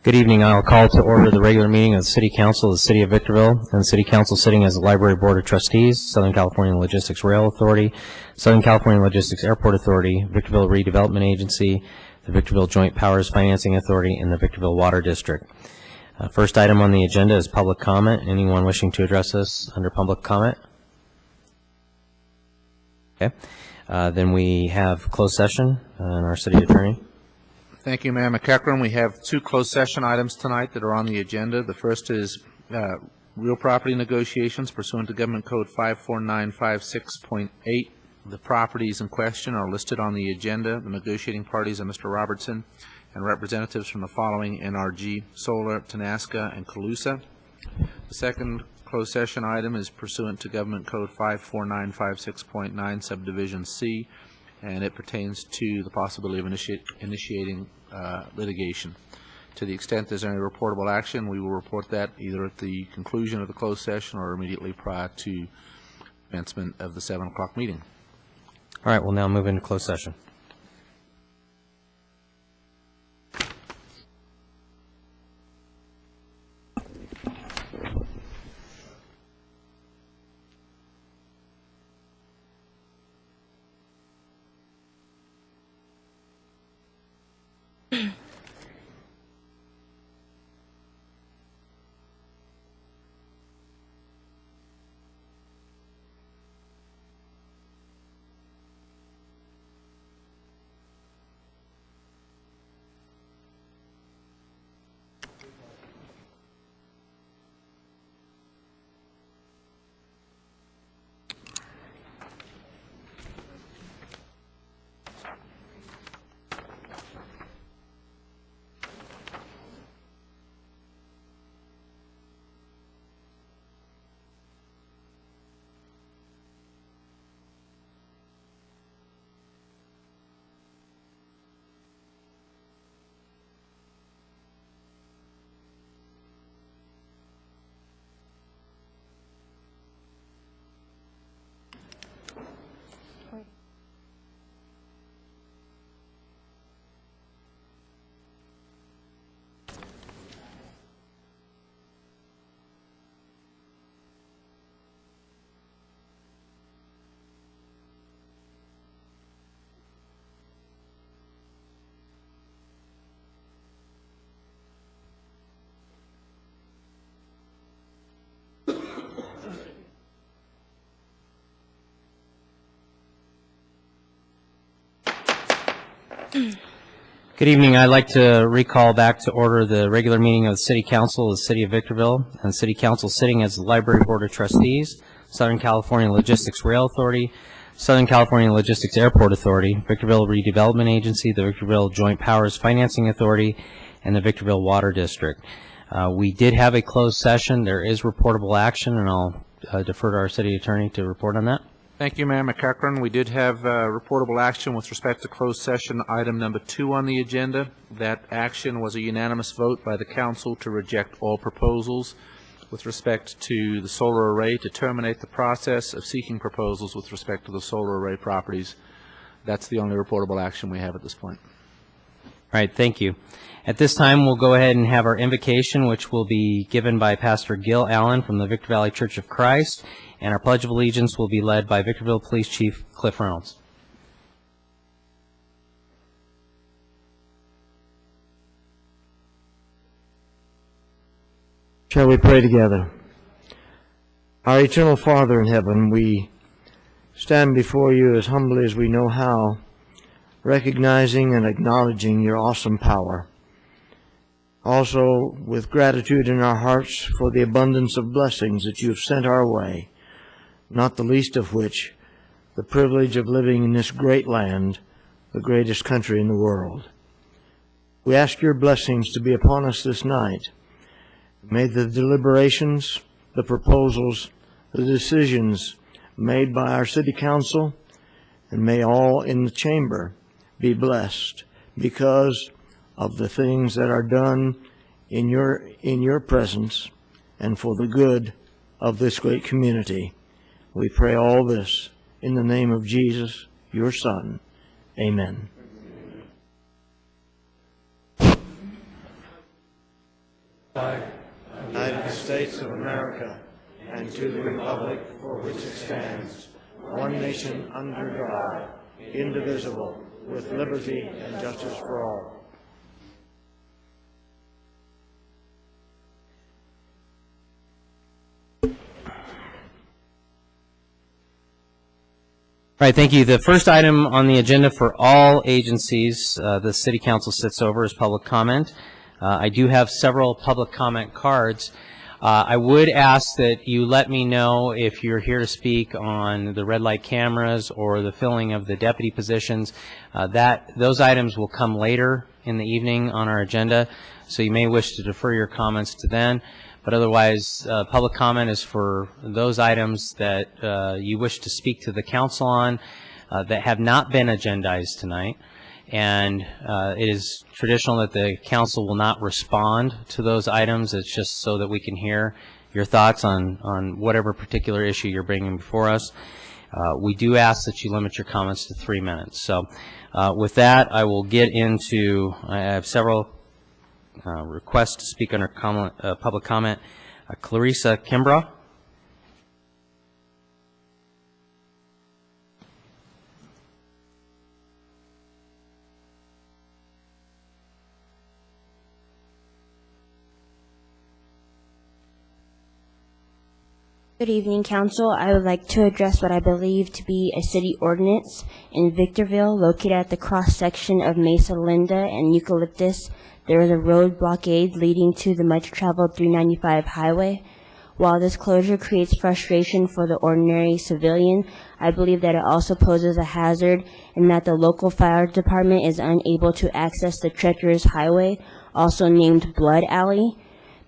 Good evening. I'll call to order the regular meeting of the City Council of the City of Victorville and the City Council sitting as the Library Board of Trustees, Southern California Logistics Rail Authority, Southern California Logistics Airport Authority, Victorville Redevelopment Agency, the Victorville Joint Powers Financing Authority, and the Victorville Water District. First item on the agenda is public comment. Anyone wishing to address us under public comment? Okay. Then we have closed session and our city attorney. Thank you, Mayor McEachran. We have two closed session items tonight that are on the agenda. The first is real property negotiations pursuant to Government Code 54956.8. The properties in question are listed on the agenda. The negotiating parties are Mr. Robertson and representatives from the following: NRG, Solar, Tenaska, and Calusa. The second closed session item is pursuant to Government Code 54956.9, Subdivision C, and it pertains to the possibility of initiating litigation. To the extent there's any reportable action, we will report that either at the conclusion of the closed session or immediately prior to commencement of the 7 o'clock meeting. All right, we'll now move into closed session. Good evening. I'd like to recall back to order the regular meeting of the City Council of the City of Victorville and the City Council sitting as the Library Board of Trustees, Southern California Logistics Rail Authority, Southern California Logistics Airport Authority, Victorville Redevelopment Agency, the Victorville Joint Powers Financing Authority, and the Victorville Water District. We did have a closed session. There is reportable action, and I'll defer to our city attorney to report on that. Thank you, Mayor McEachran. We did have reportable action with respect to closed session item number 2 on the agenda. That action was a unanimous vote by the council to reject all proposals with respect to the solar array, to terminate the process of seeking proposals with respect to the solar array properties. That's the only reportable action we have at this point. All right, thank you. At this time, we'll go ahead and have our invocation, which will be given by Pastor Gil Allen from the Victor Valley Church of Christ, and our Pledge of Allegiance will be led by Victorville Police Chief Cliff Reynolds. Shall we pray together? Our eternal Father in heaven, we stand before you as humbly as we know how, recognizing and acknowledging your awesome power. Also, with gratitude in our hearts for the abundance of blessings that you have sent our way, not the least of which the privilege of living in this great land, the greatest country in the world. We ask your blessings to be upon us this night. May the deliberations, the proposals, the decisions made by our city council, and may all in the chamber be blessed because of the things that are done in your presence and for the good of this great community. We pray all this in the name of Jesus, your Son. Amen. United States of America, and to the republic for which it stands, one nation under God, indivisible, with liberty and justice for all. All right, thank you. The first item on the agenda for all agencies the City Council sits over is public comment. I do have several public comment cards. I would ask that you let me know if you're here to speak on the red light cameras or the filling of the deputy positions. Those items will come later in the evening on our agenda, so you may wish to defer your comments to then. But otherwise, public comment is for those items that you wish to speak to the council on that have not been agendized tonight. And it is traditional that the council will not respond to those items. It's just so that we can hear your thoughts on whatever particular issue you're bringing before us. We do ask that you limit your comments to 3 minutes. So with that, I will get into, I have several request to speak under public comment. Clarissa Kimbrough. Good evening, Council. I would like to address what I believe to be a city ordinance in Victorville, located at the cross-section of Mesa Linda and Eucalyptus. There is a road blockade leading to the much-traveled 395 highway. While this closure creates frustration for the ordinary civilian, I believe that it also poses a hazard in that the local fire department is unable to access the treacherous highway, also named Blood Alley.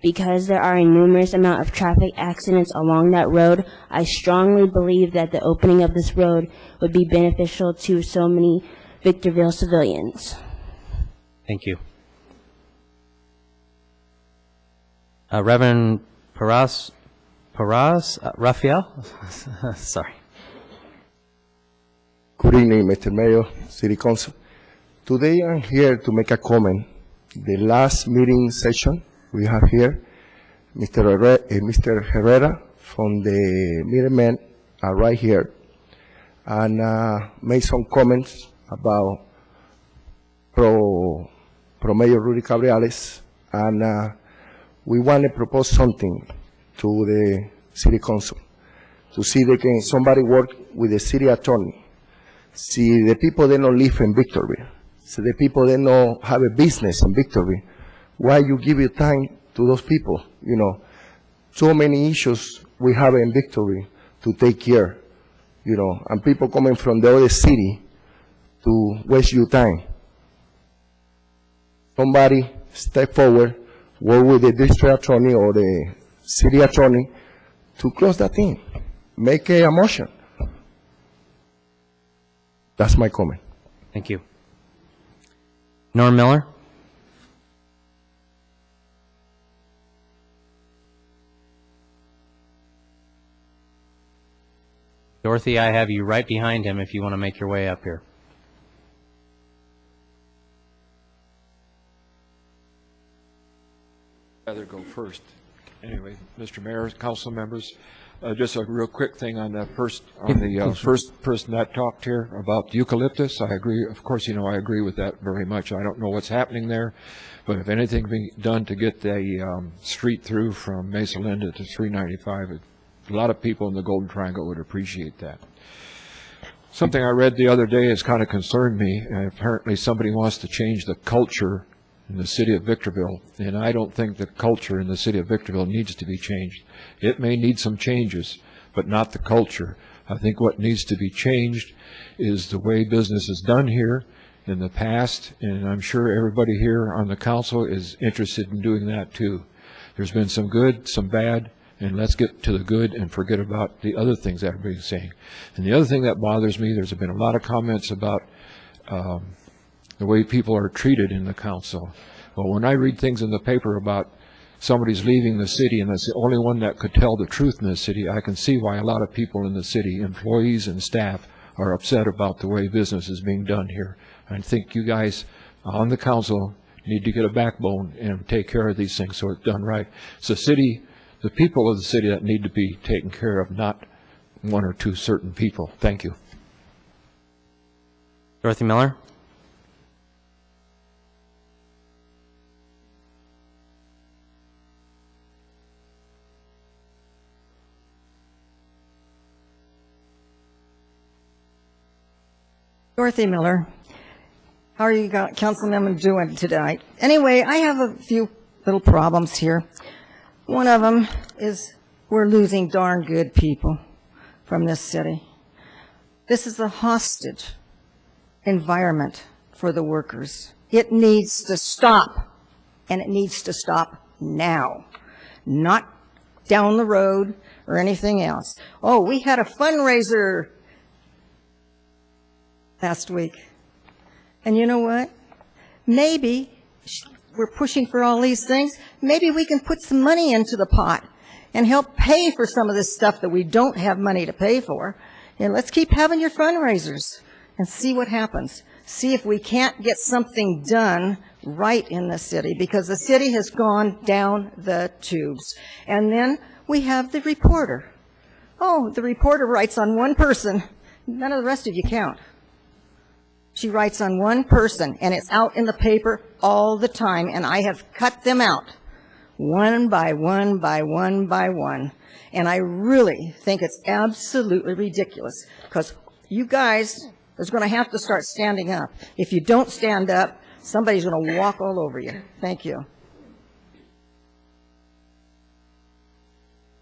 Because there are a numerous amount of traffic accidents along that road, I strongly believe that the opening of this road would be beneficial to so many Victorville civilians. Thank you. Reverend Paras Raphael? Sorry. Good evening, Mr. Mayor, City Council. Today I'm here to make a comment. The last meeting session we have here, Mr. Herrera from the Minutemen are right here and made some comments about pro Mayor Rudy Cabriales, and we want to propose something to the City Council to see if can somebody work with the City Attorney. See the people that don't live in Victorville, see the people that don't have a business in Victorville. Why you give your time to those people? You know, so many issues we have in Victorville to take care, you know, and people coming from the other city to waste your time. Somebody step forward, work with the district attorney or the city attorney to close that thing. Make a motion. That's my comment. Thank you. Norm Miller? Dorothy, I have you right behind him if you want to make your way up here. Rather go first. Anyway, Mr. Mayor, council members, just a real quick thing on the first person that talked here about eucalyptus. I agree. Of course, you know, I agree with that very much. I don't know what's happening there, but if anything be done to get the street through from Mesa Linda to 395, a lot of people in the Golden Triangle would appreciate that. Something I read the other day has kind of concerned me. Apparently somebody wants to change the culture in the city of Victorville, and I don't think the culture in the city of Victorville needs to be changed. It may need some changes, but not the culture. I think what needs to be changed is the way business is done here in the past, and I'm sure everybody here on the council is interested in doing that too. There's been some good, some bad, and let's get to the good and forget about the other things that everybody's saying. And the other thing that bothers me, there's been a lot of comments about the way people are treated in the council. Well, when I read things in the paper about somebody's leaving the city and that's the only one that could tell the truth in the city, I can see why a lot of people in the city, employees and staff, are upset about the way business is being done here. I think you guys on the council need to get a backbone and take care of these things so it's done right. It's the city, the people of the city that need to be taken care of, not one or two certain people. Thank you. Dorothy Miller? Dorothy Miller. How are you councilmen doing tonight? Anyway, I have a few little problems here. One of them is we're losing darn good people from this city. This is a hostage environment for the workers. It needs to stop, and it needs to stop now, not down the road or anything else. Oh, we had a fundraiser last week. And you know what? Maybe we're pushing for all these things. Maybe we can put some money into the pot and help pay for some of this stuff that we don't have money to pay for. And let's keep having your fundraisers and see what happens. See if we can't get something done right in the city, because the city has gone down the tubes. And then we have the reporter. Oh, the reporter writes on one person. None of the rest of you count. She writes on one person, and it's out in the paper all the time, and I have cut them out one by one by one by one. And I really think it's absolutely ridiculous, because you guys are going to have to start standing up. If you don't stand up, somebody's going to walk all over you. Thank you.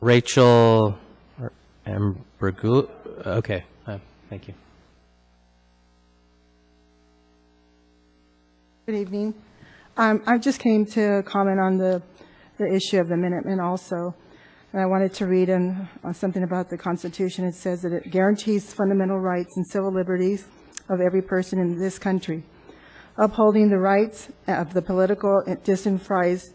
Rachel Ambragul. Okay, thank you. Good evening. I just came to comment on the issue of the Minutemen also. And I wanted to read something about the Constitution. It says that it guarantees fundamental rights and civil liberties of every person in this country. Upholding the rights of the political disenfranchised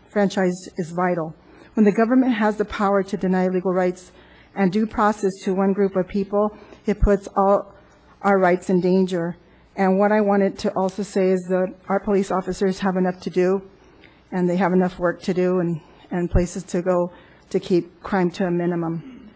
franchise is vital. When the government has the power to deny legal rights and due process to one group of people, it puts all our rights in danger. And what I wanted to also say is that our police officers have enough to do, and they have enough work to do and places to go to keep crime to a minimum.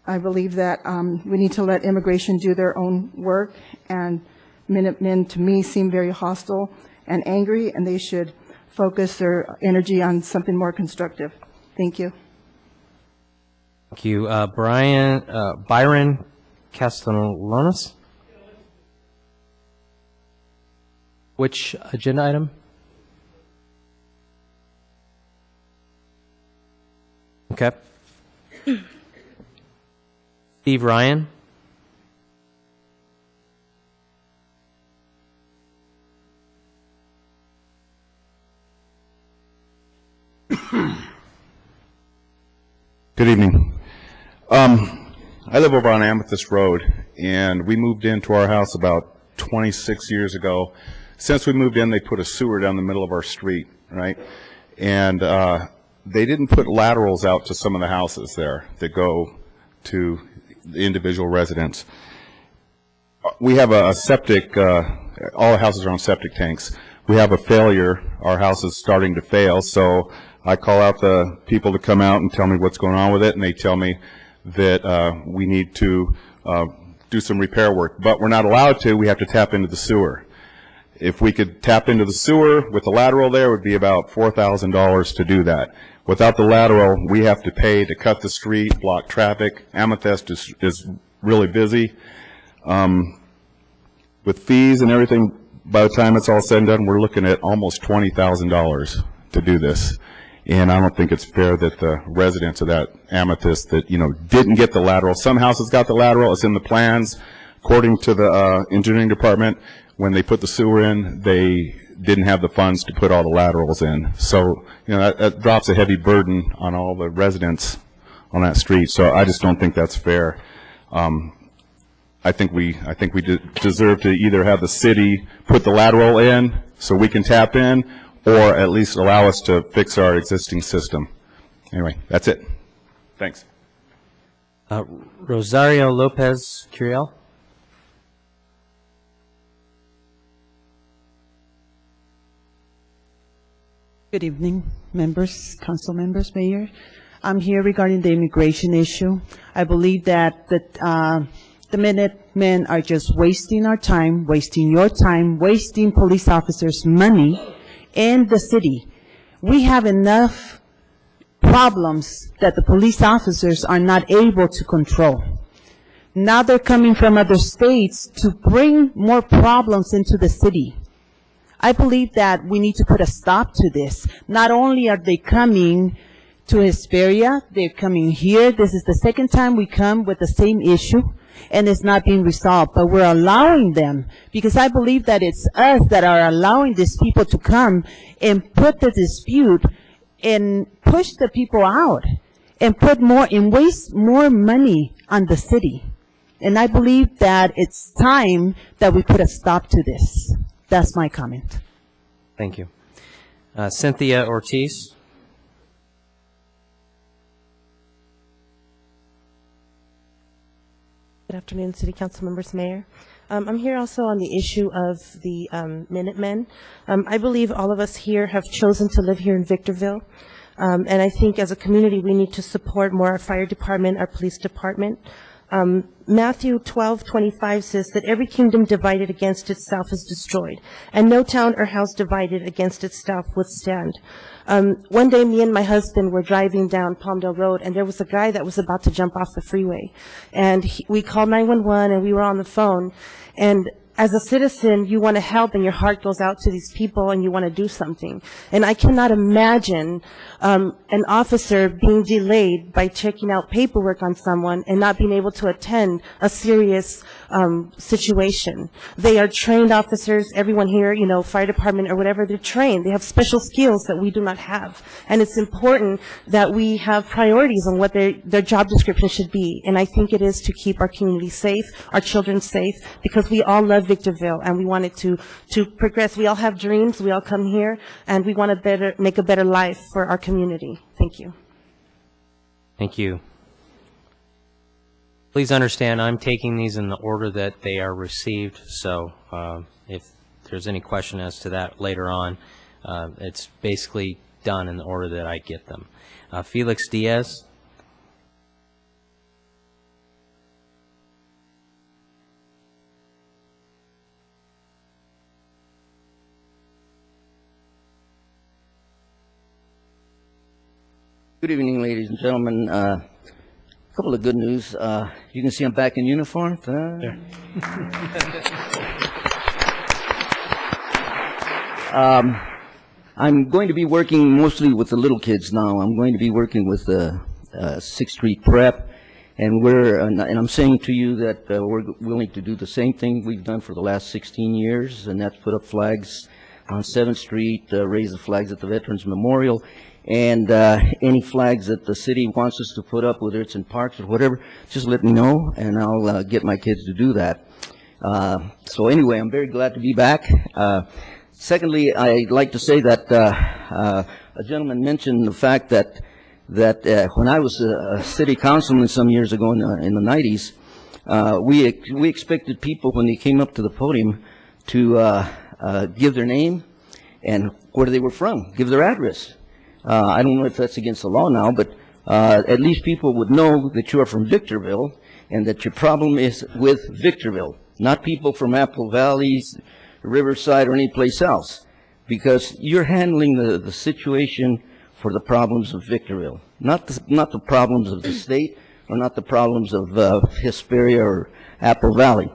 I believe that we need to let immigration do their own work, and Minutemen to me seem very hostile and angry, and they should focus their energy on something more constructive. Thank you. Thank you. Byron Castellanos? Which agenda item? Okay. Steve Ryan? Good evening. I live over on Amethyst Road, and we moved into our house about 26 years ago. Since we moved in, they put a sewer down the middle of our street, right? And they didn't put laterals out to some of the houses there that go to the individual residents. We have a septic, all the houses are on septic tanks. We have a failure. Our house is starting to fail, so I call out the people to come out and tell me what's going on with it, and they tell me that we need to do some repair work. But we're not allowed to. We have to tap into the sewer. If we could tap into the sewer with the lateral there, it would be about $4,000 to do that. Without the lateral, we have to pay to cut the street, block traffic. Amethyst is really busy. With fees and everything, by the time it's all said and done, we're looking at almost $20,000 to do this. And I don't think it's fair that the residents of that Amethyst that, didn't get the lateral. Some houses got the lateral. It's in the plans. According to the engineering department, when they put the sewer in, they didn't have the funds to put all the laterals in. So, that drops a heavy burden on all the residents on that street. So I just don't think that's fair. I think we deserve to either have the city put the lateral in so we can tap in, or at least allow us to fix our existing system. Anyway, that's it. Thanks. Rosario Lopez Curiel? Good evening, members, council members, mayor. I'm here regarding the immigration issue. I believe that the Minutemen are just wasting our time, wasting your time, wasting police officers' money and the city. We have enough problems that the police officers are not able to control. Now they're coming from other states to bring more problems into the city. I believe that we need to put a stop to this. Not only are they coming to Hesperia, they're coming here. This is the second time we come with the same issue, and it's not being resolved, but we're allowing them, because I believe that it's us that are allowing these people to come and put the dispute and push the people out and put more and waste more money on the city. And I believe that it's time that we put a stop to this. That's my comment. Thank you. Cynthia Ortiz. Good afternoon, City Council members, Mayor. I'm here also on the issue of the Minutemen. I believe all of us here have chosen to live here in Victorville, and I think as a community we need to support more our fire department, our police department. Matthew 12:25 says that every kingdom divided against itself is destroyed, and no town or house divided against itself withstand. One day, me and my husband were driving down Palmdale Road, and there was a guy that was about to jump off the freeway. And we called 911, and we were on the phone. And as a citizen, you want to help, and your heart goes out to these people, and you want to do something. And I cannot imagine an officer being delayed by checking out paperwork on someone and not being able to attend a serious situation. They are trained officers. Everyone here, you know, fire department or whatever, they're trained. They have special skills that we do not have. And it's important that we have priorities on what their job description should be. And I think it is to keep our community safe, our children safe, because we all love Victorville, and we want it to progress. We all have dreams. We all come here, and we want to make a better life for our community. Thank you. Thank you. Please understand, I'm taking these in the order that they are received, so if there's any question as to that later on, it's basically done in the order that I get them. Felix Diaz. Good evening, ladies and gentlemen. A couple of good news. You can see I'm back in uniform. I'm going to be working mostly with the little kids now. I'm going to be working with the 6th Street Prep, and I'm saying to you that we're willing to do the same thing we've done for the last 16 years, and that's put up flags on 7th Street, raise the flags at the Veterans Memorial, and any flags that the city wants us to put up, whether it's in parks or whatever, just let me know, and I'll get my kids to do that. So anyway, I'm very glad to be back. Secondly, I'd like to say that a gentleman mentioned the fact that when I was a city councilman some years ago in the 90s, we expected people when they came up to the podium to give their name and where they were from, give their address. I don't know if that's against the law now, but at least people would know that you are from Victorville and that your problem is with Victorville, not people from Apple Valley, Riverside, or any place else, because you're handling the situation for the problems of Victorville, not the problems of the state or not the problems of Hesperia or Apple Valley.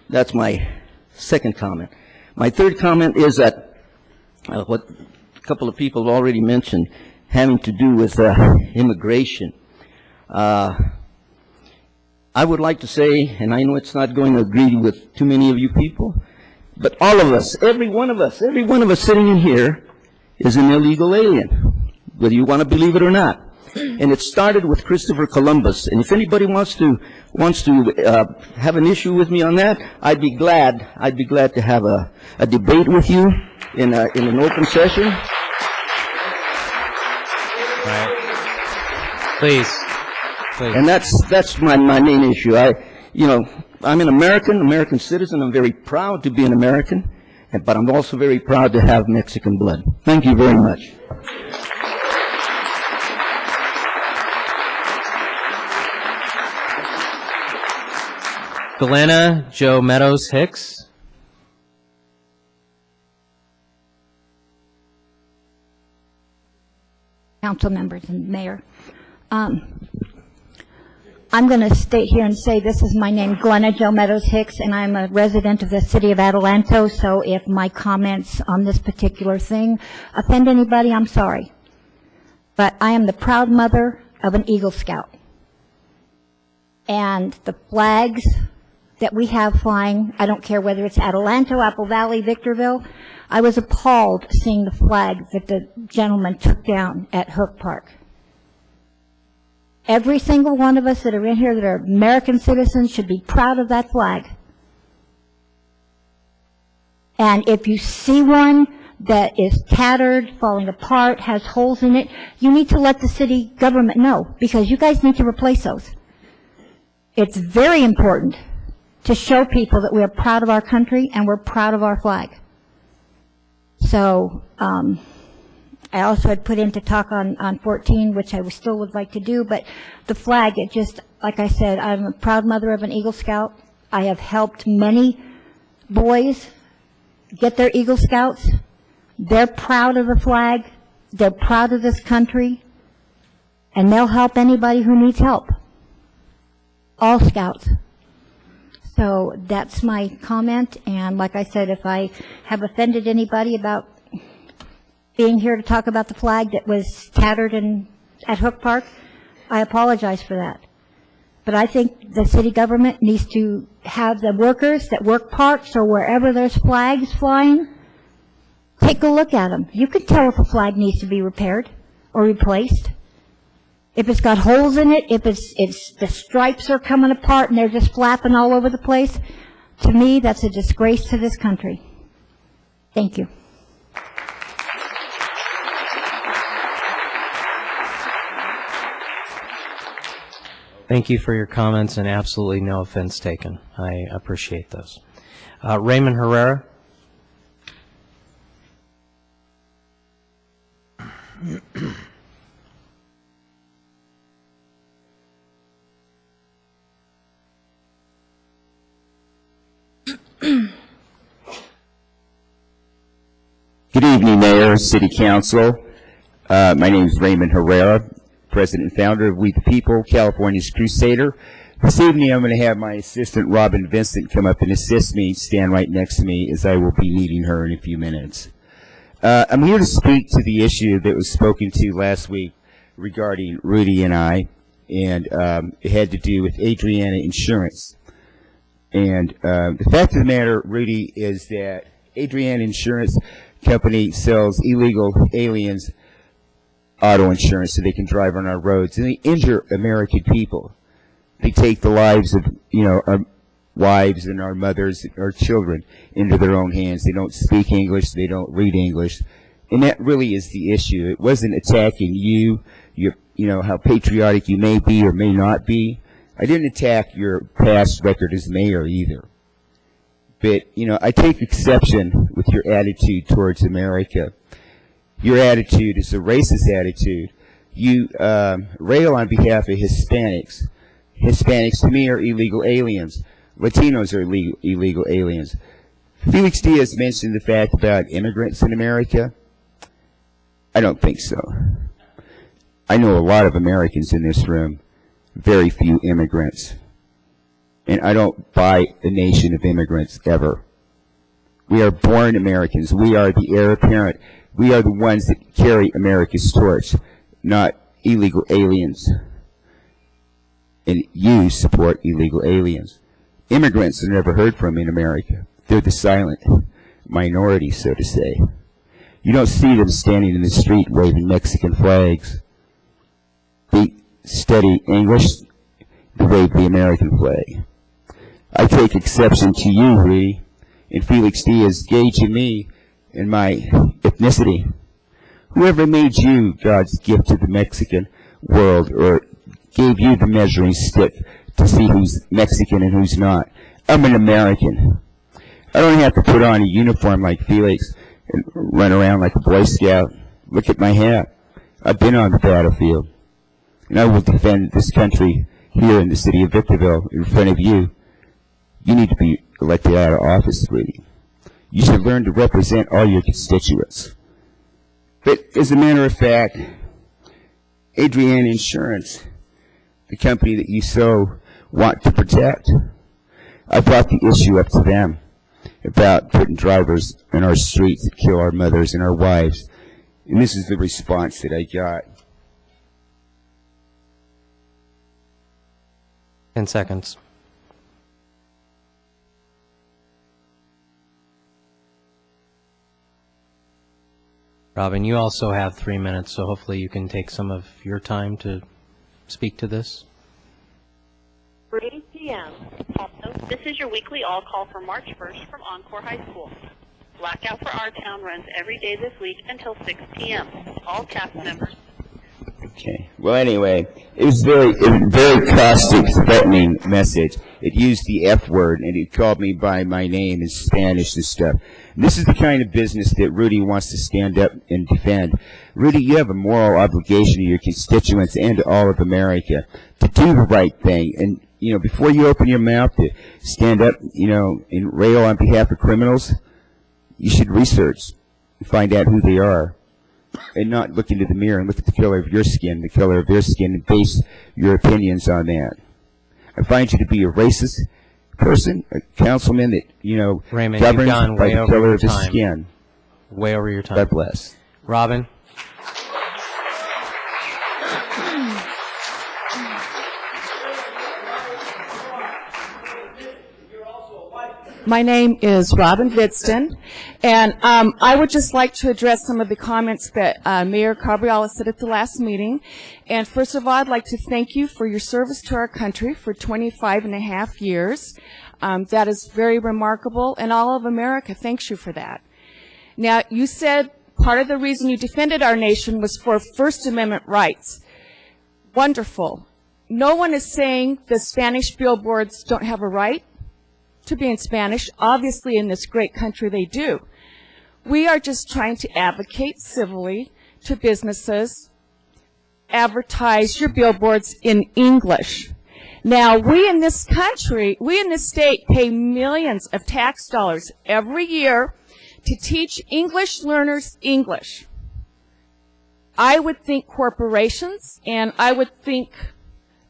That's my second comment. My third comment is that what a couple of people have already mentioned, having to do with immigration. I would like to say, and I know it's not going to agree with too many of you people, but all of us, every one of us sitting in here is an illegal alien, whether you want to believe it or not. And it started with Christopher Columbus. And if anybody wants to have an issue with me on that, I'd be glad to have a debate with you in an open session. All right. Please. And that's my main issue. I'm an American citizen. I'm very proud to be an American, but I'm also very proud to have Mexican blood. Thank you very much. Glenna Joe Meadows Hicks. Council members and mayor. I'm going to state here and say this is my name, Glenna Jo Meadows Hicks, and I'm a resident of the city of Adelanto, so if my comments on this particular thing offend anybody, I'm sorry. But I am the proud mother of an Eagle Scout. And the flags that we have flying, I don't care whether it's Adelanto, Apple Valley, Victorville, I was appalled seeing the flag that the gentleman took down at Hook Park. Every single one of us that are in here that are American citizens should be proud of that flag. And if you see one that is tattered, falling apart, has holes in it, you need to let the city government know, because you guys need to replace those. It's very important to show people that we are proud of our country and we're proud of our flag. So, I also had put in to talk on 14, which I still would like to do, but the flag, it just, like I said, I'm a proud mother of an Eagle Scout. I have helped many boys get their Eagle Scouts. They're proud of the flag. They're proud of this country. And they'll help anybody who needs help. All Scouts. So that's my comment. And like I said, if I have offended anybody about being here to talk about the flag that was tattered at Hook Park, I apologize for that. But I think the city government needs to have the workers that work parks or wherever there's flags flying, take a look at them. You can tell if a flag needs to be repaired or replaced. If it's got holes in it, if it's the stripes are coming apart and they're just flapping all over the place, to me, that's a disgrace to this country. Thank you. Thank you for your comments, and absolutely no offense taken. I appreciate those. Raymond Herrera. Good evening, Mayor, City Council. My name is Raymond Herrera, President and founder of We the People, California's Crusader. This evening I'm going to have my assistant Robin Vincent come up and assist me, stand right next to me, as I will be meeting her in a few minutes. I'm here to speak to the issue that was spoken to last week regarding Rudy and I, and it had to do with Adriana Insurance. And the fact of the matter, Rudy, is that Adriana Insurance Company sells illegal aliens auto insurance so they can drive on our roads, and they injure American people. They take the lives of, our wives and our mothers, our children, into their own hands. They don't speak English, they don't read English, and that really is the issue. It wasn't attacking you, how patriotic you may be or may not be. I didn't attack your past record as mayor either. But, I take exception with your attitude towards America. Your attitude is a racist attitude. You rail on behalf of Hispanics. Hispanics, to me, are illegal aliens. Latinos are illegal aliens. Felix Diaz mentioned the fact about immigrants in America. I don't think so. I know a lot of Americans in this room, very few immigrants. And I don't buy a nation of immigrants ever. We are born Americans. We are the heir apparent. We are the ones that carry America's torch, not illegal aliens. And you support illegal aliens. Immigrants are never heard from in America. They're the silent minority, so to say. You don't see them standing in the street waving Mexican flags. They study English, they wave the American flag. I take exception to you, Rudy, and Felix Diaz gauging me and my ethnicity. Whoever made you God's gift to the Mexican world, or gave you the measuring stick to see who's Mexican and who's not. I'm an American. I don't have to put on a uniform like Felix and run around like a Boy Scout. Look at my hat. I've been on the battlefield. And I will defend this country here in the city of Victorville in front of you You need to be elected out of office, Rudy. You should learn to represent all your constituents. But as a matter of fact, Adriana Insurance, the company that you so want to protect, I brought the issue up to them about putting drivers in our streets that kill our mothers and our wives. And this is the response that I got. 10 seconds. Robin, you also have 3 minutes, so hopefully you can take some of your time to speak to this. 3 p.m. Also, this is your weekly all-call for March 1st from Encore High School. Blackout for our town runs every day this week until 6 p.m. All cast members. Okay. Well, anyway, it was very caustic, threatening message. It used the F word, and it called me by my name in Spanish and stuff. And this is the kind of business that Rudy wants to stand up and defend. Rudy, you have a moral obligation to your constituents and to all of America to do the right thing. And, you know, before you open your mouth to stand up, you know, and rail on behalf of criminals, you should research and find out who they are. And not look into the mirror and look at the color of your skin, the color of their skin, and base your opinions on that. I find you to be a racist person, a councilman that, you know, Raymond, you've gone governs by way the over color your of his time. skin. Way over your time. God bless. Robin? My name is Robin Vidston, and I would just like to address some of the comments that Mayor Cabriales said at the last meeting. And first of all, I'd like to thank you for your service to our country for 25 and a half years. That is very remarkable, and all of America thanks you for that. Now, you said part of the reason you defended our nation was for First Amendment rights. Wonderful. No one is saying the Spanish billboards don't have a right to be in Spanish. Obviously, in this great country, they do. We are just trying to advocate civilly to businesses, advertise your billboards in English. Now, we in this country, we in this state pay millions of tax dollars every year to teach English learners English. I would think corporations and I would think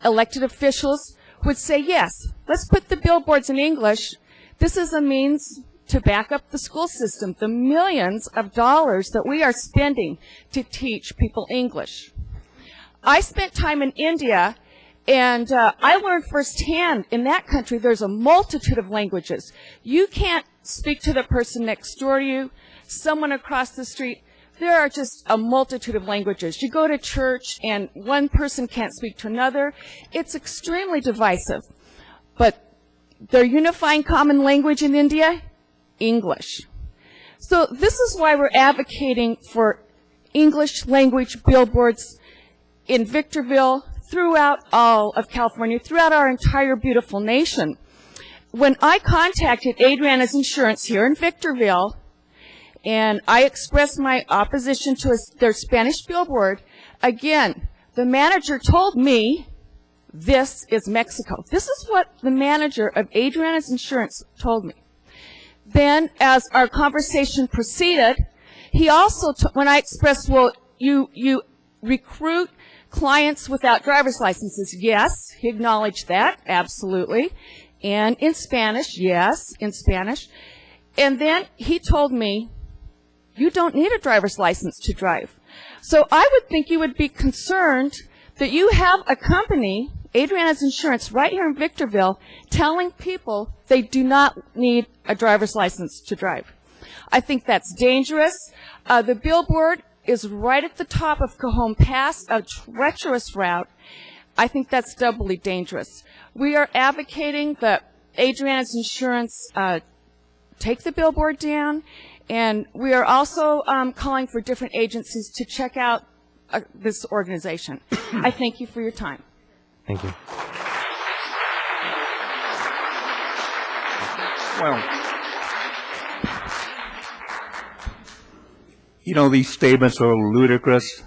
elected officials would say, yes, let's put the billboards in English. This is a means to back up the school system, the millions of dollars that we are spending to teach people English. I spent time in India, and I learned firsthand in that country there's a multitude of languages. You can't speak to the person next door to you, someone across the street. There are just a multitude of languages. You go to church and one person can't speak to another. It's extremely divisive. But their unifying common language in India, English. So this is why we're advocating for English language billboards in Victorville, throughout all of California, throughout our entire beautiful nation. When I contacted Adriana's Insurance here in Victorville, and I expressed my opposition to their Spanish billboard, again, the manager told me, this is Mexico. This is what the manager of Adriana's Insurance told me. Then, as our conversation proceeded, he also, when I expressed, well, you recruit clients without driver's licenses. Yes, he acknowledged that, absolutely. And in Spanish, yes, in Spanish. And then he told me, you don't need a driver's license to drive. So I would think you would be concerned that you have a company, Adriana's Insurance, right here in Victorville, telling people they do not need a driver's license to drive. I think that's dangerous. The billboard is right at the top of Cajon Pass, a treacherous route. I think that's doubly dangerous. We are advocating that Adriana's Insurance take the billboard down, and we are also calling for different agencies to check out this organization. I thank you for your time. Thank you. Well, you know, these statements are ludicrous.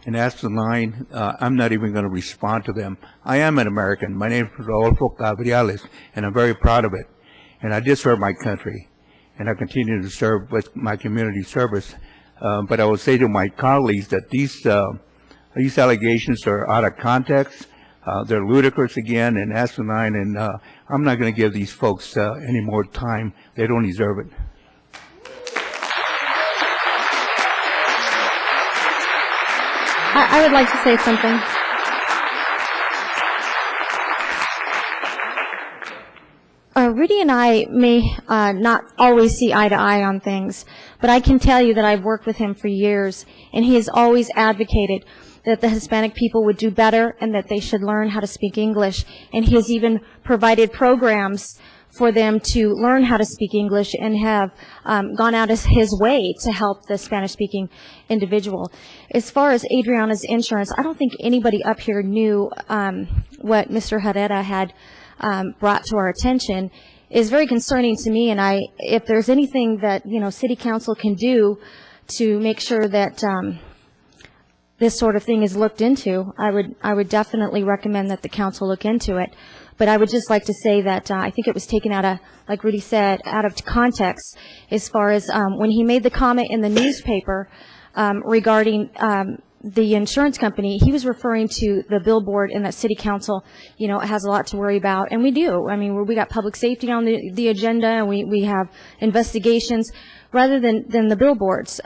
and ask the line, I'm not even going to respond to them. I am an American. My name is Rodolfo Cabriales, and I'm very proud of it. And I did serve my country, and I continue to serve with my community service. But I will say to my colleagues that these allegations are out of context. They're ludicrous again and asinine, and I'm not going to give these folks any more time. They don't deserve it. I would like to say something. Rudy and I may not always see eye to eye on things, but I can tell you that I've worked with him for years, and he has always advocated that the Hispanic people would do better and that they should learn how to speak English. And he has even provided programs for them to learn how to speak English and have gone out of his way to help the Spanish-speaking individual. As far as Adriana's insurance, I don't think anybody up here knew what Mr. Herrera had brought to our attention. Is very concerning to me, and if there's anything that, City Council can do to make sure that this sort of thing is looked into, I would definitely recommend that the council look into it. But I would just like to say that I think it was taken out of, like Rudy said, out of context as far as when he made the comment in the newspaper regarding the insurance company. He was referring to the billboard and that City Council, has a lot to worry about, and we do. I mean, we got public safety on the agenda, and we have investigations rather than the billboards.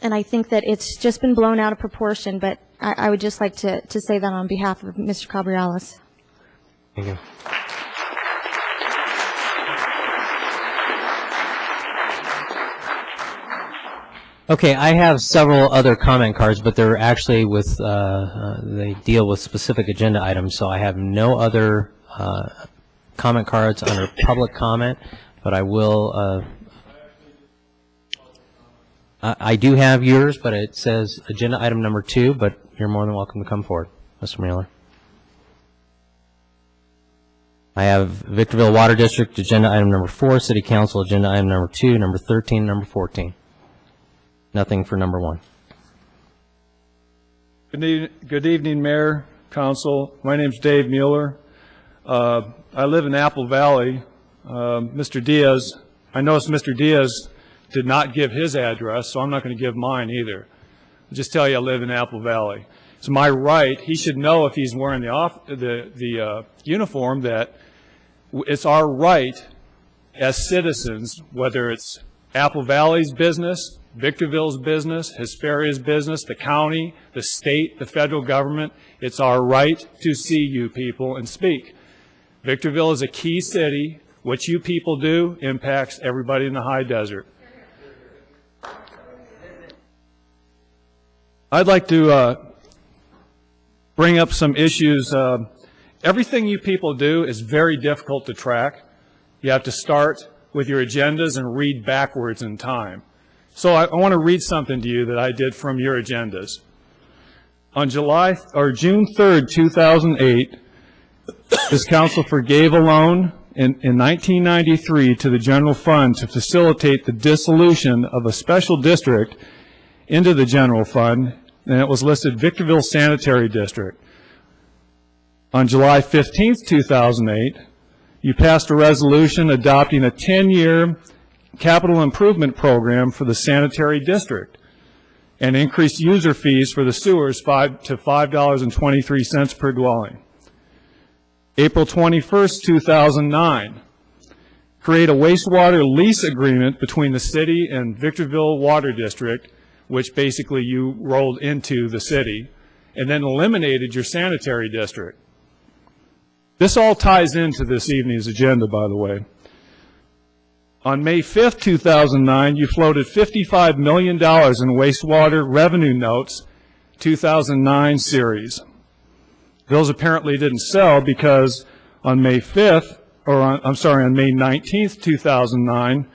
And I think that it's just been blown out of proportion, but I would just like to say that on behalf of Mr. Cabriales. Thank you. Okay, I have several other comment cards, but they're actually they deal with specific agenda items, so I have no other comment cards under public comment, but I will, I do have yours, but it says agenda item number 2, but you're more than welcome to come forward, Mr. Mueller. I have Victorville Water District, agenda item number 4, City Council, agenda item number 2, number 13, number 14. Nothing for number 1. Good evening, Mayor, Council. My name's Dave Mueller. I live in Apple Valley. Mr. Diaz, I noticed Mr. Diaz did not give his address, so I'm not going to give mine either. I'll just tell you I live in Apple Valley. It's my right. He should know if he's wearing the uniform that it's our right as citizens, whether it's Apple Valley's business, Victorville's business, Hesperia's business, the county, the state, the federal government. It's our right to see you people and speak. Victorville is a key city. What you people do impacts everybody in the high desert. I'd like to bring up some issues. Everything you people do is very difficult to track. You have to start with your agendas and read backwards in time. So I want to read something to you that I did from your agendas. On June 3rd, 2008, this council forgave a loan in 1993 to the general fund to facilitate the dissolution of a special district into the general fund, and it was listed Victorville Sanitary District. On July 15th, 2008, you passed a resolution adopting a 10-year capital improvement program for the sanitary district and increased user fees for the sewers to $5.23 per dwelling. April 21st, 2009, create a wastewater lease agreement between the city and Victorville Water District, which basically you rolled into the city, and then eliminated your sanitary district. This all ties into this evening's agenda, by the way. On May 5th, 2009, you floated $55 million in wastewater revenue notes, 2009 series. Those apparently didn't sell because on May 5th, on May 19th, 2009,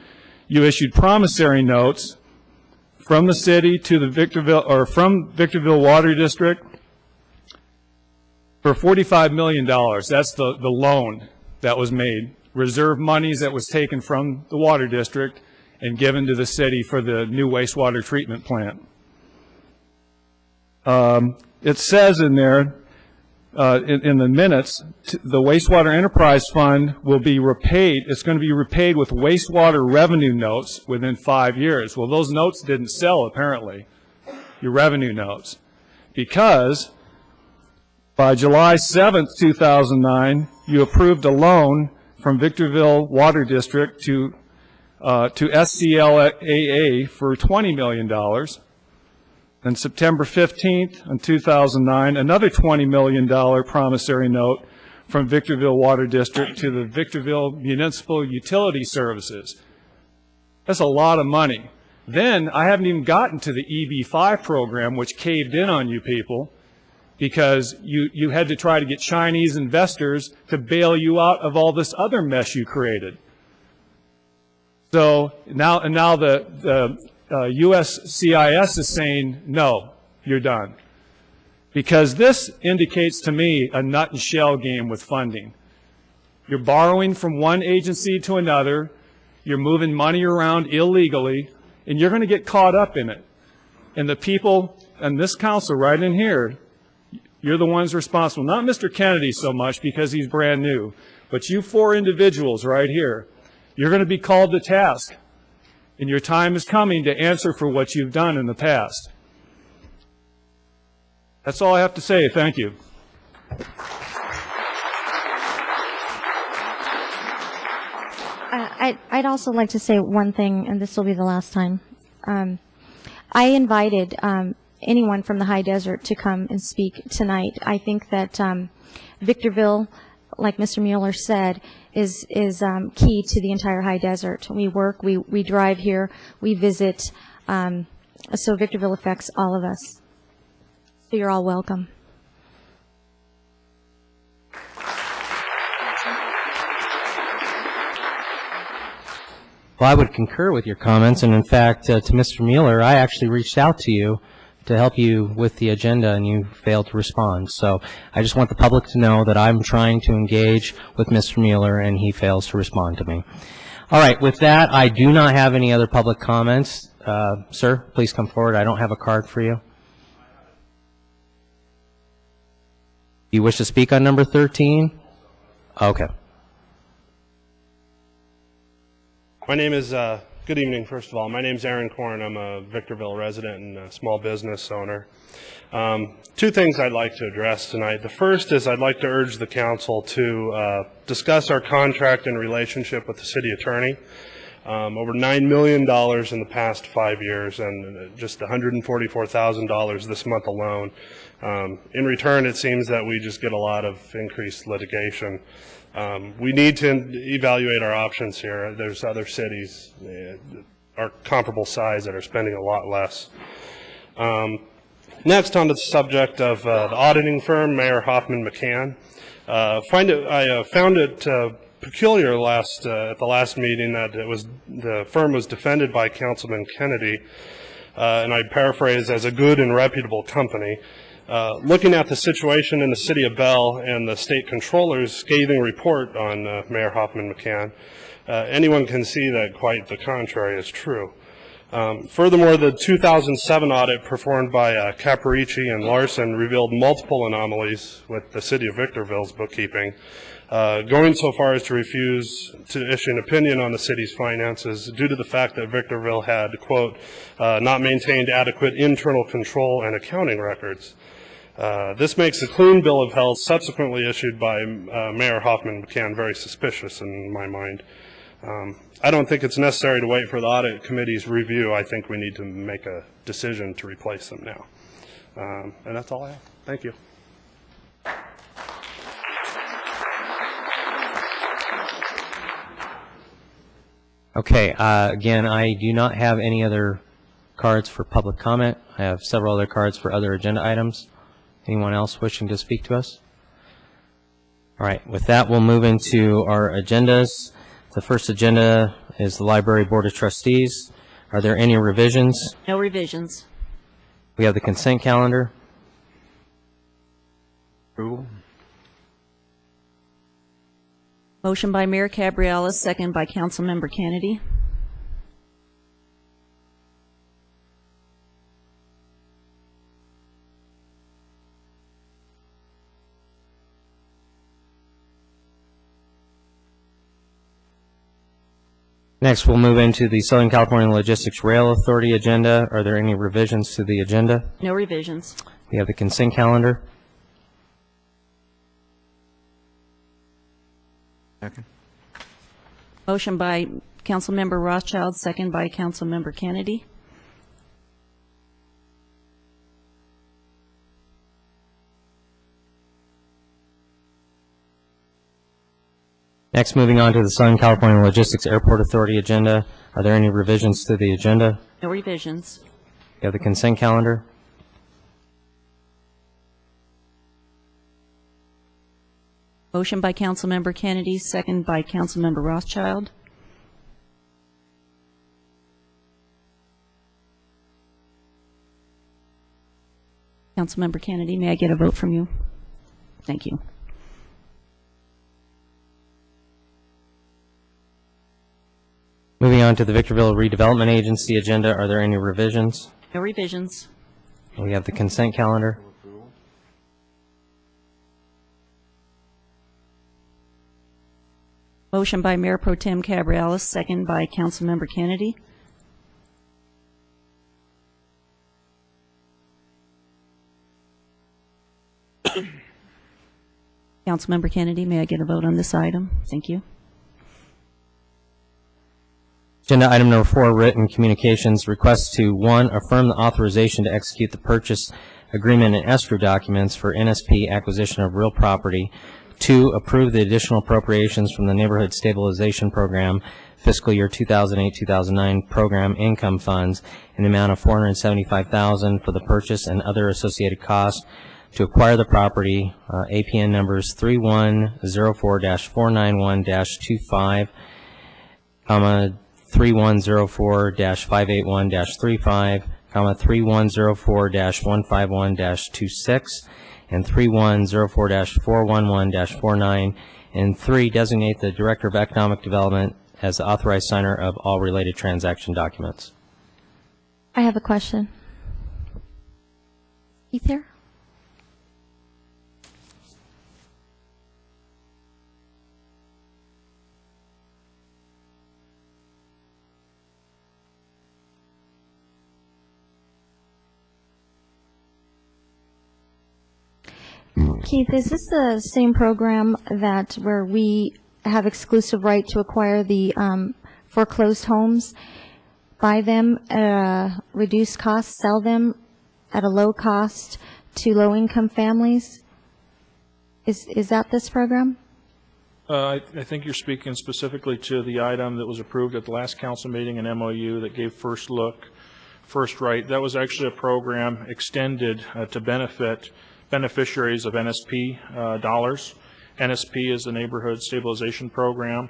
you issued promissory notes from the city to the from Victorville Water District for $45 million. That's the loan that was made. Reserve monies that was taken from the water district and given to the city for the new wastewater treatment plant. it says in there, in the minutes, the wastewater enterprise fund will be repaid. It's going to be repaid with wastewater revenue notes within 5 years. Well, those notes didn't sell, apparently, your revenue notes, because by July 7th, 2009, you approved a loan from Victorville Water District to SCLAA for $20 million. And September 15th, in 2009, another $20 million promissory note from Victorville Water District to the Victorville Municipal Utility Services. That's a lot of money. Then I haven't even gotten to the EB5 program, which caved in on you people, because you had to try to get Chinese investors to bail you out of all this other mess you created. So now the USCIS is saying, no, you're done. Because this indicates to me a nut and shell game with funding. You're borrowing from one agency to another, you're moving money around illegally, and you're going to get caught up in it. And the people and this council right in here, you're the ones responsible. Not Mr. Kennedy so much because he's brand new, but you 4 individuals right here, you're going to be called to task. And your time is coming to answer for what you've done in the past. That's all I have to say. Thank you. I'd also like to say one thing, and this will be the last time. I invited anyone from the high desert to come and speak tonight. I think that Victorville, like Mr. Mueller said, is key to the entire high desert. We work, we drive here, we visit, so Victorville affects all of us. So you're all welcome. Well, I would concur with your comments, and in fact, to Mr. Mueller, I actually reached out to you to help you with the agenda, and you failed to respond. So I just want the public to know that I'm trying to engage with Mr. Mueller, and he fails to respond to me. All right, with that, I do not have any other public comments. Sir, please come forward. I don't have a card for you. You wish to speak on number 13? Okay. My name is, good evening, first of all. My name is Aaron Korn. I'm a Victorville resident and a small business owner. 2 things I'd like to address tonight. The first is I'd like to urge the council to discuss our contract and relationship with the city attorney. Over $9 million in the past 5 years and just $144,000 this month alone. In return, it seems that we just get a lot of increased litigation. We need to evaluate our options here. There's other cities our comparable size that are spending a lot less. Next, on to the subject of the auditing firm, Mayer Hoffman McCann. I found it peculiar at the last meeting that the firm was defended by Councilman Kennedy, and I paraphrase, as a good and reputable company. Looking at the situation in the city of Bell and the state controller's scathing report on Mayer Hoffman McCann, anyone can see that quite the contrary is true. Furthermore, the 2007 audit performed by Caparici and Larson revealed multiple anomalies with the city of Victorville's bookkeeping, going so far as to refuse to issue an opinion on the city's finances due to the fact that Victorville had, quote, not maintained adequate internal control and accounting records. This makes the clean bill of health subsequently issued by Mayer Hoffman McCann very suspicious in my mind. I don't think it's necessary to wait for the audit committee's review. I think we need to make a decision to replace them now. And that's all I have. Thank you. Okay, again, I do not have any other cards for public comment. I have several other cards for other agenda items. Anyone else wishing to speak to us? All right, with that, we'll move into our agendas. The first agenda is the Library Board of Trustees. Are there any revisions? No revisions. We have the consent calendar. Approval. Motion by Mayor Cabrialis, second by Councilmember Kennedy. Next, we'll move into the Southern California Logistics Rail Authority agenda. Are there any revisions to the agenda? No revisions. We have the consent calendar. Second. Motion by Councilmember Rothschild, second by Councilmember Kennedy. Next, moving on to the Southern California Logistics Airport Authority agenda. Are there any revisions to the agenda? No revisions. We have the consent calendar. Motion by Councilmember Kennedy, second by Councilmember Rothschild. Councilmember Kennedy, may I get a vote from you? Thank you. Moving on to the Victorville Redevelopment Agency agenda. Are there any revisions? No revisions. We have the consent calendar. Motion by Mayor Pro Tem Cabrialis, second by Councilmember Kennedy. Councilmember Kennedy, may I get a vote on this item? Thank you. Agenda item number 4, written communications, request to 1, affirm the authorization to execute the purchase agreement and escrow documents for NSP acquisition of real property. 2, approve the additional appropriations from the Neighborhood Stabilization Program fiscal year 2008-2009 program income funds in the amount of $475,000 for the purchase and other associated costs to acquire the property, APN numbers 3104-491-25, 3104-581-35, 3104-151-26, and 3104-411-49, and 3, designate the Director of Economic Development as the authorized signer of all related transaction documents. I have a question. Keith here? Keith, is this the same program that where we have exclusive right to acquire the foreclosed homes, buy them at a reduced cost, sell them at a low cost to low-income families? Is that this program? I think you're speaking specifically to the item that was approved at the last council meeting, an MOU that gave first look, first right. That was actually a program extended to benefit beneficiaries of NSP dollars. NSP is the Neighborhood Stabilization Program.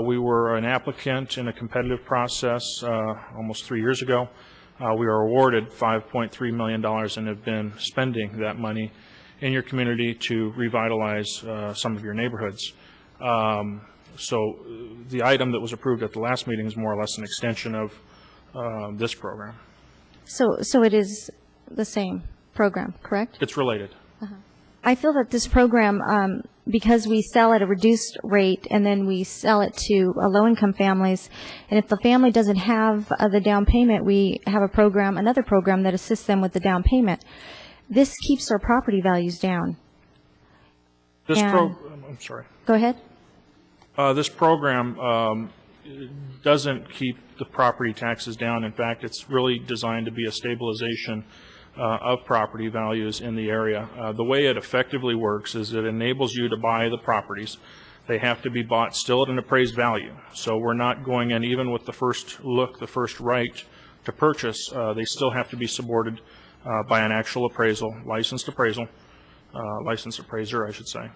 We were an applicant in a competitive process almost 3 years ago. We were awarded $5.3 million and have been spending that money in your community to revitalize some of your neighborhoods. So the item that was approved at the last meeting is more or less an extension of this program. So it is the same program, correct? It's related. I feel that this program, because we sell at a reduced rate and then we sell it to low-income families, and if the family doesn't have the down payment, we have a program, another program that assists them with the down payment. This keeps our property values down. I'm sorry. Go ahead. This program doesn't keep the property taxes down. In fact, it's really designed to be a stabilization of property values in the area. The way it effectively works is it enables you to buy the properties. They have to be bought still at an appraised value. So we're not going in even with the first look, the first right to purchase. They still have to be supported by an actual appraisal, licensed appraisal, licensed appraiser, I should say.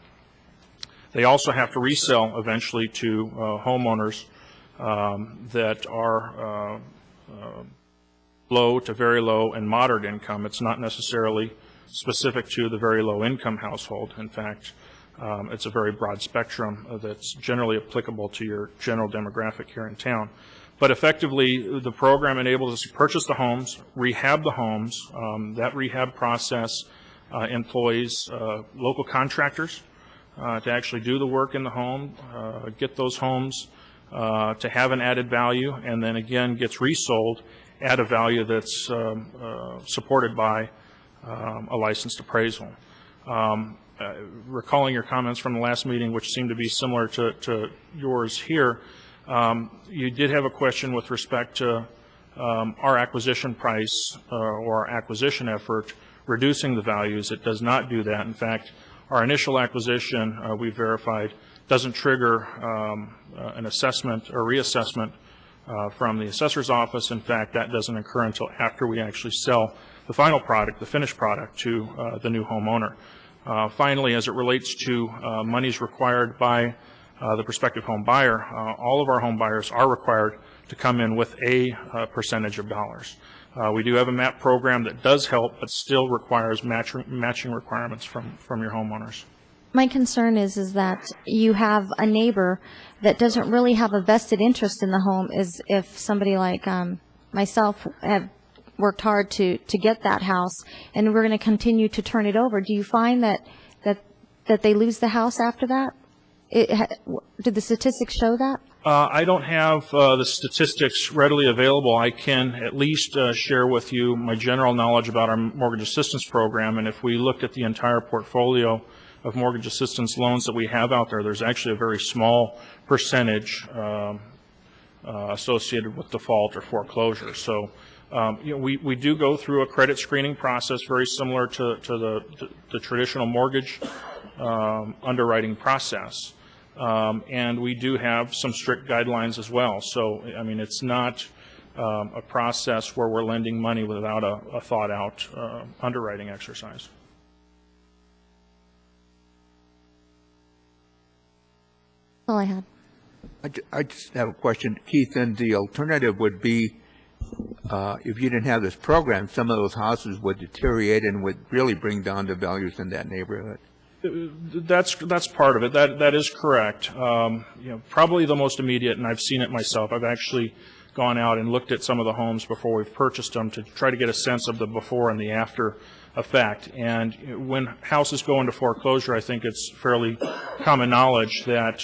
They also have to resell eventually to homeowners that are low to very low and moderate income. It's not necessarily specific to the very low income household. In fact, it's a very broad spectrum that's generally applicable to your general demographic here in town. But effectively, the program enables us to purchase the homes, rehab the homes. That rehab process employs local contractors to actually do the work in the home, get those homes to have an added value, and then again gets resold at a value that's supported by a licensed appraisal. Recalling your comments from the last meeting, which seemed to be similar to yours here, you did have a question with respect to our acquisition price or our acquisition effort reducing the values. It does not do that. In fact, our initial acquisition, we verified, doesn't trigger an assessment or reassessment from the assessor's office. In fact, that doesn't occur until after we actually sell the final product, the finished product, to the new homeowner. Finally, as it relates to monies required by the prospective home buyer, all of our home buyers are required to come in with a percentage of dollars. We do have a MAP program that does help, but still requires matching requirements from your homeowners. My concern is that you have a neighbor that doesn't really have a vested interest in the home, is if somebody like myself have worked hard to get that house, and we're going to continue to turn it over. Do you find that they lose the house after that? Did the statistics show that? I don't have the statistics readily available. I can at least share with you my general knowledge about our mortgage assistance program, and if we looked at the entire portfolio of mortgage assistance loans that we have out there, there's actually a very small percentage associated with default or foreclosure. So we do go through a credit screening process very similar to the traditional mortgage underwriting process. And we do have some strict guidelines as well. So, I mean, it's not a process where we're lending money without a thought-out underwriting exercise. All I had. I just have a question, Keith, and the alternative would be if you didn't have this program, some of those houses would deteriorate and would really bring down the values in that neighborhood. That's part of it. That is correct. Probably the most immediate, and I've seen it myself. I've actually gone out and looked at some of the homes before we've purchased them to try to get a sense of the before and the after effect. And when houses go into foreclosure, I think it's fairly common knowledge that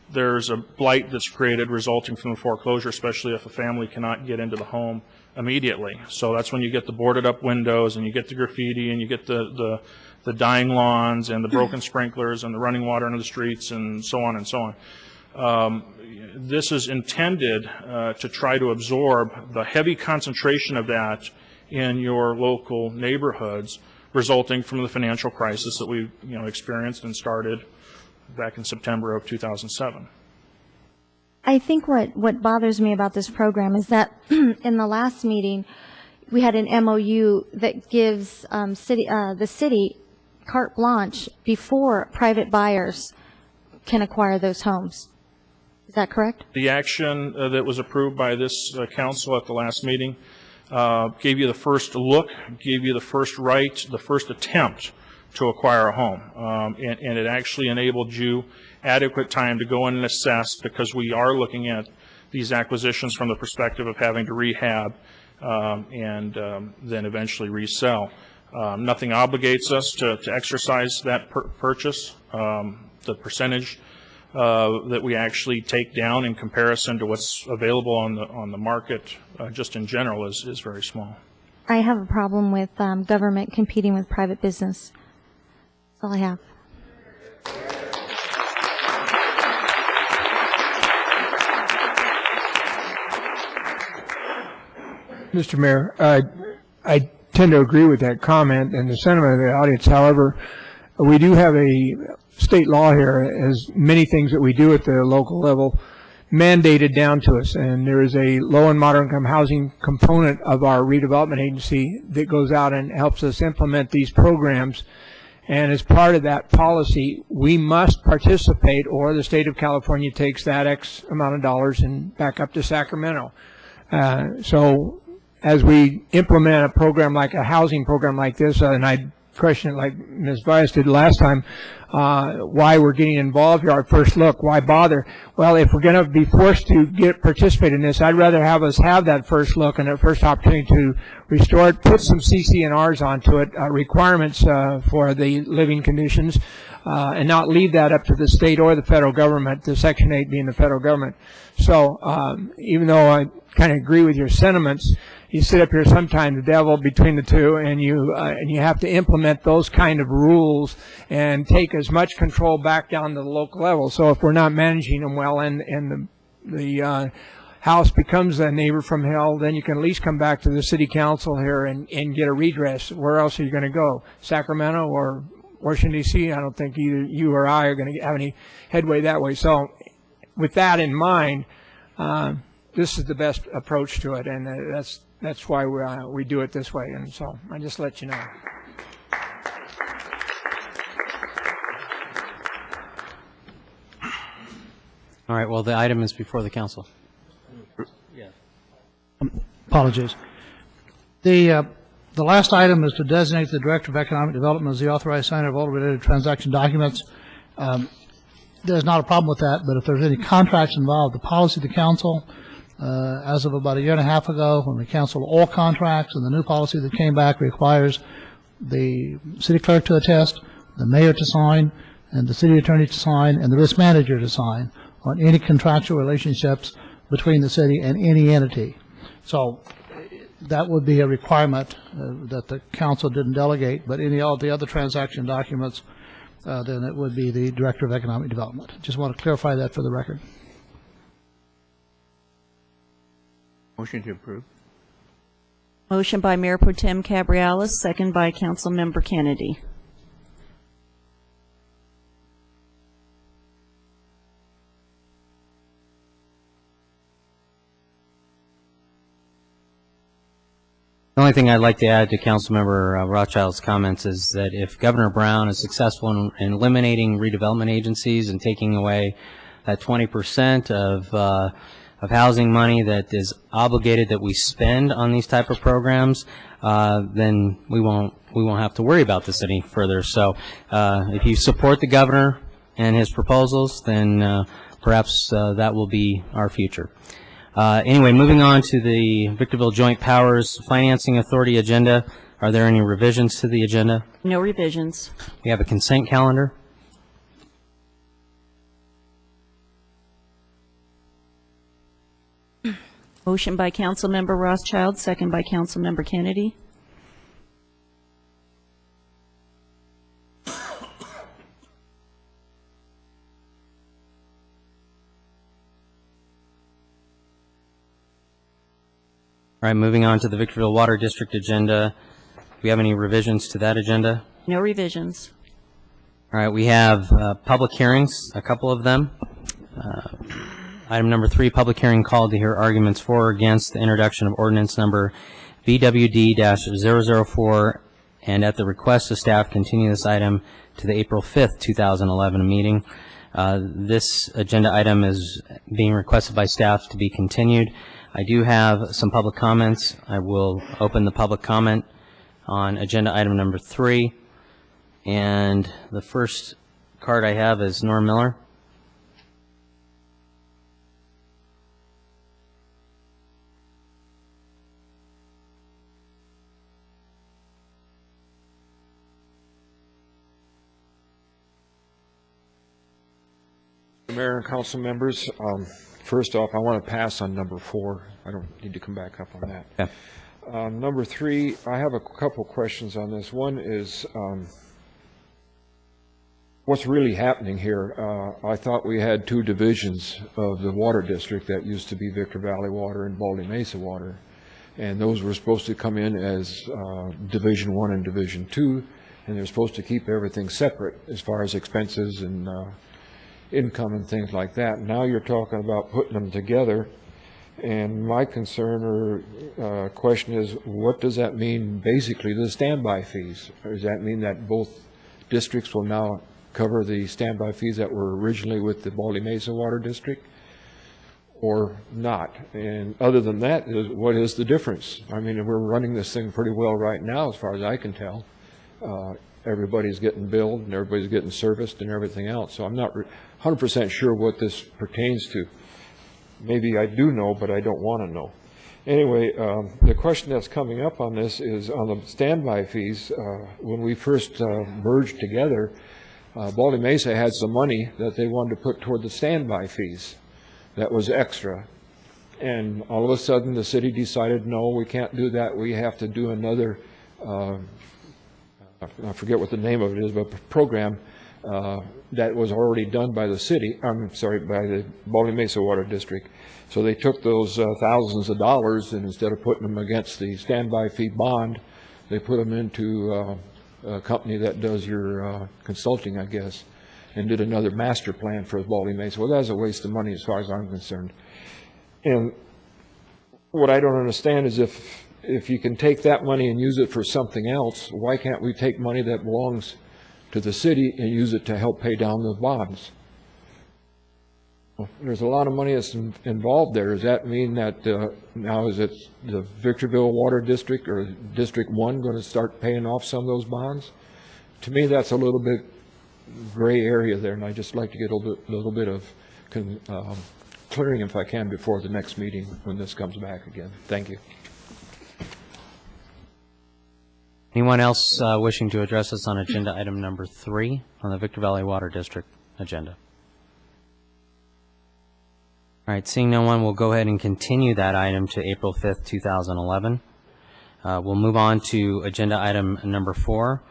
there's a blight that's created resulting from the foreclosure, especially if a family cannot get into the home immediately. So that's when you get the boarded up windows and you get the graffiti and you get the dying lawns and the broken sprinklers and the running water into the streets and so on and so on. This is intended to try to absorb the heavy concentration of that in your local neighborhoods, resulting from the financial crisis that we experienced and started back in September of 2007. I think what bothers me about this program is that in the last meeting, we had an MOU that gives the city carte blanche before private buyers can acquire those homes. Is that correct? The action that was approved by this council at the last meeting gave you the first look, gave you the first right, the first attempt to acquire a home. And it actually enabled you adequate time to go in and assess, because we are looking at these acquisitions from the perspective of having to rehab and then eventually resell. Nothing obligates us to exercise that purchase. The percentage that we actually take down in comparison to what's available on the market just in general is very small. I have a problem with government competing with private business. That's all I have. Mr. Mayor, I tend to agree with that comment and the sentiment of the audience. However, we do have a state law here, as many things that we do at the local level, mandated down to us. And there is a low and moderate income housing component of our redevelopment agency that goes out and helps us implement these programs. And as part of that policy, we must participate, or the state of California takes that X amount of dollars and back up to Sacramento. So as we implement a program like a housing program like this, and I question it like Ms. Vias did last time, why we're getting involved here, our first look, why bother? Well, if we're going to be forced to participate in this, I'd rather have us have that first look and that first opportunity to restore it, put some CC&Rs onto it, requirements for the living conditions, and not leave that up to the state or the federal government, the Section 8 being the federal government. So even though I kind of agree with your sentiments, you sit up here sometimes, the devil between the two, and you have to implement those kind of rules and take as much control back down to the local level. So if we're not managing them well, and the house becomes a neighbor from hell, then you can at least come back to the city council here and get a redress. Where else are you going to go? Sacramento or Washington, D.C.? I don't think either you or I are going to have any headway that way. So with that in mind, this is the best approach to it, and that's why we do it this way. And so I just let you know. All right, well, the item is before the council. Apologies. The last item is to designate the Director of Economic Development as the authorized signer of all related transaction documents. There's not a problem with that, but if there's any contracts involved, the policy of the council, as of about a year and a half ago, when we canceled all contracts, and the new policy that came back requires the city clerk to attest, the mayor to sign, and the city attorney to sign, and the risk manager to sign on any contractual relationships between the city and any entity. So that would be a requirement that the council didn't delegate, but any of the other transaction documents, then it would be the Director of Economic Development. Just want to clarify that for the record. Motion to approve. Motion by Mayor Pro Tem Cabrialis, second by Councilmember Kennedy. The only thing I'd like to add to Councilmember Rothschild's comments is that if Governor Brown is successful in eliminating redevelopment agencies and taking away that 20% of housing money that is obligated that we spend on these type of programs, then we won't have to worry about this any further. So if you support the governor and his proposals, then perhaps that will be our future. Anyway, moving on to the Victorville Joint Powers Financing Authority agenda. Are there any revisions to the agenda? No revisions. We have a consent calendar. Motion by Councilmember Rothschild, second by Councilmember Kennedy. All right, moving on to the Victorville Water District agenda. Do we have any revisions to that agenda? No revisions. All right, we have public hearings, a couple of them. Item number 3, public hearing called to hear arguments for or against the introduction of ordinance number BWD-004, and at the request of staff, continue this item to the April 5th, 2011 meeting. This agenda item is being requested by staff to be continued. I do have some public comments. I will open the public comment on agenda item number 3. And the first card I have is Norm Miller. Mayor and council members, first off, I want to pass on number 4. I don't need to come back up on that. Okay. Number 3, I have a couple questions on this. One is what's really happening here. I thought we had 2 divisions of the water district that used to be Victor Valley Water and Baldy Mesa Water, and those were supposed to come in as Division 1 and Division 2, and they're supposed to keep everything separate as far as expenses and income and things like that. Now you're talking about putting them together, and my concern or question is, what does that mean basically to the standby fees? Or does that mean that both districts will now cover the standby fees that were originally with the Baldy Mesa Water District, or not? And other than that, what is the difference? I mean, we're running this thing pretty well right now as far as I can tell. Everybody's getting billed and everybody's getting serviced and everything else. So I'm not 100% sure what this pertains to. Maybe I do know, but I don't want to know. Anyway, the question that's coming up on this is on the standby fees. When we first merged together, Baldy Mesa had some money that they wanted to put toward the standby fees. That was extra. And all of a sudden, the city decided, no, we can't do that. We have to do another, I forget what the name of it is, but program that was already done by the city, I'm sorry, by the Baldy Mesa Water District. So they took those thousands of dollars, and instead of putting them against the standby fee bond, they put them into a company that does your consulting, I guess, and did another master plan for Baldy Mesa. Well, that's a waste of money as far as I'm concerned. And what I don't understand is if you can take that money and use it for something else, why can't we take money that belongs to the city and use it to help pay down the bonds? Well, there's a lot of money that's involved there. Does that mean that now is it the Victorville Water District or District 1 going to start paying off some of those bonds? To me, that's a little bit gray area there, and I'd just like to get a little bit of clearing, if I can, before the next meeting when this comes back again. Thank you. Anyone else wishing to address us on agenda item number 3 on the Victor Valley Water District agenda? All right, seeing no one, we'll go ahead and continue that item to April 5th, 2011. We'll move on to agenda item number 4,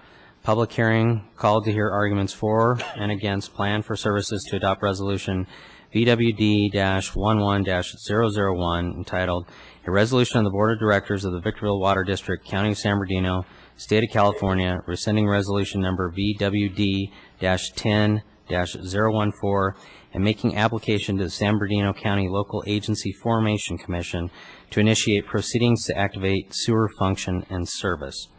public hearing called to hear arguments for and against plan for services to adopt resolution VWD-11-001 entitled A Resolution of the Board of Directors of the Victorville Water District, County of San Bernardino, State of California, rescinding resolution number VWD-10-014 and making application to the San Bernardino County Local Agency Formation Commission to initiate proceedings to activate sewer function and service.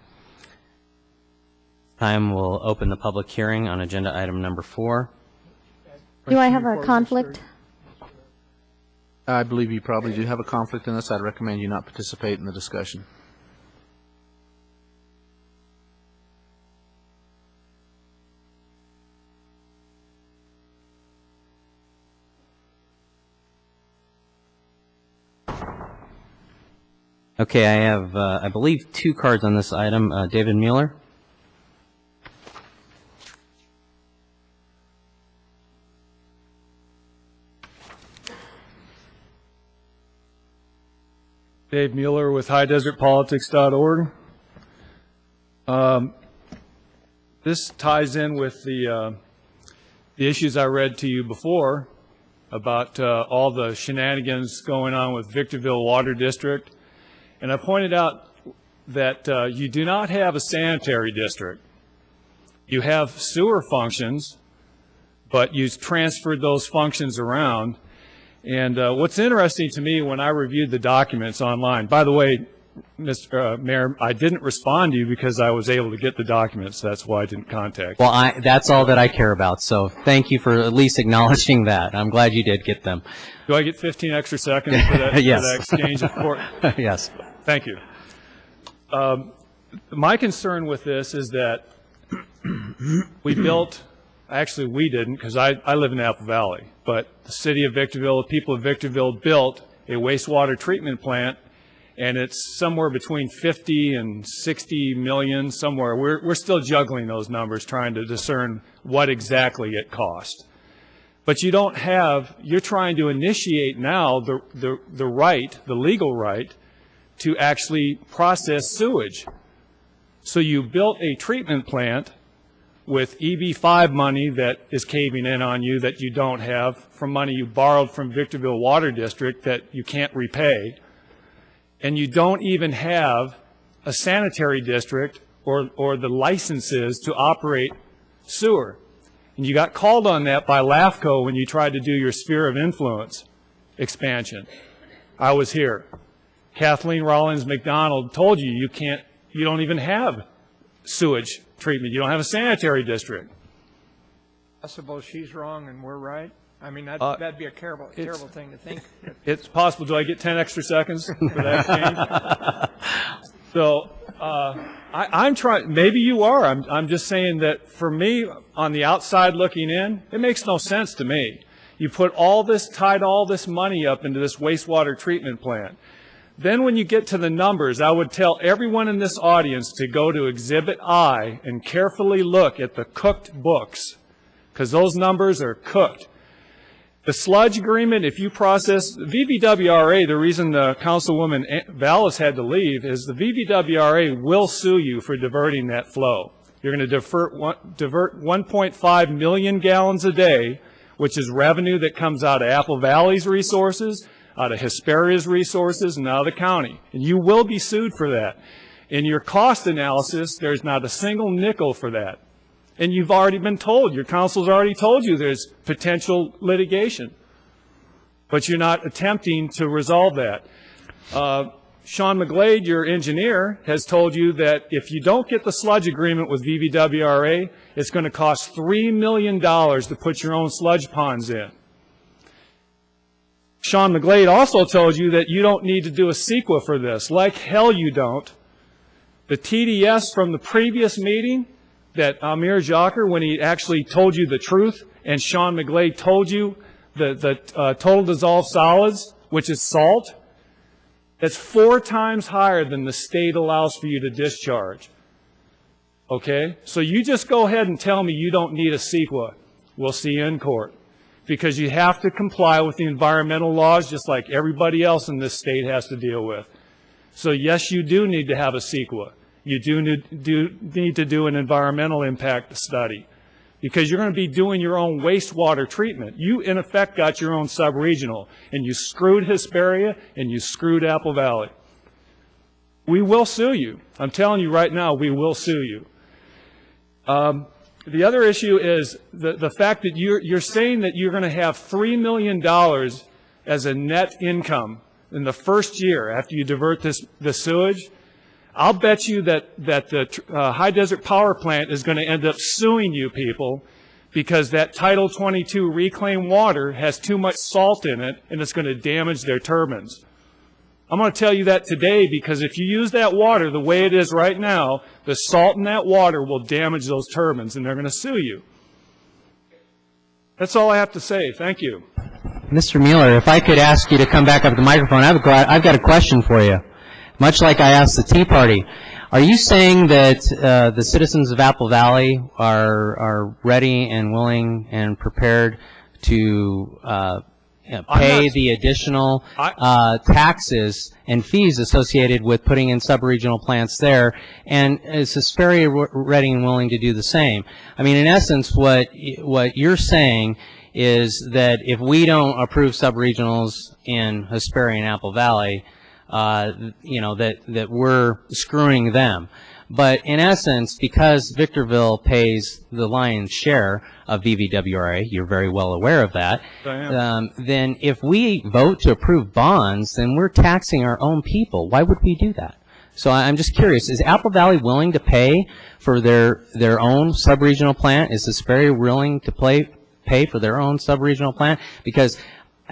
Time will open the public hearing on agenda item number 4. Do I have a conflict? I believe you probably do have a conflict in this. I'd recommend you not participate in the discussion. Okay, I have, I believe, 2 cards on this item. David Mueller? Dave Mueller with HighDesertPolitics.org. This ties in with the issues I read to you before about all the shenanigans going on with Victorville Water District. And I pointed out that you do not have a sanitary district. You have sewer functions, but you transferred those functions around. And what's interesting to me when I reviewed the documents online, by the way, Mr. Mayor, I didn't respond to you because I was able to get the documents. That's why I didn't contact you. Well, that's all that I care about. So thank you for at least acknowledging that. I'm glad you did get them. Do I get 15 extra seconds for that, yes. for that exchange of court? Yes. Thank you. My concern with this is that we built, actually we didn't because I live in Apple Valley, but the city of Victorville, the people of Victorville built a wastewater treatment plant, and it's somewhere between 50 and 60 million, somewhere. We're still juggling those numbers, trying to discern what exactly it cost. But you don't have, you're trying to initiate now the right, the legal right, to actually process sewage. So you built a treatment plant with EB5 money that is caving in on you that you don't have, from money you borrowed from Victorville Water District that you can't repay, and you don't even have a sanitary district or the licenses to operate sewer. And you got called on that by LAFCO when you tried to do your sphere of influence expansion. I was here. Kathleen Rollins McDonald told you you don't even have sewage treatment. You don't have a sanitary district. Possible she's wrong and we're right? I mean, that'd be a terrible thing to think. It's possible. Do I get 10 extra seconds for that exchange? So I'm trying, maybe you are. I'm just saying that for me, on the outside looking in, it makes no sense to me. You tied all this money up into this wastewater treatment plant. Then when you get to the numbers, I would tell everyone in this audience to go to Exhibit I and carefully look at the cooked books because those numbers are cooked. The sludge agreement, if you process, VVWRA, the reason Councilwoman Vallis had to leave is the VVWRA will sue you for diverting that flow. You're going to divert 1.5 million gallons a day, which is revenue that comes out of Apple Valley's resources, out of Hesperia's resources, and out of the county. And you will be sued for that. In your cost analysis, there's not a single nickel for that. And you've already been told, your counsel's already told you there's potential litigation. But you're not attempting to resolve that. Sean McGlade, your engineer, has told you that if you don't get the sludge agreement with VVWRA, it's going to cost $3 million to put your own sludge ponds in. Sean McGlade also told you that you don't need to do a CEQA for this. Like hell you don't. The TDS from the previous meeting, that Amir Jaker, when he actually told you the truth, and Sean McGlade told you the total dissolved solids, which is salt, that's 4 times higher than the state allows for you to discharge. Okay? So you just go ahead and tell me you don't need a CEQA. We'll see you in court. Because you have to comply with the environmental laws just like everybody else in this state has to deal with. So yes, you do need to have a CEQA. You do need to do an environmental impact study because you're going to be doing your own wastewater treatment. You, in effect, got your own sub-regional, and you screwed Hesperia, and you screwed Apple Valley. We will sue you. I'm telling you right now, we will sue you. The other issue is the fact that you're saying that you're going to have $3 million as a net income in the first year after you divert the sewage. I'll bet you that the High Desert Power Plant is going to end up suing you people because that Title 22 reclaimed water has too much salt in it and it's going to damage their turbines. I'm going to tell you that today because if you use that water the way it is right now, the salt in that water will damage those turbines and they're going to sue you. That's all I have to say. Thank you. Mr. Mueller, if I could ask you to come back up to the microphone, I've got a question for you. Much like I asked the Tea Party, are you saying that the citizens of Apple Valley are ready and willing and prepared to pay the additional taxes and fees associated with putting in sub-regional plants there, and is Hesperia ready and willing to do the same? I mean, in essence, what you're saying is that if we don't approve sub-regionals in Hesperia and Apple Valley, that we're screwing them. But in essence, because Victorville pays the lion's share of VVWRA, you're very well aware of that, then if we vote to approve bonds, then we're taxing our own people. Why would we do that? So I'm just curious, is Apple Valley willing to pay for their own sub-regional plant? Is Hesperia willing to pay for their own sub-regional plant? Because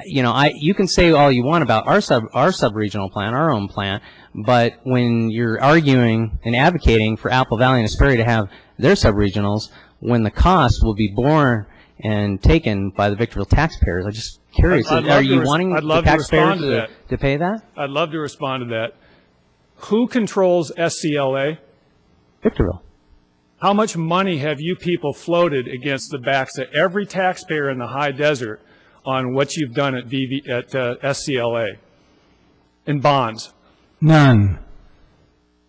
you can say all you want about our sub-regional plant, our own plant, but when you're arguing and advocating for Apple Valley and Hesperia to have their sub-regionals, when the cost will be borne and taken by the Victorville taxpayers, I'm just curious, are you wanting the taxpayers to pay that? I'd love to respond to that. Who controls SCLA? Victorville. How much money have you people floated against the backs of every taxpayer in the high desert on what you've done at SCLA in bonds? None.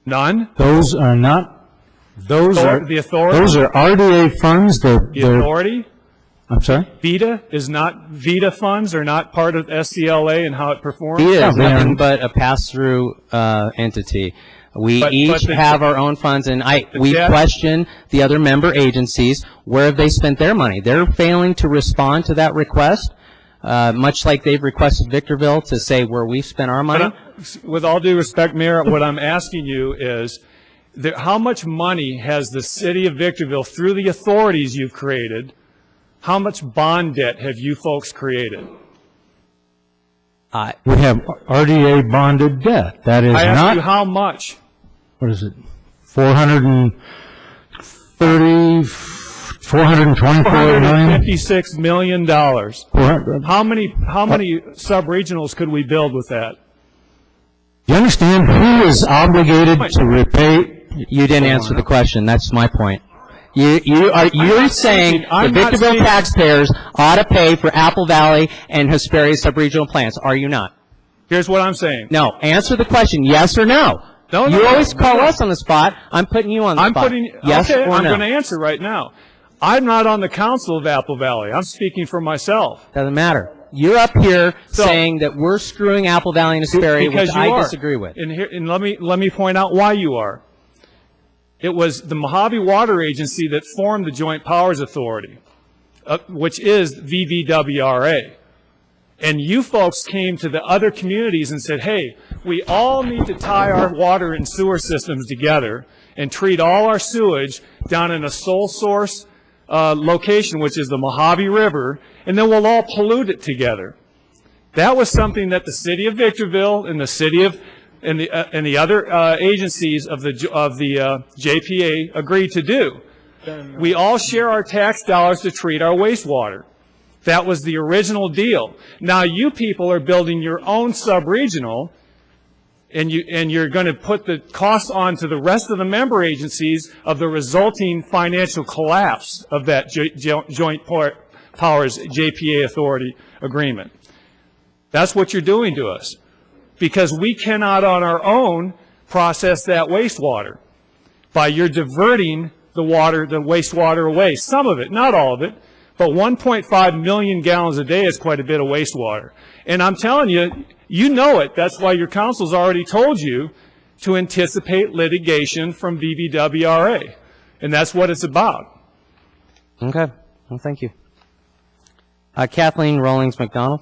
None? Those are not. Those are the authority. Those are RDA funds. The authority. I'm sorry. VITA funds are not part of SCLA and how it performs. VITA is nothing but a pass-through entity. We each have our own funds, and we question the other member agencies. Where have they spent their money? They're failing to respond to that request. Much like they've requested Victorville to say where we've spent our money. With all due respect, Mayor, what I'm asking you is, how much money has the city of Victorville, through the authorities you've created, how much bond debt have you folks created? We have RDA bonded debt. That is I asked not. You how much? What is it? $426 million. How many sub-regionals could we build with that? You understand who is obligated to repay? You didn't answer the question. That's my point. You're saying the I'm not Victorville speaking- taxpayers ought to pay for Apple Valley and Hesperia subregional plants, are you not? Here's what I'm saying. No, answer the question, yes or no. No, You no, always no, call no. us on the spot. I'm putting you on the spot. Yes okay, or I'm no? going to answer right now. I'm not on the council of Apple Valley. I'm speaking for myself. Doesn't matter. You're up here So- saying that we're screwing Apple Valley and Hesperia, which Because you I are. disagree with. And let me point out why you are. It was the Mojave Water Agency that formed the Joint Powers Authority, which is VVWRA. And you folks came to the other communities and said, hey, we all need to tie our water and sewer systems together and treat all our sewage down in a sole source location, which is the Mojave River, and then we'll all pollute it together. That was something that the city of Victorville and the city of and the other agencies of the JPA agreed to do. We all share our tax dollars to treat our wastewater. That was the original deal. Now you people are building your own sub-regional, and you're going to put the costs on to the rest of the member agencies of the resulting financial collapse of that Joint Powers JPA Authority agreement. That's what you're doing to us, because we cannot on our own process that wastewater. By you're diverting the wastewater away, some of it, not all of it. But 1.5 million gallons a day is quite a bit of wastewater. And I'm telling you, you know it. That's why your council's already told you to anticipate litigation from VVWRA. And that's what it's about. Okay. Well, thank you. Kathleen Rawlings McDonald.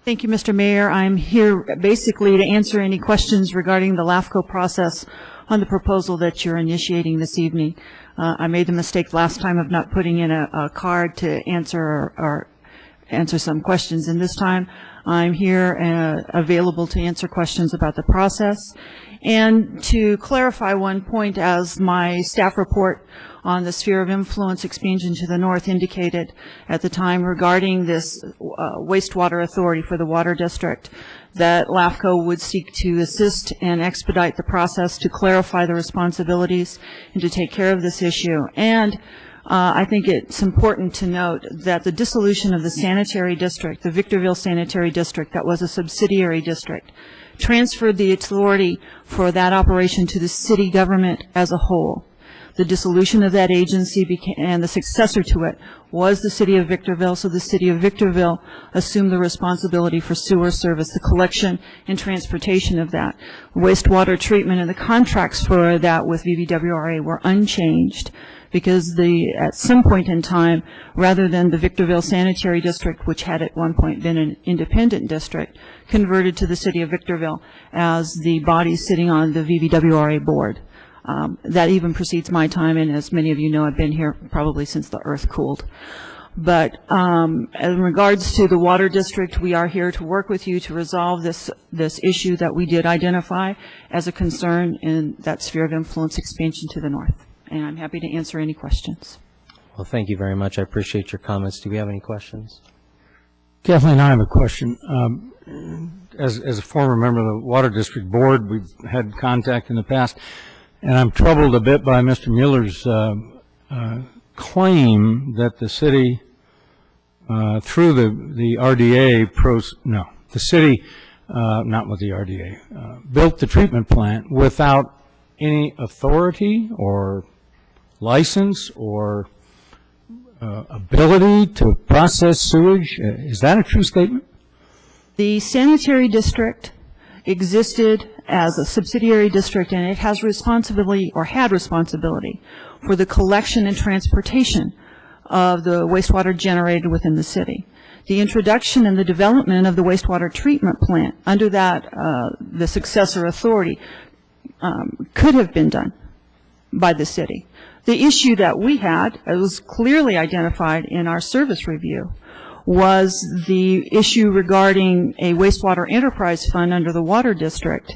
Thank you, Mr. Mayor. I'm here basically to answer any questions regarding the LAFCO process on the proposal that you're initiating this evening. I made the mistake last time of not putting in a card to answer or answer some questions, and this time I'm here available to answer questions about the process. And to clarify one point, as my staff report on the sphere of influence expansion to the north indicated at the time regarding this wastewater authority for the water district, that LAFCO would seek to assist and expedite the process to clarify the responsibilities and to take care of this issue. And I think it's important to note that the dissolution of the sanitary district, the Victorville Sanitary District, that was a subsidiary district, transferred the authority for that operation to the city government as a whole. The dissolution of that agency and the successor to it was the city of Victorville, so the city of Victorville assumed the responsibility for sewer service, the collection and transportation of that. Wastewater treatment and the contracts for that with VVWRA were unchanged, because at some point in time, rather than the Victorville Sanitary District, which had at one point been an independent district, converted to the city of Victorville as the body sitting on the VVWRA board. That even precedes my time, and as many of you know, I've been here probably since the earth cooled. But in regards to the water district, we are here to work with you to resolve this issue that we did identify as a concern in that sphere of influence expansion to the north. And I'm happy to answer any questions. Well, thank you very much. I appreciate your comments. Do we have any questions? Kathleen, I have a question. As a former member of the Water District Board, we've had contact in the past, and I'm troubled a bit by Mr. Mueller's claim that the city, through the RDA, the city, not with the RDA, built the treatment plant without any authority or license or ability to process sewage. Is that a true statement? The sanitary district existed as a subsidiary district, and it has responsibility, or had responsibility, for the collection and transportation of the wastewater generated within the city. The introduction and the development of the wastewater treatment plant under that, the successor authority, could have been done by the city. The issue that we had, it was clearly identified in our service review, was the issue regarding a wastewater enterprise fund under the water district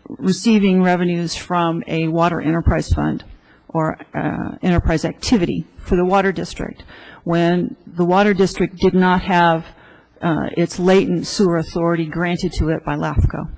receiving revenues from a water enterprise fund or enterprise activity for the water district, when the water district did not have its latent sewer authority granted to it by LAFCO.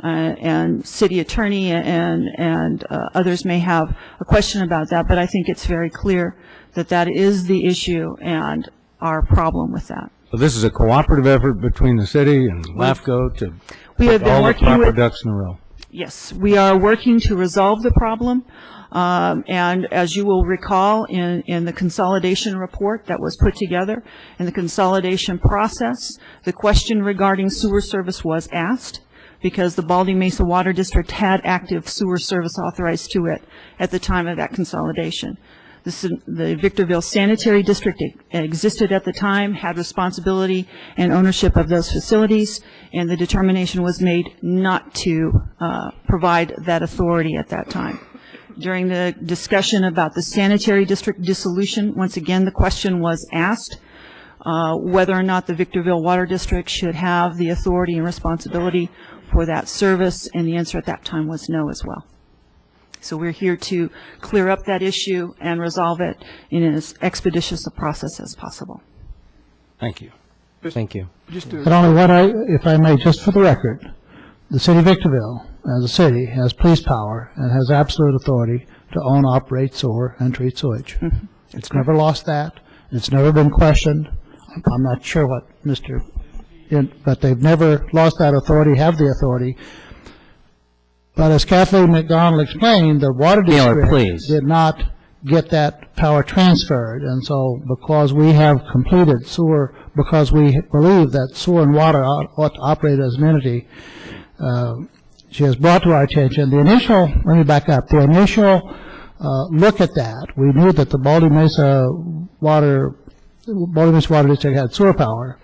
And city attorney and others may have a question about that, but I think it's very clear that that is the issue and our problem with that. So this is a cooperative effort between the city and LAFCO to We have put been all the working proper with- ducks in a row. Yes, we are working to resolve the problem. And as you will recall, in the consolidation report that was put together, in the consolidation process, the question regarding sewer service was asked because the Baldy Mesa Water District had active sewer service authorized to it at the time of that consolidation. The Victorville Sanitary District existed at the time, had responsibility and ownership of those facilities, and the determination was made not to provide that authority at that time. During the discussion about the sanitary district dissolution, once again, the question was asked whether or not the Victorville Water District should have the authority and responsibility for that service, and the answer at that time was no as well. So we're here to clear up that issue and resolve it in as expeditious a process as possible. Thank you. Thank you. But only if I may, just for the record, the city of Victorville, as a city, has police power and has absolute authority to own, operate sewer, and treat sewage. It's never lost that. It's never been questioned. I'm not sure what but they've never lost that authority, have the authority. But as Kathleen McDonald explained, the water district did not get that power transferred. And so because we have completed sewer, because we believe that sewer and water ought to operate as an entity, she has brought to our attention let me back up, the initial look at that, we knew that the Baldy Mesa Water District had sewer power.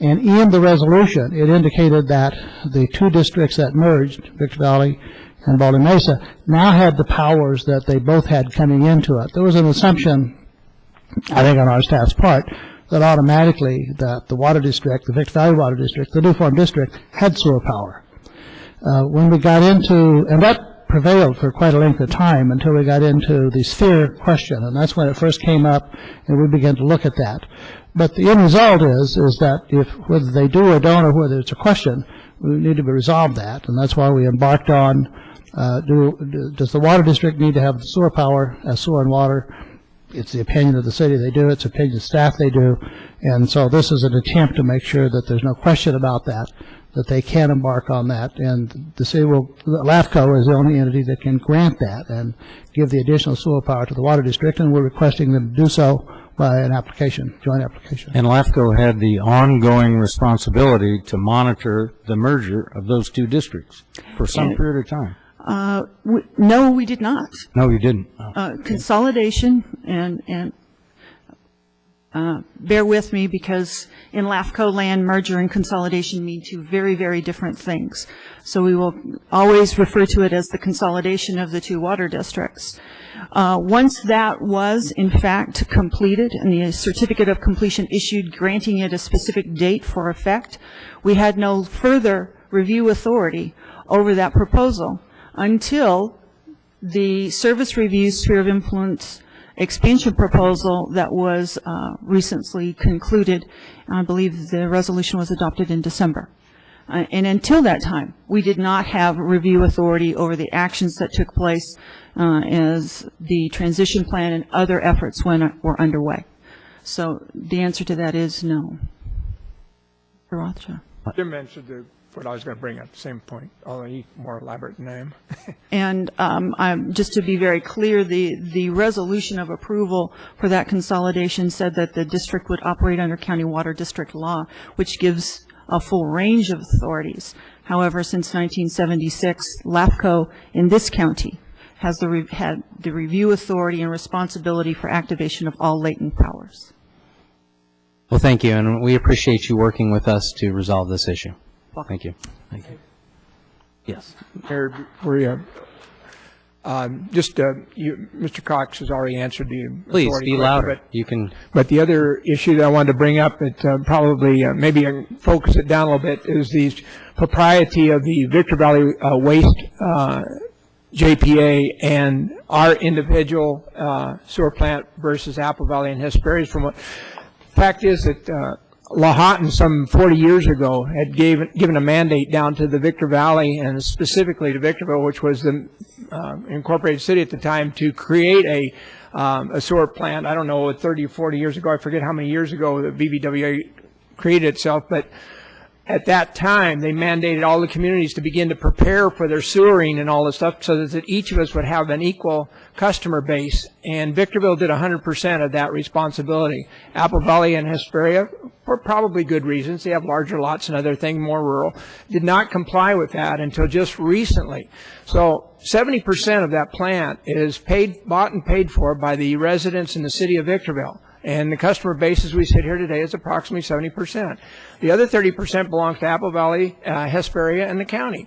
And in the resolution, it indicated that the two districts that merged, Victor Valley and Baldy Mesa, now had the powers that they both had coming into it. There was an assumption, I think on our staff's part, that automatically that the water district, the Victor Valley Water District, the New Farm District, had sewer power. When we got into, and that prevailed for quite a length of time until we got into the sphere question, and that's when it first came up, and we began to look at that. But the end result is that whether they do or don't, or whether it's a question, we need to resolve that, and that's why we embarked on, does the water district need to have the sewer power as sewer and water? It's the opinion of the city they do, it's the opinion of staff they do, and so this is an attempt to make sure that there's no question about that they can embark on that, and the city LAFCO is the only entity that can grant that and give the additional sewer power to the water district, and we're requesting them to do so by an application, joint application. And LAFCO had the ongoing responsibility to monitor the merger of those two districts for some period of time. No, we did not. No, you didn't. Consolidation and bear with me because in LAFCO land, merger and consolidation mean two very, very different things. So we will always refer to it as the consolidation of the two water districts. Once that was, in fact, completed and the certificate of completion issued granting it a specific date for effect, we had no further review authority over that proposal until the service review sphere of influence expansion proposal that was recently concluded. I believe the resolution was adopted in December. And until that time, we did not have review authority over the actions that took place as the transition plan and other efforts were underway. So the answer to that is no. Mr. Rothschild. Jim mentioned what I was going to bring up, same point, although a more elaborate name. And just to be very clear, the resolution of approval for that consolidation said that the district would operate under county water district law, which gives a full range of authorities. However, since 1976, LAFCO in this county has had the review authority and responsibility for activation of all latent powers. Well, thank you, and we appreciate you working with us to resolve this issue. Thank you. Thank you. Yes. Mayor, Mr. Cox has already answered the Please authority be question, louder. You can. But the other issue that I wanted to bring up that probably maybe focus it down a little bit is the propriety of the Victor Valley Waste JPA and our individual sewer plant versus Apple Valley and Hesperus. Fact is that Lahontan some 40 years ago had given a mandate down to the Victor Valley and specifically to Victorville, which was the incorporated city at the time, to create a sewer plant. I don't know, 30 or 40 years ago, I forget how many years ago the BVWA created itself, but at that time, they mandated all the communities to begin to prepare for their sewering and all this stuff so that each of us would have an equal customer base. And Victorville did 100% of that responsibility. Apple Valley and Hesperia, for probably good reasons, they have larger lots and other things, more rural, did not comply with that until just recently. So 70% of that plant is bought and paid for by the residents in the city of Victorville. And the customer base as we sit here today is approximately 70%. The other 30% belongs to Apple Valley, Hesperia, and the county.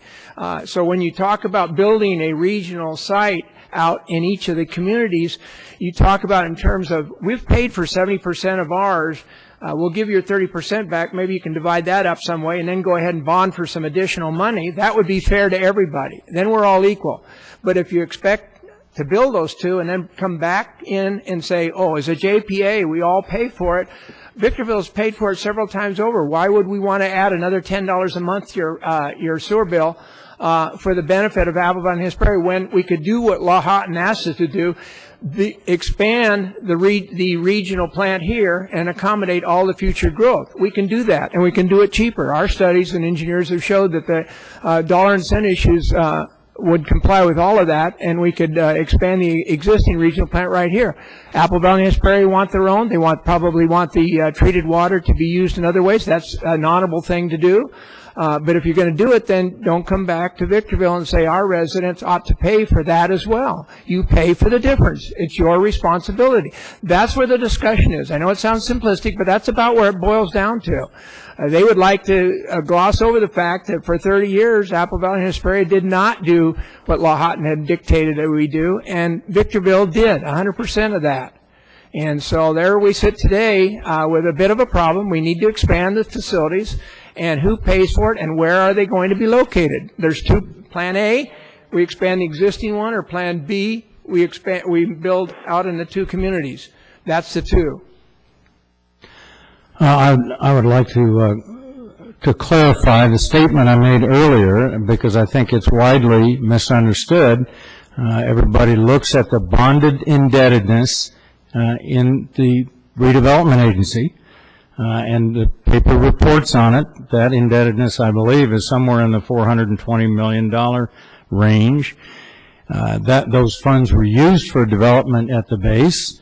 So when you talk about building a regional site out in each of the communities, you talk about in terms of, we've paid for 70% of ours, we'll give you your 30% back, maybe you can divide that up some way and then go ahead and bond for some additional money. That would be fair to everybody. Then we're all equal. But if you expect to build those two and then come back in and say, oh, as a JPA, we all pay for it. Victorville's paid for it several times over. Why would we want to add another $10 a month to your sewer bill for the benefit of Apple Valley and Hesperia when we could do what Lahontan asked us to do, expand the regional plant here and accommodate all the future growth? We can do that, and we can do it cheaper. Our studies and engineers have showed that the dollar and cent issues would comply with all of that, and we could expand the existing regional plant right here. Apple Valley and Hesperia want their own. They probably want the treated water to be used in other ways. That's an honorable thing to do. But if you're going to do it, then don't come back to Victorville and say our residents ought to pay for that as well. You pay for the difference. It's your responsibility. That's where the discussion is. I know it sounds simplistic, but that's about where it boils down to. They would like to gloss over the fact that for 30 years, Apple Valley and Hesperia did not do what Lahontan had dictated that we do, and Victorville did 100% of that. And so there we sit today with a bit of a problem. We need to expand the facilities, and who pays for it, and where are they going to be located? There's two. Plan A, we expand the existing one, or Plan B, we build out in the two communities. That's the two. I would like to clarify the statement I made earlier, because I think it's widely misunderstood. Everybody looks at the bonded indebtedness in the redevelopment agency, and the paper reports on it. That indebtedness, I believe, is somewhere in the $420 million range. Those funds were used for development at the base.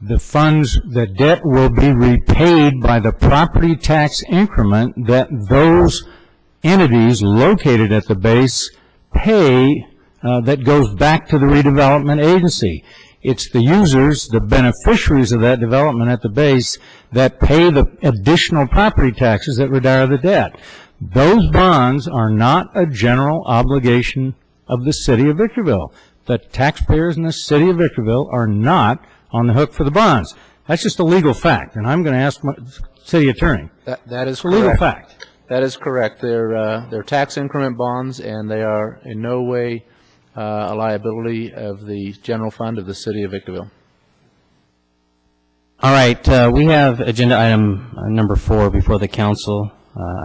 The debt will be repaid by the property tax increment that those entities located at the base pay, that goes back to the redevelopment agency. It's the users, the beneficiaries of that development at the base, that pay the additional property taxes that retire the debt. Those bonds are not a general obligation of the city of Victorville. The taxpayers in the city of Victorville are not on the hook for the bonds. That's just a legal fact, and I'm going to ask my city attorney. That is correct. It's a legal fact. That is correct. They're tax increment bonds, and they are in no way a liability of the general fund of the city of Victorville. All right, we have agenda item number 4 before the council.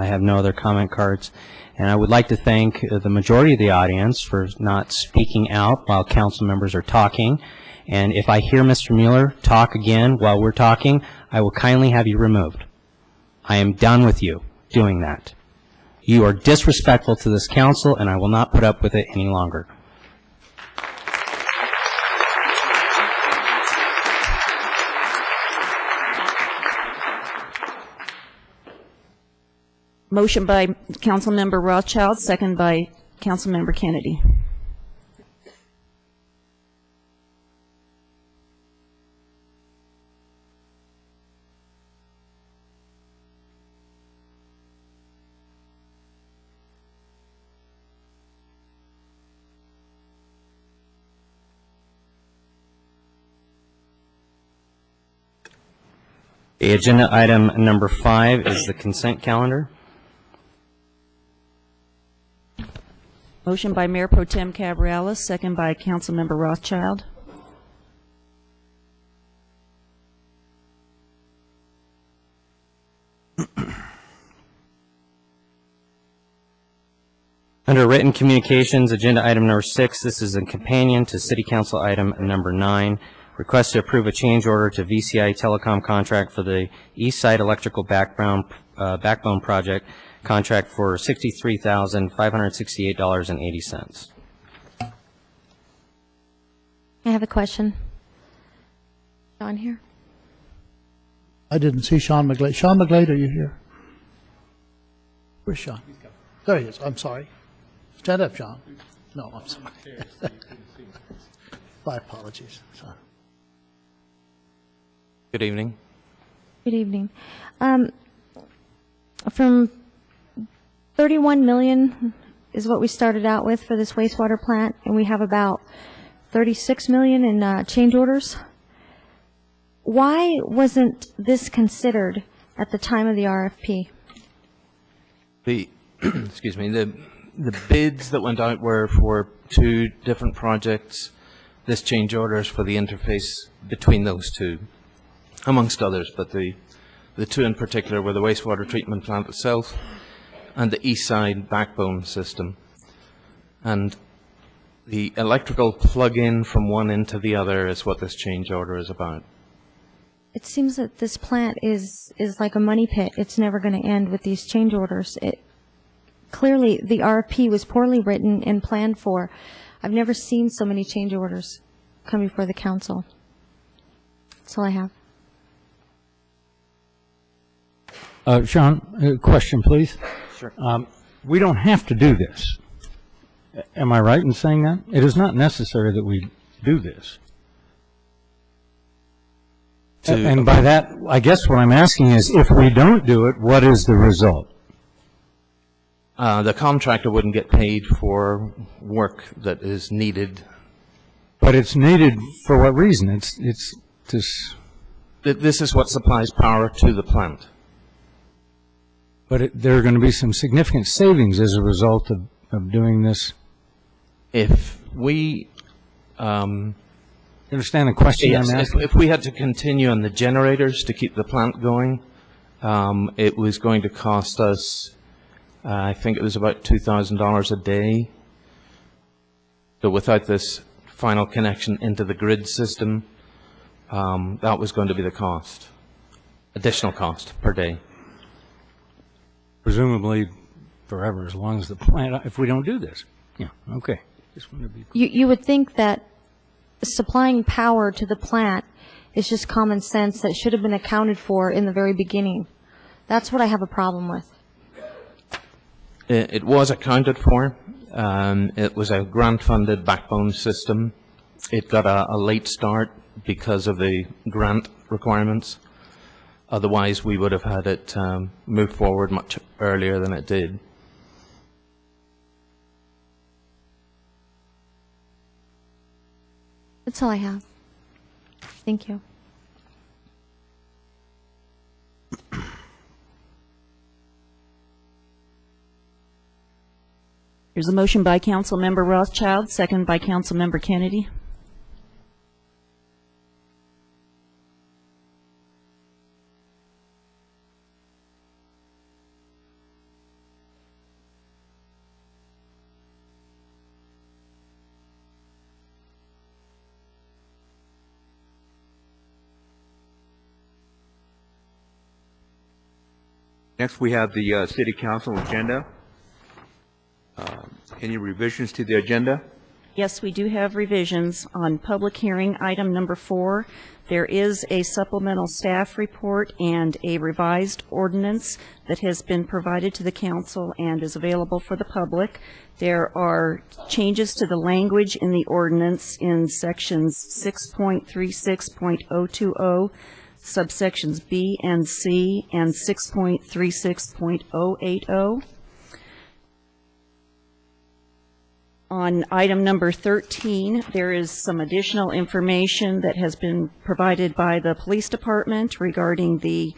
I have no other comment cards, and I would like to thank the majority of the audience for not speaking out while council members are talking. And if I hear Mr. Mueller talk again while we're talking, I will kindly have you removed. I am done with you doing that. You are disrespectful to this council, and I will not put up with it any longer. Motion by Councilmember Rothschild, second by Councilmember Kennedy. The agenda item number 5 is the consent calendar. Motion by Mayor Pro Tem Cabrera, second by Councilmember Rothschild. Under written communications, agenda item number 6, this is a companion to city council item number 9. Request to approve a change order to VCI Telecom contract for the East Side Electrical Backbone Project contract for $63,568.80. I have a question. Sean here? I didn't see Sean McGlade. Sean McGlade, are you here? Where's Sean? There he is. I'm sorry. Stand up, Sean. No, I'm sorry. My apologies. Sorry. Good evening. Good evening. From 31 million is what we started out with for this wastewater plant, and we have about 36 million in change orders. Why wasn't this considered at the time of the RFP? The, excuse me, the bids that went out were for 2 different projects. This change order is for the interface between those 2, amongst others, but the 2 in particular were the wastewater treatment plant itself and the East Side backbone system. And the electrical plug-in from one into the other is what this change order is about. It seems that this plant is like a money pit. It's never going to end with these change orders. Clearly, the RFP was poorly written and planned for. I've never seen so many change orders come before the council. That's all I have. Sean, a question, please. Sure. We don't have to do this. Am I right in saying that? It is not necessary that we do this. And by that, I guess what I'm asking is, if we don't do it, what is the result? The contractor wouldn't get paid for work that is needed. But it's needed for what reason? It's this. This is what supplies power to the plant. But there are going to be some significant savings as a result of doing this. If we understand the question yes, I'm asking? if we had to continue on the generators to keep the plant going, it was going to cost us, I think it was about $2,000 a day. So without this final connection into the grid system, that was going to be the cost, additional cost per day. Presumably forever, as long as the plant, if we don't do this. Yeah, okay. Just wanted to be clear. You would think that supplying power to the plant is just common sense that should have been accounted for in the very beginning. That's what I have a problem with. It was accounted for. It was a grant-funded backbone system. It got a late start because of the grant requirements. Otherwise, we would have had it move forward much earlier than it did. That's all I have. Thank you. Here's a motion by Councilmember Rothschild, second by Councilmember Kennedy. Next, we have the City Council agenda. Any revisions to the agenda? Yes, we do have revisions on public hearing item number 4. There is a supplemental staff report and a revised ordinance that has been provided to the council and is available for the public. There are changes to the language in the ordinance in sections 6.36.020, subsections B and C, and 6.36.080. On item number 13, there is some additional information that has been provided by the police department regarding the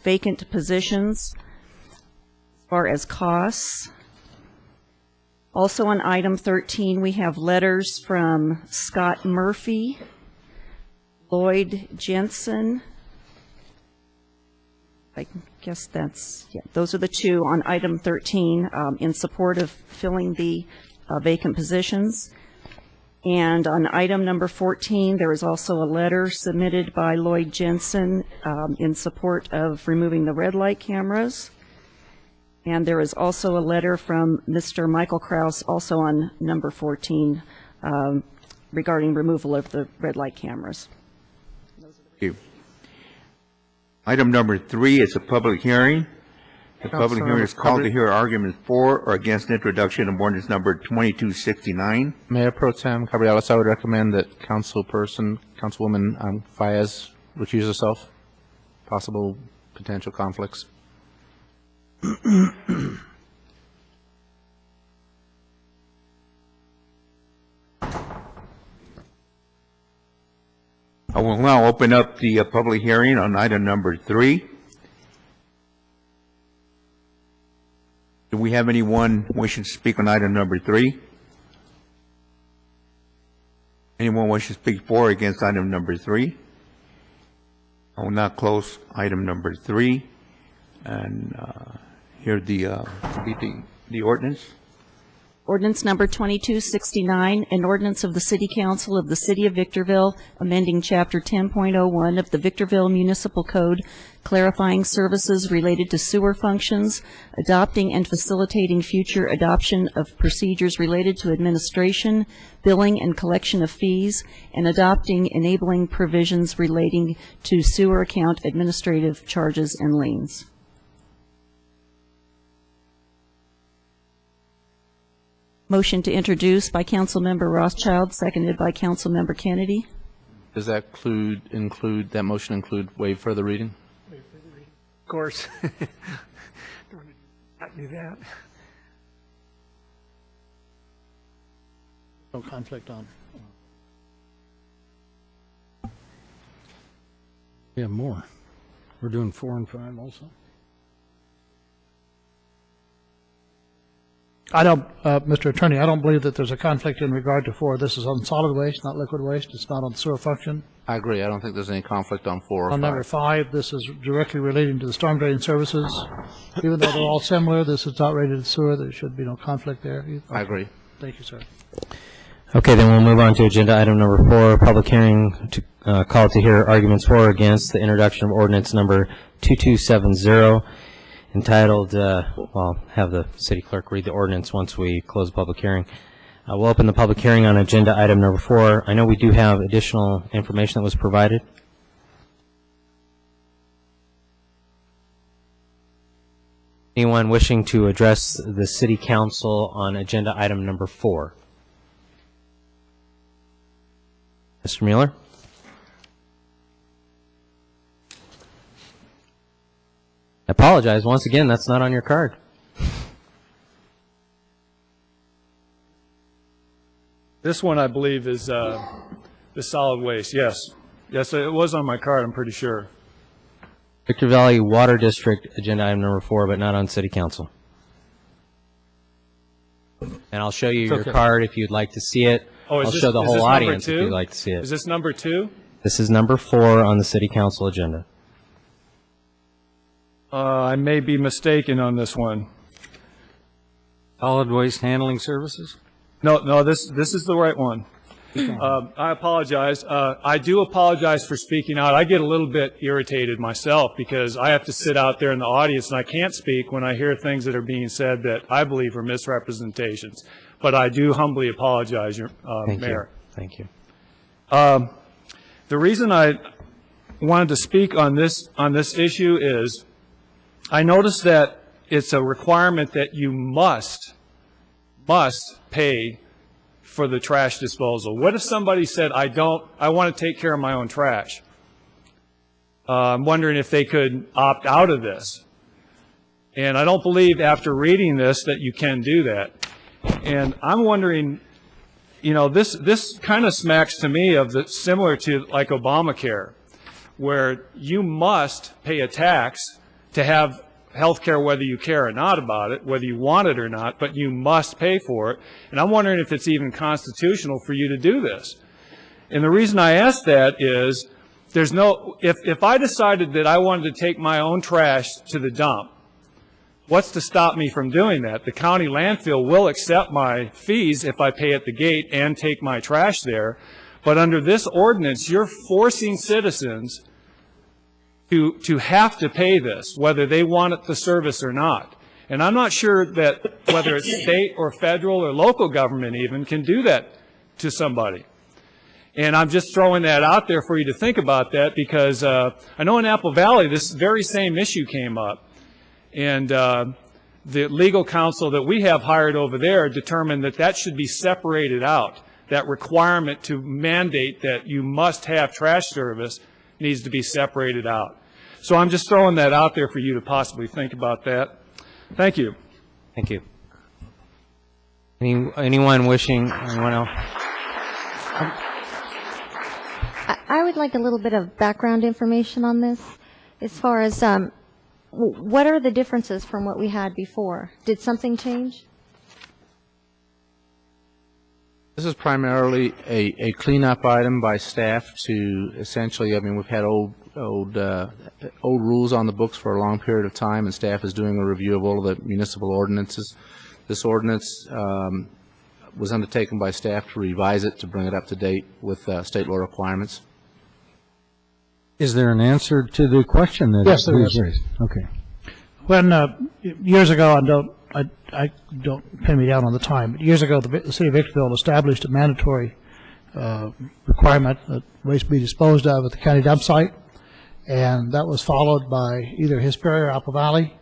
vacant positions as far as costs. Also on item 13, we have letters from Scott Murphy, Lloyd Jensen, I guess that's, yeah, those are the two on item 13, in support of filling the vacant positions. And on item number 14, there is also a letter submitted by Lloyd Jensen in support of removing the red light cameras. And there is also a letter from Mr. Michael Kraus, also on number 14, regarding removal of the red light cameras. Thank you. Item number 3 is a public hearing. The public hearing is called to hear arguments for or against introduction of ordinance number 2269. Mayor Pro Tem Cabriales, I would recommend that Councilwoman Fayez recuse herself. Possible potential conflicts. I will now open up the public hearing on item number 3. Do we have anyone wishing to speak on item number 3? Anyone wishing to speak for or against item number 3? I will now close item number 3 and hear the ordinance. Ordinance number 2269, an ordinance of the City Council of the City of Victorville, amending Chapter 10.01 of the Victorville Municipal Code, clarifying services related to sewer functions, adopting and facilitating future adoption of procedures related to administration, billing, and collection of fees, and adopting enabling provisions relating to sewer account administrative charges and liens. Motion to introduce by Councilmember Rothschild, seconded by Councilmember Kennedy. Does that include that motion include waive further reading? Of course. Don't not do that. No conflict on. We have more. We're doing 4 and 5 also. I don't, Mr. Attorney, I don't believe that there's a conflict in regard to 4. This is on solid waste, not liquid waste. It's not on sewer function. I agree. I don't think there's any conflict on 4 or 5. On number 5, this is directly relating to the storm drain services. Even though they're all similar, this is not rated sewer. There should be no conflict there. Okay. I agree. Thank you, sir. Okay, then we'll move on to agenda item number 4, public hearing to call to hear arguments for or against the introduction of ordinance number 2270, entitled, well, have the city clerk read the ordinance once we close the public hearing. We'll open the public hearing on agenda item number 4. I know we do have additional information that was provided. Anyone wishing to address the city council on agenda item number 4? Mr. Mueller? I apologize. Once again, that's not on your card. This one, I believe, is the solid waste. Yes. Yes, it was on my card, I'm pretty sure. Victor Valley Water District, agenda item number 4, but not on city council. And I'll show you your card if you'd like to see it. Oh, I'll show the whole audience if you'd like to see it. Is this number 2? This is number 4 on the city council agenda. I may be mistaken on this one. Solid waste handling services? No, this is the right one. I apologize. I do apologize for speaking out. I get a little bit irritated myself because I have to sit out there in the audience and I can't speak when I hear things that are being said that I believe are misrepresentations. But I do humbly apologize, Mayor. Thank you. The reason I wanted to speak on this issue is I noticed that it's a requirement that you must pay for the trash disposal. What if somebody said, I want to take care of my own trash? I'm wondering if they could opt out of this. And I don't believe after reading this that you can do that. And I'm wondering, you know, this kind of smacks to me of similar to like Obamacare, where you must pay a tax to have health care whether you care or not about it, whether you want it or not, but you must pay for it. And I'm wondering if it's even constitutional for you to do this. And the reason I ask that is there's no, if I decided that I wanted to take my own trash to the dump, what's to stop me from doing that? The county landfill will accept my fees if I pay at the gate and take my trash there. But under this ordinance, you're forcing citizens to have to pay this, whether they want the service or not. And I'm not sure that whether it's state or federal or local government even can do that to somebody. And I'm just throwing that out there for you to think about that, because I know in Apple Valley this very same issue came up. And the legal counsel that we have hired over there determined that that should be separated out. That requirement to mandate that you must have trash service needs to be separated out. So I'm just throwing that out there for you to possibly think about that. Thank you. Thank you. Anyone else? I would like a little bit of background information on this, as far as what are the differences from what we had before? Did something change? This is primarily a cleanup item by staff to essentially, I mean, we've had old rules on the books for a long period of time, and staff is doing a review of all of the municipal ordinances. This ordinance was undertaken by staff to revise it, to bring it up to date with state law requirements. Is there an answer to the question that Yes, there was is. raised? Okay. When, years ago, I don't pin me down on the time, but years ago, the city of Victorville established a mandatory requirement that waste be disposed of at the county dump site, and that was followed by either Hesperia or Apple Valley.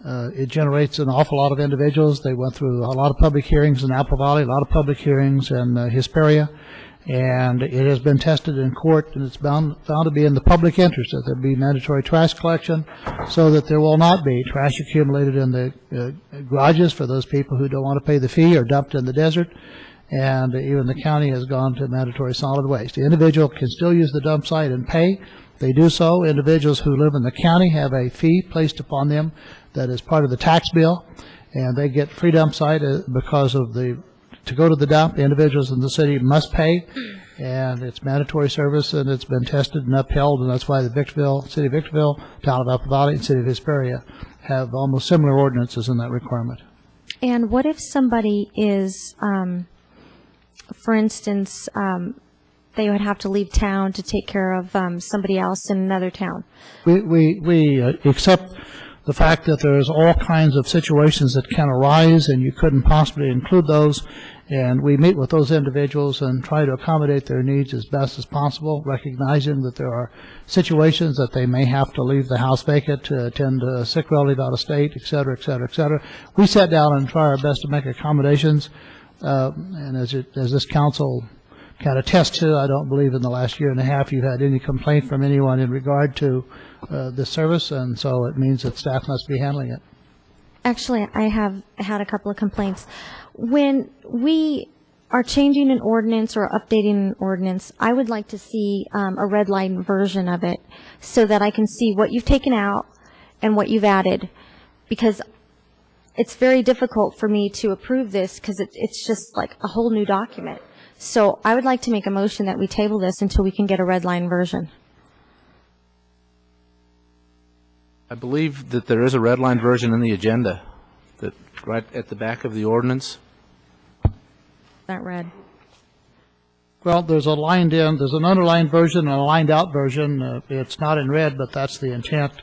It generates an awful lot of individuals. They went through a lot of public hearings in Apple Valley, a lot of public hearings in Hesperia, and it has been tested in court, and it's found to be in the public interest that there be mandatory trash collection, so that there will not be trash accumulated in the garages for those people who don't want to pay the fee, or dumped in the desert. And even the county has gone to mandatory solid waste. The individual can still use the dump site and pay. They do so. Individuals who live in the county have a fee placed upon them that is part of the tax bill, and they get free dump site because of to go to the dump. Individuals in the city must pay, and it's mandatory service, and it's been tested and upheld, and that's why the city of Victorville, town of Apple Valley, and city of Hesperia have almost similar ordinances in that requirement. And what if somebody is, for instance, they would have to leave town to take care of somebody else in another town? We accept the fact that there's all kinds of situations that can arise, and you couldn't possibly include those, and we meet with those individuals and try to accommodate their needs as best as possible, recognizing that there are situations that they may have to leave the house vacant to attend a sick relative out of state, et cetera, et cetera, et cetera. We sit down and try our best to make accommodations, and as this council can attest to, I don't believe in the last year and a half you've had any complaint from anyone in regard to this service, and so it means that staff must be handling it. Actually, I have had a couple of complaints. When we are changing an ordinance or updating an ordinance, I would like to see a red line version of it, so that I can see what you've taken out and what you've added, because it's very difficult for me to approve this, because it's just like a whole new document. So I would like to make a motion that we table this until we can get a red line version. I believe that there is a red line version in the agenda, that right at the back of the ordinance. That red. Well, there's an underlined version and a lined out version. It's not in red, but that's the intent,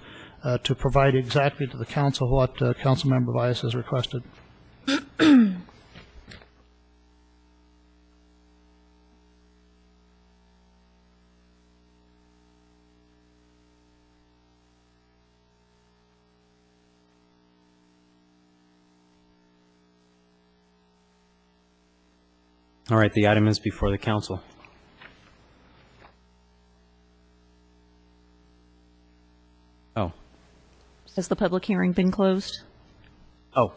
to provide exactly to the council what Councilmember Vias has requested. All right, the item is before the council. Oh. Has the public hearing been closed? Oh.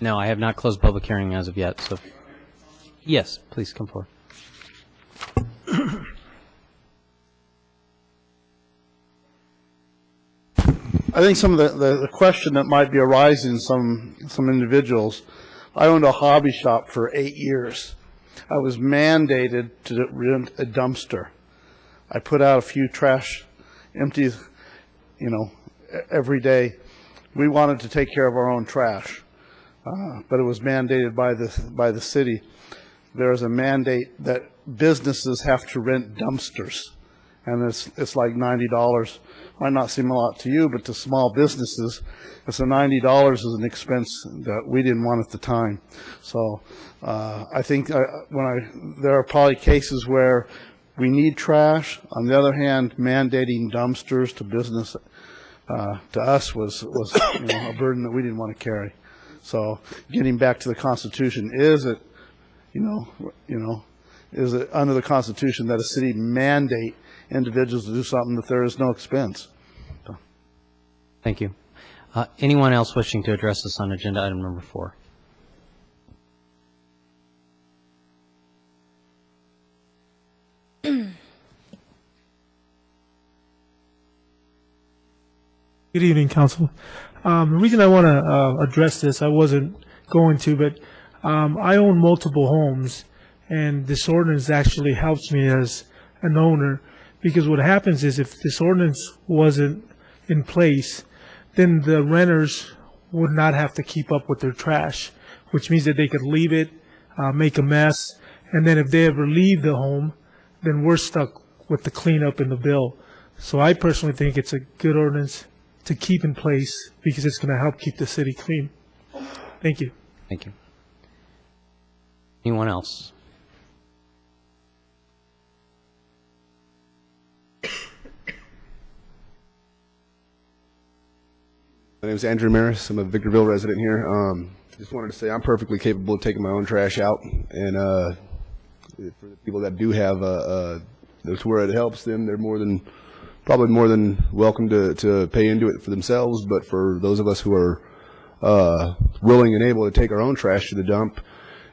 No, I have not closed public hearing as of yet, so. Yes, please come forward. I think some of the question that might be arising some individuals, I owned a hobby shop for 8 years. I was mandated to rent a dumpster. I put out a few trash empties, every day. We wanted to take care of our own trash, but it was mandated by the city. There is a mandate that businesses have to rent dumpsters, and it's like $90. Might not seem a lot to you, but to small businesses, it's $90 is an expense that we didn't want at the time. So I think there are probably cases where we need trash. On the other hand, mandating dumpsters to business to us was a burden that we didn't want to carry. So getting back to the Constitution, is it under the Constitution that a city mandate individuals to do something that there is no expense? So. Thank you. Anyone else wishing to address this on agenda item number 4? Good evening, Council. The reason I want to address this, I wasn't going to, but I own multiple homes, and this ordinance actually helps me as an owner, because what happens is if this ordinance wasn't in place, then the renters would not have to keep up with their trash, which means that they could leave it, make a mess, and then if they ever leave the home, then we're stuck with the cleanup and the bill. So I personally think it's a good ordinance to keep in place because it's going to help keep the city clean. Thank you. Thank you. Anyone else? My name is Andrew Maris. I'm a Victorville resident here. Just wanted to say I'm perfectly capable of taking my own trash out, and for the people that do have that's where it helps them, they're probably more than welcome to pay into it for themselves. But for those of us who are willing and able to take our own trash to the dump,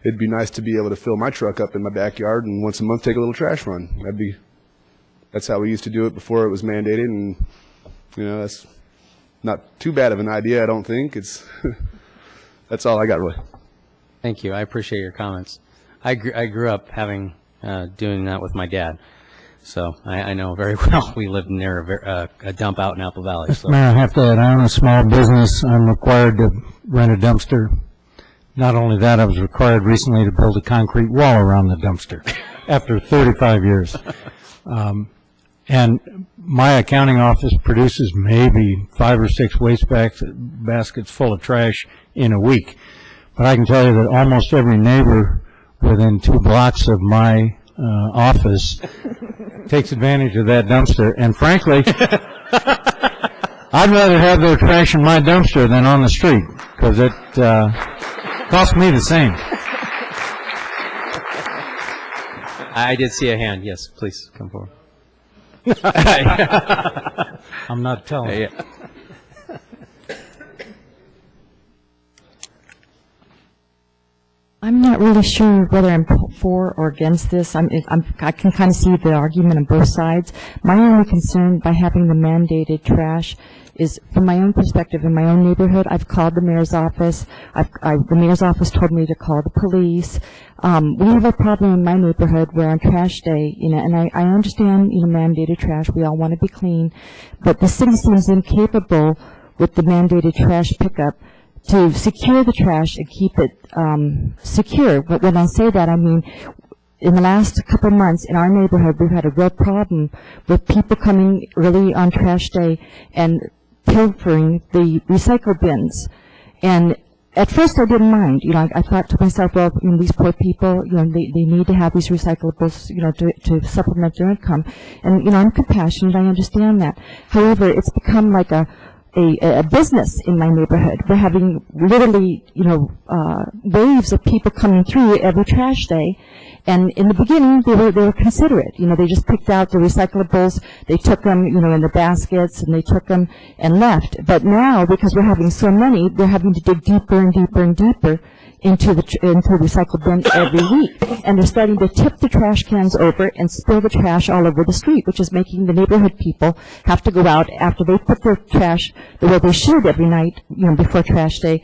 it'd be nice to be able to fill my truck up in my backyard and once a month take a little trash run. That's how we used to do it before it was mandated, and that's not too bad of an idea, I don't think. That's all I got, really. Thank you. I appreciate your comments. I grew up doing that with my dad, so I know very well. We lived near a dump out in Apple Valley. So. Mayor, I have to add, I own a small business. I'm required to rent a dumpster. Not only that, I was required recently to build a concrete wall around the dumpster after 35 years. And my accounting office produces maybe 5 or 6 waste baskets full of trash in a week. But I can tell you that almost every neighbor within 2 blocks of my office takes advantage of that dumpster. And frankly, I'd rather have their trash in my dumpster than on the street, because it costs me the same. I did see a hand. Yes, please come forward. I'm not telling. Yeah. I'm not really sure whether I'm for or against this. I can kind of see the argument on both sides. My only concern by having the mandated trash is, from my own perspective, in my own neighborhood, I've called the mayor's office. The mayor's office told me to call the police. We have a problem in my neighborhood where on trash day, and I understand, mandated trash. We all want to be clean, but the city seems incapable with the mandated trash pickup to secure the trash and keep it secure. But when I say that, I mean, in the last couple of months in our neighborhood, we've had a real problem with people coming early on trash day and pilfering the recycle bins. And at first I didn't mind. I thought to myself, well, these poor people, they need to have these recyclables, to supplement their income. And, I'm compassionate. I understand that. However, it's become like a business in my neighborhood. We're having literally, waves of people coming through every trash day. And in the beginning, they were considerate. They just picked out the recyclables. They took them, in the baskets, and they took them and left. But now, because we're having so many, they're having to dig deeper and deeper and deeper into the recycle bin every week. And they're starting to tip the trash cans over and spill the trash all over the street, which is making the neighborhood people have to go out after they put their trash the way they should every night, before trash day,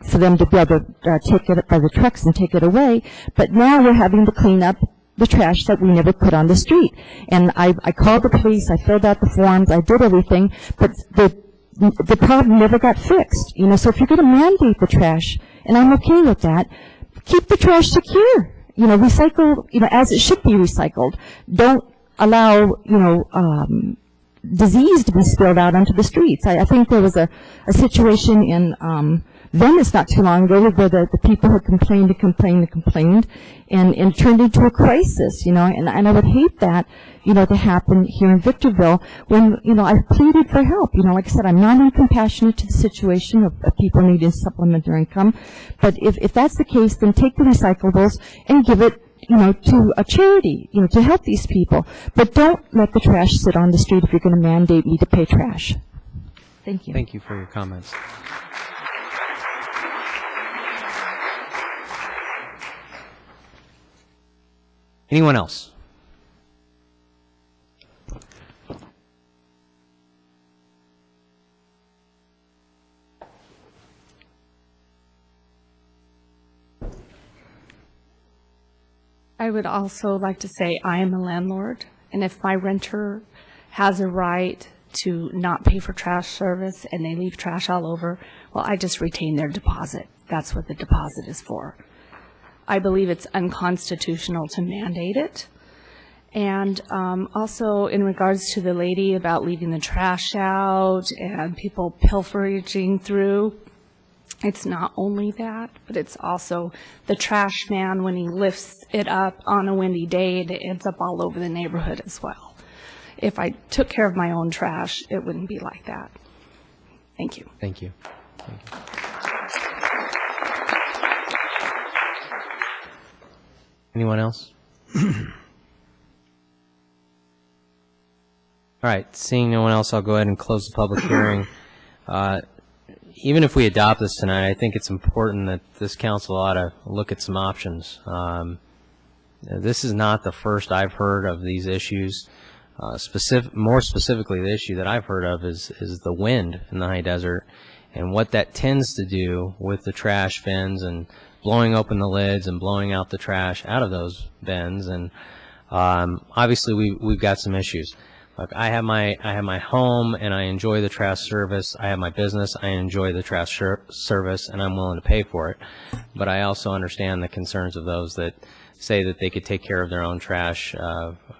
for them to be able to take it by the trucks and take it away. But now we're having to clean up the trash that we never put on the street. And I called the police, I filled out the forms, I did everything, but the problem never got fixed. You know, so if you're going to mandate the trash, and I'm okay with that, keep the trash secure. You know, recycle, you know, as it should be recycled. Don't allow, you know, disease to be spilled out onto the streets. I think there was a situation in Venice not too long ago where the people had complained and it turned into a crisis, you know, and I would hate that, you know, to happen here in Victorville when, you know, I've pleaded for help. You know, like I said, I'm not uncompassionate to the situation of people needing to supplement their income, but if that's the case, then take the recyclables and give it, you know, to a charity, you know, to help these people. But don't let the trash sit on the street if you're going to mandate me to pay trash. Thank you. Thank you for your comments. Anyone else? I would also like to say I am a landlord, and if my renter has a right to not pay for trash service and they leave trash all over, well, I just retain their deposit. That's what the deposit is for. I believe it's unconstitutional to mandate it. And also in regards to the lady about leaving the trash out and people pilfering through, it's not only that, but it's also the trash man, when he lifts it up on a windy day, it ends up all over the neighborhood as well. If I took care of my own trash, it wouldn't be like that. Thank you. Thank you. Thank you. Anyone else? All right, seeing no one else, I'll go ahead and close the public hearing. Even if we adopt this tonight, I think it's important that this council ought to look at some options. This is not the first I've heard of these issues. More specifically, the issue that I've heard of is the wind in the high desert and what that tends to do with the trash bins and blowing open the lids and blowing out the trash out of those bins. And obviously, we've got some issues. Look, I have my home and I enjoy the trash service. I have my business, I enjoy the trash service, and I'm willing to pay for it. But I also understand the concerns of those that say that they could take care of their own trash.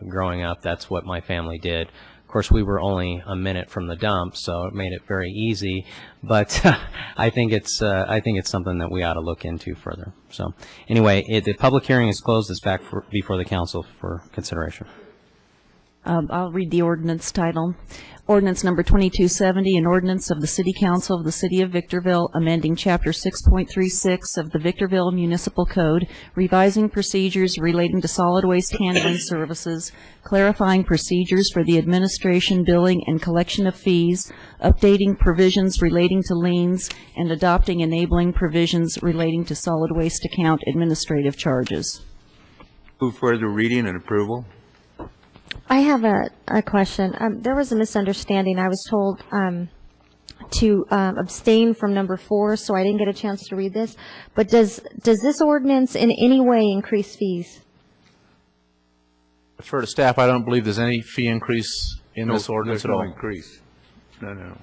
Growing up, that's what my family did. Of course, we were only a minute from the dump, so it made it very easy. But I think it's something that we ought to look into further. So anyway, the public hearing is closed. It's back before the council for consideration. I'll read the ordinance title. Ordinance number 2270, an ordinance of the City Council of the City of Victorville amending Chapter 6.36 of the Victorville Municipal Code, revising procedures relating to solid waste handling services, clarifying procedures for the administration, billing, and collection of fees, updating provisions relating to liens, and adopting enabling provisions relating to solid waste account administrative charges. Move further reading and approval. I have a question. There was a misunderstanding. I was told to abstain from number 4, so I didn't get a chance to read this. But does this ordinance in any way increase fees? For the staff, I don't believe there's any fee increase in this ordinance at all. No increase. No.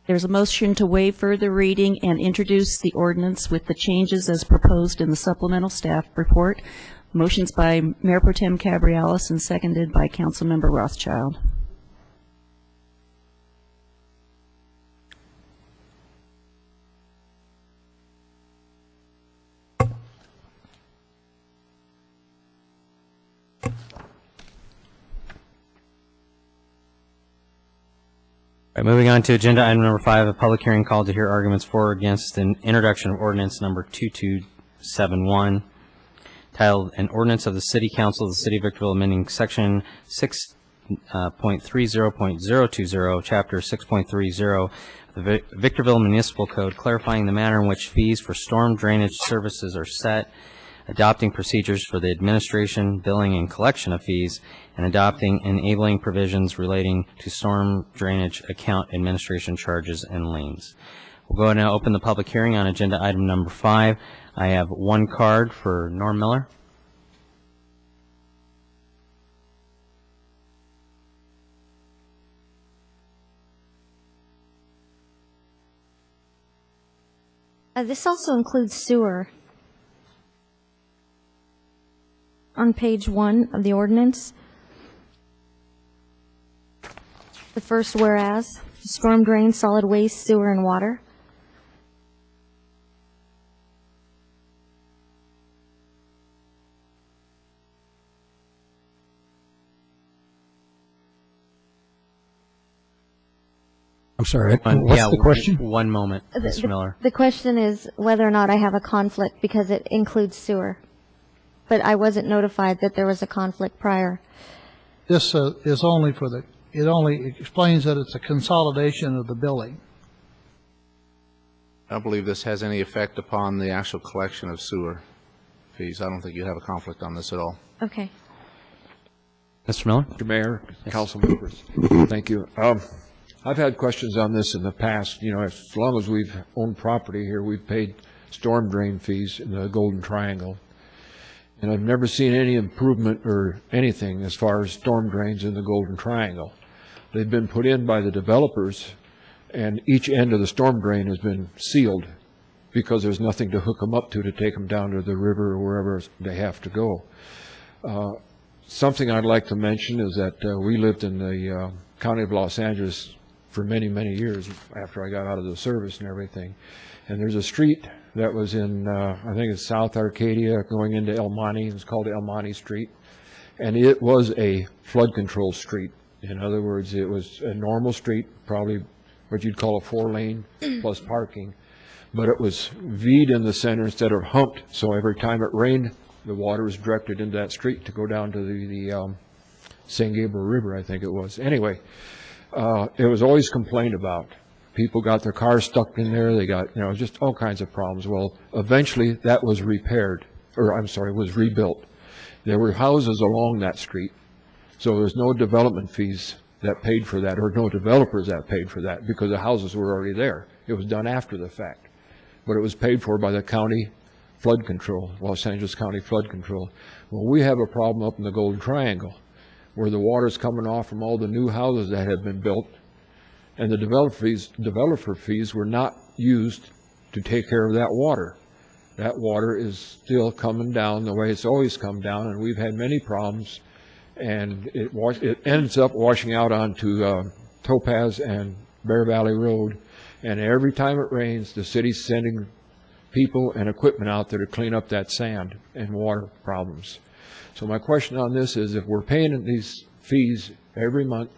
There's a motion to waive further reading and introduce the ordinance with the changes as proposed in the supplemental staff report. Motions by Mayor Pro Tem Cabrialis and seconded by Councilmember Rothschild. All right, moving on to agenda item number 5, a public hearing called to hear arguments for or against an introduction of ordinance number 2271. Titled, An Ordinance of the City Council of the City of Victorville amending Section 6.30.020, Chapter 6.30 of the Victorville Municipal Code, clarifying the manner in which fees for storm drainage services are set, adopting procedures for the administration, billing, and collection of fees, and adopting enabling provisions relating to storm drainage account administration charges and liens. We'll go ahead and open the public hearing on agenda item number 5. I have one card for Norm Miller. This also includes sewer. On page 1 of the ordinance, the first whereas, storm drain, solid waste, sewer, and water. I'm sorry, what's the question? One moment, Mr. Miller. The question is whether or not I have a conflict because it includes sewer. But I wasn't notified that there was a conflict prior. This is only for it only explains that it's a consolidation of the billing. I don't believe this has any effect upon the actual collection of sewer fees. I don't think you have a conflict on this at all. Okay. Mr. Miller? Mr. Mayor, council members, thank you. I've had questions on this in the past. You know, as long as we've owned property here, we've paid storm drain fees in the Golden Triangle. And I've never seen any improvement or anything as far as storm drains in the Golden Triangle. They've been put in by the developers, and each end of the storm drain has been sealed because there's nothing to hook them up to take them down to the river or wherever they have to go. Something I'd like to mention is that we lived in the county of Los Angeles for many, many years after I got out of the service and everything. And there's a street that was in, I think it's South Arcadia going into El Monte. It's called El Monte Street. And it was a flood control street. In other words, it was a normal street, probably what you'd call a 4-lane plus parking. But it was V'd in the center instead of humped. So every time it rained, the water was directed into that street to go down to the San Gabriel River, I think it was. Anyway, it was always complained about. People got their cars stuck in there. They got, just all kinds of problems. Well, eventually that was repaired, was rebuilt. There were houses along that street, so there's no development fees that paid for that, or no developers that paid for that, because the houses were already there. It was done after the fact, but it was paid for by the county flood control, Los Angeles County Flood Control. Well, we have a problem up in the Golden Triangle, where the water's coming off from all the new houses that have been built, and the developer fees were not used to take care of that water. That water is still coming down the way it's always come down, and we've had many problems, and it ends up washing out onto Topaz and Bear Valley Road, and every time it rains, the city's sending people and equipment out there to clean up that sand and water problems. So my question on this is, if we're paying these fees every month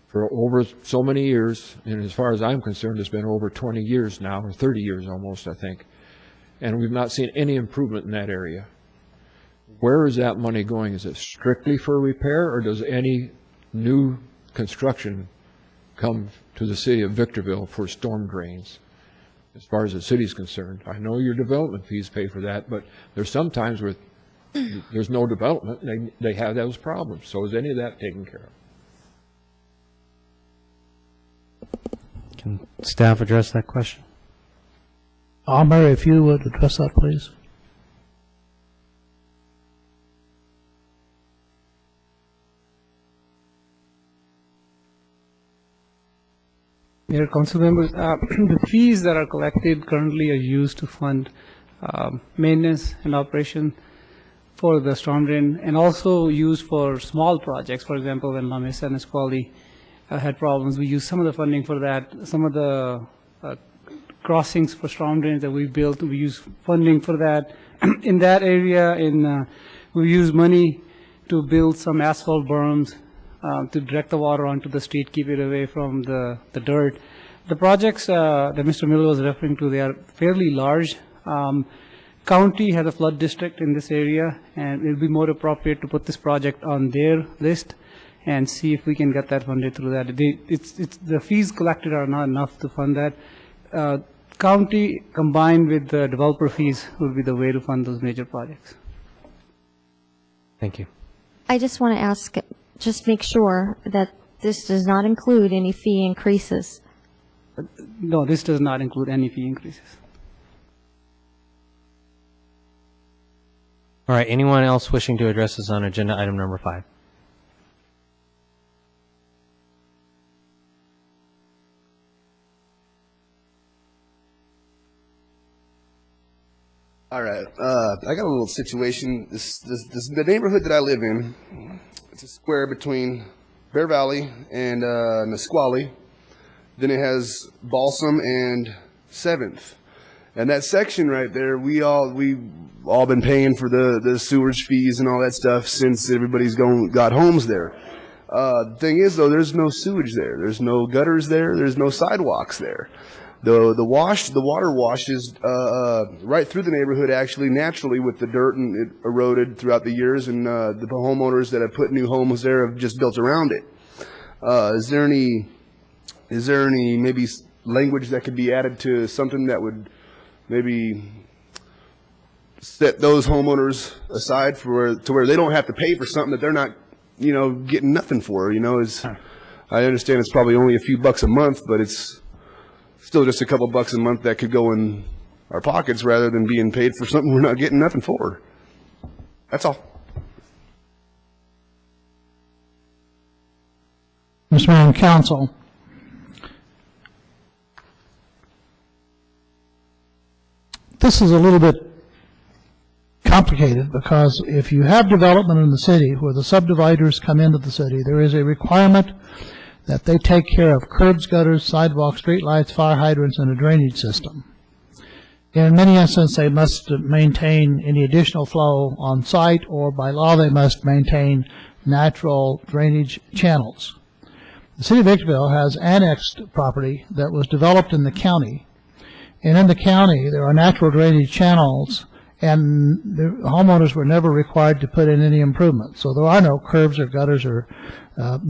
for over so many years, and as far as I'm concerned, it's been over 20 years now, or 30 years almost, I think, and we've not seen any improvement in that area, where is that money going? Is it strictly for repair, or does any new construction come to the city of Victorville for storm drains? As far as the city's concerned, I know your development fees pay for that, but there's some times where there's no development, and they have those problems. So is any of that taken care of? Can staff address that question? Amber, if you would address that, please. Mayor, council members, the fees that are collected currently are used to fund maintenance and operation for the storm drain, and also used for small projects. For example, when La Mesa and Nisqually had problems, we used some of the funding for that. Some of the crossings for storm drains that we built, we use funding for that. In that area, we use money to build some asphalt berms to direct the water onto the street, keep it away from the dirt. The projects that Mr. Miller was referring to, they are fairly large. County has a flood district in this area, and it will be more appropriate to put this project on their list and see if we can get that funded through that. The fees collected are not enough to fund that. County combined with the developer fees would be the way to fund those major projects. Thank you. I just want to ask, just make sure that this does not include any fee increases No, this does not include any fee increases. All right, anyone else wishing to address us on agenda item number 5? All right, I got a little situation. The neighborhood that I live in, it's a square between Bear Valley and Nisqually. Then it has Balsam and 7th. And that section right there, we've all been paying for the sewage fees and all that stuff since everybody's got homes there. The thing is, though, there's no sewage there. There's no gutters there. There's no sidewalks there. The water washes right through the neighborhood actually naturally with the dirt, and it eroded throughout the years. And the homeowners that have put new homes there have just built around it. Is there any maybe language that could be added to something that would maybe set those homeowners aside to where they don't have to pay for something that they're not, getting nothing for? I understand it's probably only a few bucks a month, but it's still just a couple bucks a month that could go in our pockets rather than being paid for something we're not getting nothing for. That's all. Mr. Mayor and Council, this is a little bit complicated because if you have development in the city where the subdividers come into the city, there is a requirement that they take care of curbs, gutters, sidewalks, streetlights, fire hydrants, and a drainage system. In many instances, they must maintain any additional flow on site, or by law, they must maintain natural drainage channels. The city of Victorville has annexed property that was developed in the county. And in the county, there are natural drainage channels, and the homeowners were never required to put in any improvements. So there are no curbs or gutters or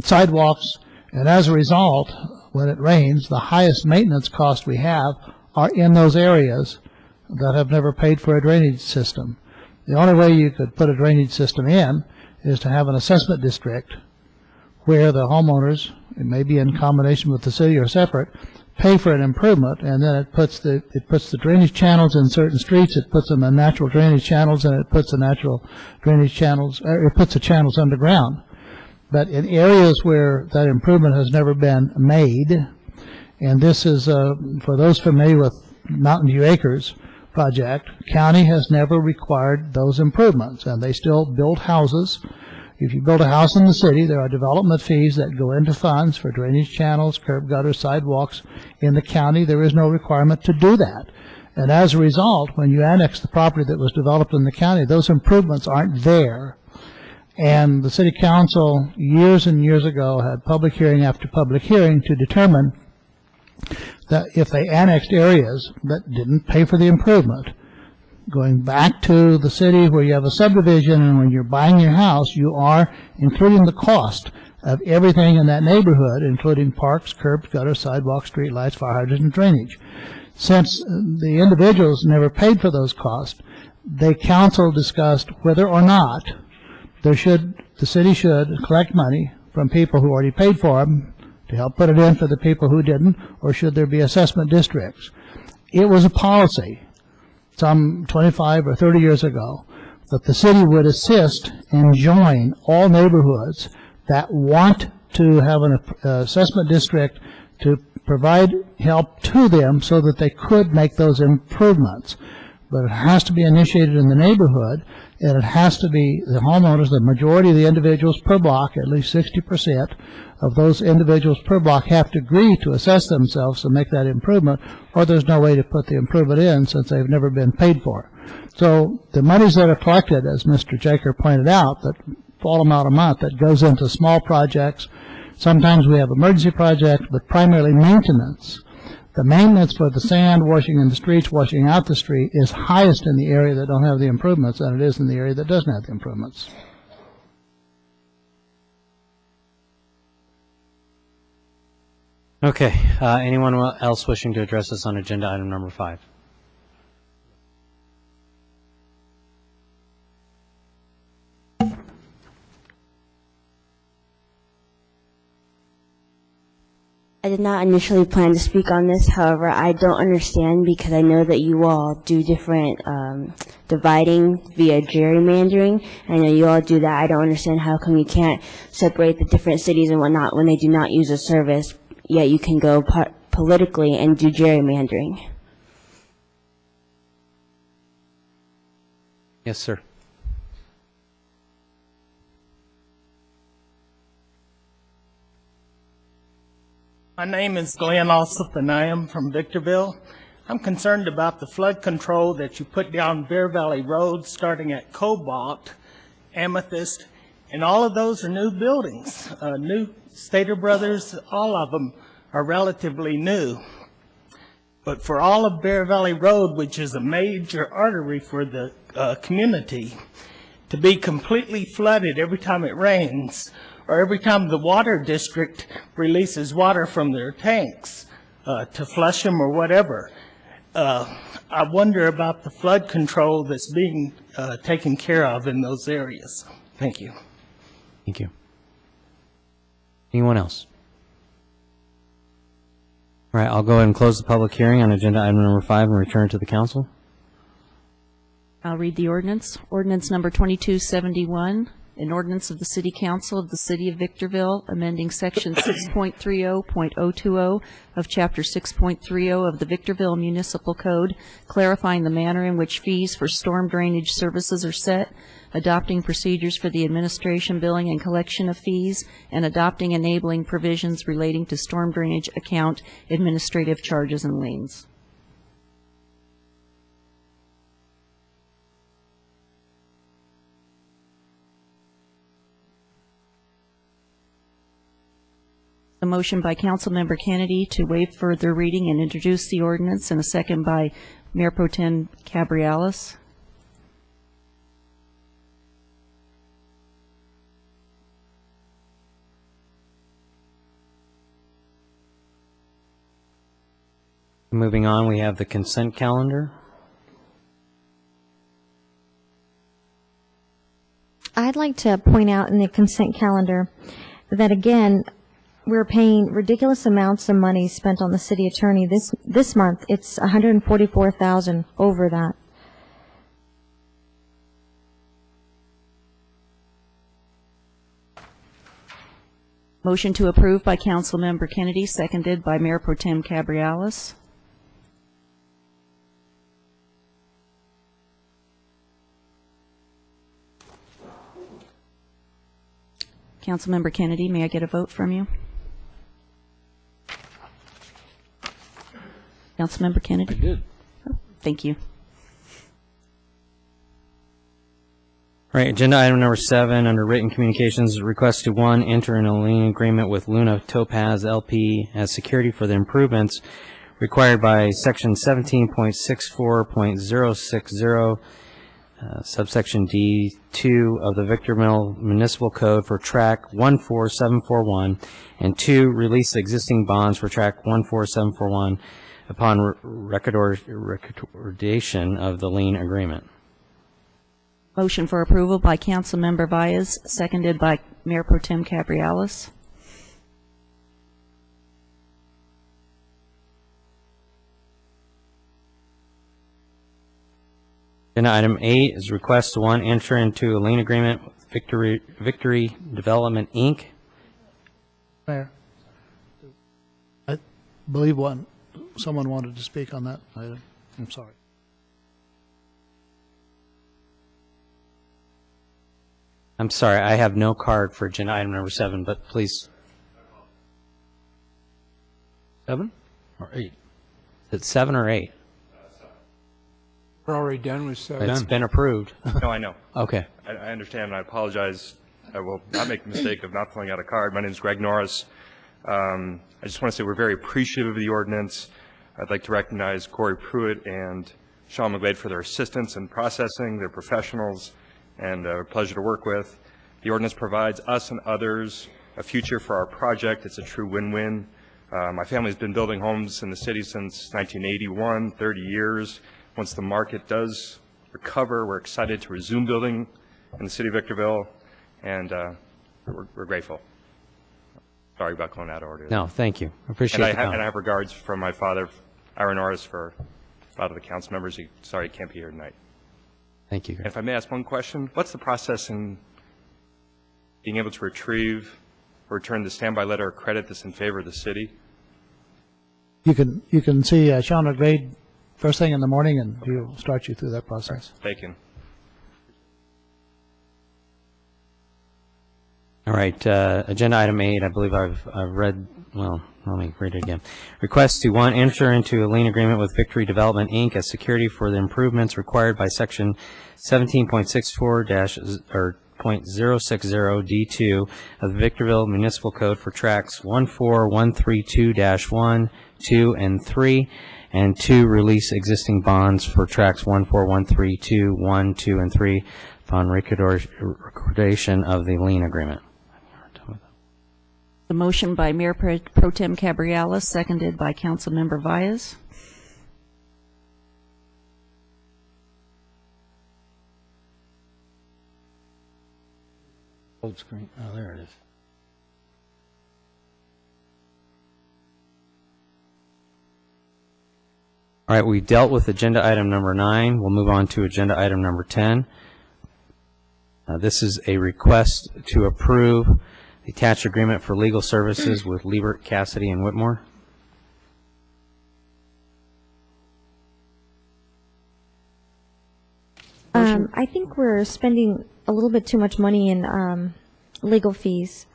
sidewalks. And as a result, when it rains, the highest maintenance costs we have are in those areas that have never paid for a drainage system. The only way you could put a drainage system in is to have an assessment district where the homeowners, it may be in combination with the city or separate, pay for an improvement, and then it puts the drainage channels in certain streets, it puts them in natural drainage channels, and it puts the natural drainage channels, it puts the channels underground. But in areas where that improvement has never been made, and this is, for those familiar with Mountain View Acres project, county has never required those improvements, and they still build houses. If you build a house in the city, there are development fees that go into funds for drainage channels, curb gutters, sidewalks. In the county, there is no requirement to do that. And as a result, when you annex the property that was developed in the county, those improvements aren't there. And the city council, years and years ago, had public hearing after public hearing to determine that if they annexed areas that didn't pay for the improvement, going back to the city where you have a subdivision, and when you're buying your house, you are including the cost of everything in that neighborhood, including parks, curbs, gutters, sidewalks, streetlights, fire hydrants, and drainage. Since the individuals never paid for those costs, the council discussed whether or not the city should collect money from people who already paid for them to help put it in for the people who didn't, or should there be assessment districts. It was a policy some 25 or 30 years ago that the city would assist and join all neighborhoods that want to have an assessment district to provide help to them so that they could make those improvements. But it has to be initiated in the neighborhood, and it has to be the homeowners, the majority of the individuals per block, at least 60% of those individuals per block have to agree to assess themselves to make that improvement, or there's no way to put the improvement in since they've never been paid for. So the monies that are collected, as Mr. Jaker pointed out, that fall amount a month, that goes into small projects. Sometimes we have emergency projects, but primarily maintenance. The maintenance for the sand washing in the streets, washing out the street, is highest in the area that don't have the improvements than it is in the area that doesn't have the improvements. Okay, anyone else wishing to address us on agenda item number 5? I did not initially plan to speak on this. However, I don't understand because I know that you all do different dividing via gerrymandering. I know you all do that. I don't understand how come you can't separate the different cities and whatnot when they do not use a service, yet you can go politically and do gerrymandering. Yes, sir. My name is Glenn Alsop, and I am from Victorville. I'm concerned about the flood control that you put down Bear Valley Road, starting at Cobalt, Amethyst, and all of those are new buildings. New Stater Brothers, all of them are relatively new. But for all of Bear Valley Road, which is a major artery for the community, to be completely flooded every time it rains, or every time the water district releases water from their tanks to flush them or whatever. I wonder about the flood control that's being taken care of in those areas. Thank you. Thank you. Anyone else? All right, I'll go ahead and close the public hearing on agenda item number 5 and return to the council. I'll read the ordinance. Ordinance number 2271, an ordinance of the City Council of the City of Victorville, amending Section 6.30.020 of Chapter 6.30 of the Victorville Municipal Code, clarifying the manner in which fees for storm drainage services are set, adopting procedures for the administration, billing, and collection of fees, and adopting enabling provisions relating to storm drainage account administrative charges and liens. A motion by Councilmember Kennedy to waive further reading and introduce the ordinance, and a second by Mayor Pro Tem Cabrialis. Moving on, we have the consent calendar. I'd like to point out in the consent calendar that, again, we're paying ridiculous amounts of money spent on the city attorney. This month, it's $144,000 over that. Motion to approve by Councilmember Kennedy, seconded by Mayor Pro Tem Cabrialis. Councilmember Kennedy, may I get a vote from you? Councilmember Kennedy? I did. Oh, thank you. All right, agenda item number 7, under written communications, request to 1, enter in a lien agreement with Luna Topaz LP as security for the improvements required by section 17.64.060, subsection D2 of the Victorville Municipal Code for track 14741, and 2, release existing bonds for track 14741 upon recordation of the lien agreement. Motion for approval by Councilmember Baez, seconded by Mayor Pro Tem Cabrialis. Agenda item 8 is request to 1, enter into a lien agreement with Victory Development, Inc. Mayor, I believe someone wanted to speak on that item. I'm sorry. I'm sorry, I have no card for agenda item number 7, but please. 7 or 8? Is it 7 or 8? We're already done with 7. It's been approved. No, I know. Okay. I understand, and I apologize. I will not make the mistake of not filling out a card. My name is Greg Norris. I just want to say we're very appreciative of the ordinance. I'd like to recognize Corey Pruitt and Sean McGlade for their assistance in processing. They're professionals and a pleasure to work with. The ordinance provides us and others a future for our project. It's a true win-win. My family's been building homes in the city since 1981, 30 years. Once the market does recover, we're excited to resume building in the city of Victorville, and we're grateful. Sorry about going out of order. No, thank you. I appreciate And the comment. I have regards from my father, Aaron Norris, for a lot of the council members. Sorry he can't be here tonight. Thank you. And if I may ask one question, what's the process in being able to retrieve or return the standby letter of credit that's in favor of the city? You can see Sean McVeigh first thing in the morning, and he'll start you through that process. Thank you. All right, agenda item 8, I believe I've read, well, let me read it again. Request to, 1, enter into a lien agreement with Victory Development, Inc. as security for the improvements required by Section 17.64-060D2 of the Victorville Municipal Code for Tracts 14132-1, 2, and 3, and 2, release existing bonds for Tracts 14132, 1, 2, and 3 upon recordation of the lien agreement. The motion by Mayor Pro Tem Cabrialis, seconded by Councilmember Vyas. Old screen. Oh, there it is. All right, we dealt with agenda item number 9. We'll move on to agenda item number 10. This is a request to approve the attached agreement for legal services with Liebert, Cassidy, and Whitmore. I think we're spending a little bit too much money in legal fees.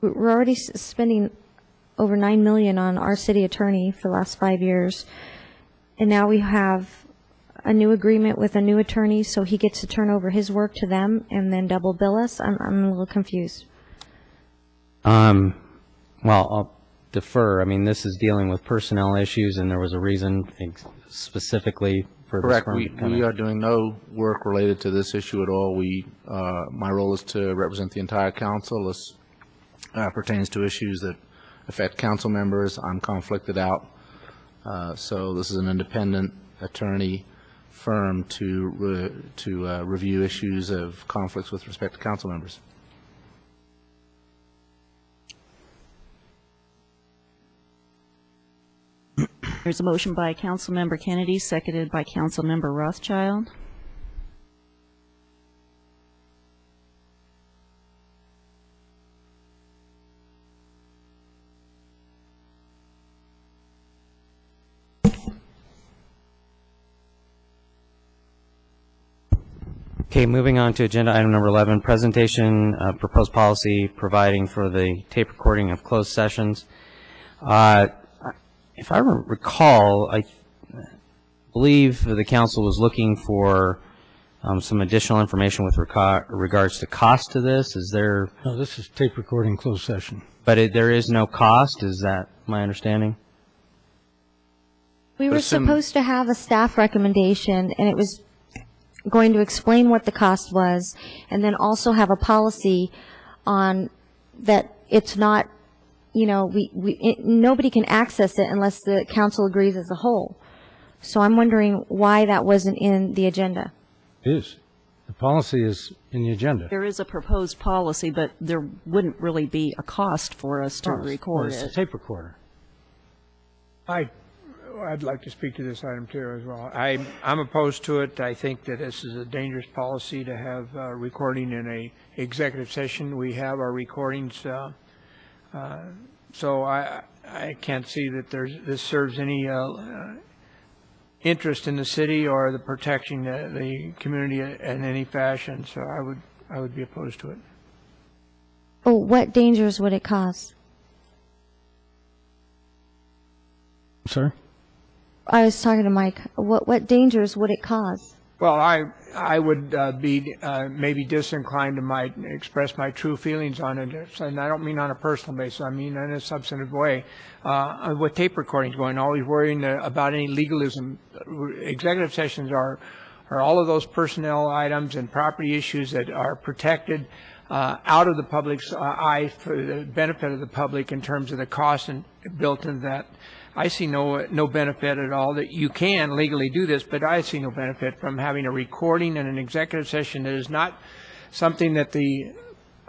We're already spending over $9 million on our city attorney for the last 5 years, and now we have a new agreement with a new attorney, so he gets to turn over his work to them and then double bill us. I'm a little confused. Well, I'll defer. I mean, this is dealing with personnel issues, and there was a reason specifically for this Correct. firm We to come in. are doing no work related to this issue at all. My role is to represent the entire council. This pertains to issues that affect council members. I'm conflicted out. So this is an independent attorney firm to review issues of conflicts with respect to council members. There's a motion by Councilmember Kennedy, seconded by Councilmember Rothschild. Okay, moving on to agenda item number 11, presentation of proposed policy providing for the tape recording of closed sessions. If I recall, I believe the council was looking for some additional information with regards to cost to this. Is there? No, this is tape recording closed session. But there is no cost, is that my understanding? We were supposed to have a staff recommendation, and it was going to explain what the cost was, and then also have a policy on that it's not, nobody can access it unless the council agrees as a whole. So I'm wondering why that wasn't in the agenda. It is. The policy is in the agenda. There is a proposed policy, but there wouldn't really be a cost for us to record It's a it. tape recorder. I'd like to speak to this item too as well. I'm opposed to it. I think that this is a dangerous policy to have recording in a executive session. We have our recordings, so I can't see that this serves any interest in the city or the protecting the community in any fashion. So I would be opposed to it. Oh, what dangers would it cause? Sorry? I was talking to Mike. What dangers would it cause? Well, I would be maybe disinclined to express my true feelings on it, and I don't mean on a personal basis. I mean in a substantive way. With tape recordings going, always worrying about any legalism. Executive sessions are all of those personnel items and property issues that are protected out of the public's eye for the benefit of the public in terms of the cost built into that. I see no benefit at all. That you can legally do this, but I see no benefit from having a recording in an executive session that is not something that the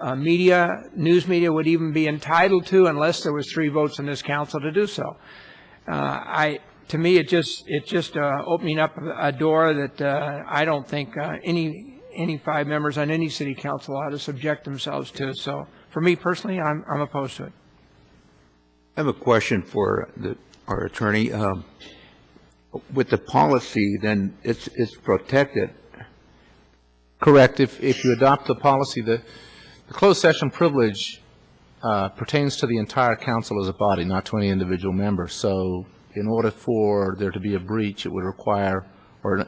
news media would even be entitled to unless there was 3 votes in this council to do so. To me, it just opening up a door that I don't think any 5 members on any city council ought to subject themselves to. So for me personally, I'm opposed to it. I have a question for our attorney. With the policy, then it's protected. Correct. If you adopt the policy, the closed session privilege pertains to the entire council as a body, not to any individual member. So in order for there to be a breach, it would require, or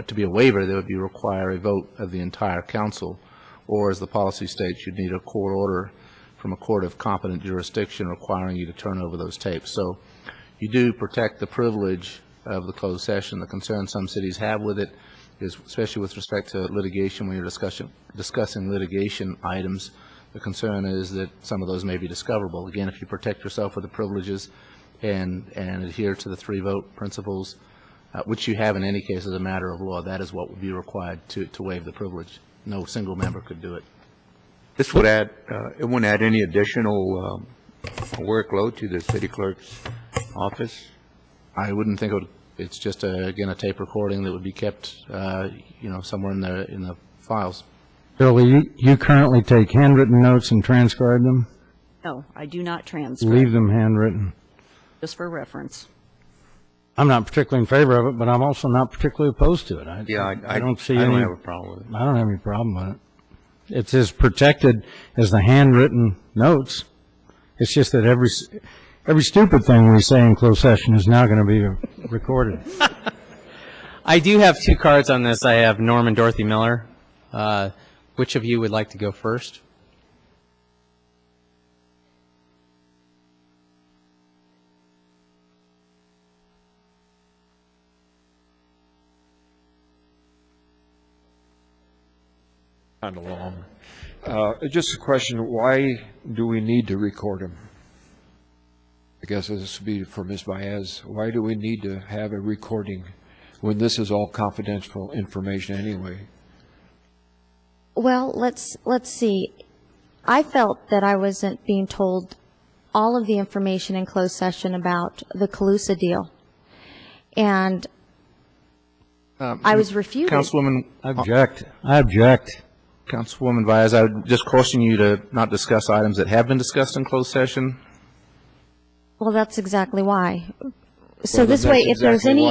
to be a waiver, there would require a vote of the entire council. Or as the policy states, you'd need a court order from a court of competent jurisdiction requiring you to turn over those tapes. So you do protect the privilege of the closed session. The concern some cities have with it is, especially with respect to litigation, when you're discussing litigation items, the concern is that some of those may be discoverable. Again, if you protect yourself with the privileges and adhere to the 3-vote principles, which you have in any case as a matter of law, that is what would be required to waive the privilege. No single member could do it. This would add, it wouldn't add any additional workload to the city clerk's office? I wouldn't think it would. It's just, again, a tape recording that would be kept, somewhere in the files. Shirley, you currently take handwritten notes and transcribe them? No, I do not transcribe. Leave them handwritten. Just for reference. I'm not particularly in favor of it, but I'm also not particularly opposed to it. I don't see any. I don't have a problem with it. I don't have any problem with it. It's as protected as the handwritten notes. It's just that every stupid thing we say in closed session is now going to be recorded. I do have 2 cards on this. I have Norm and Dorothy Miller. Which of you would like to go first? Kind of long. Just a question, why do we need to record them? I guess this would be for Ms. Baez. Why do we need to have a recording when this is all confidential information anyway? Well, let's see. I felt that I wasn't being told all of the information in closed session about the Calusa deal. And I was refuted. Councilwoman. I object. Councilwoman Baez, I would just caution you to not discuss items that have been discussed in closed session. Well, that's exactly why. So this way, if there's any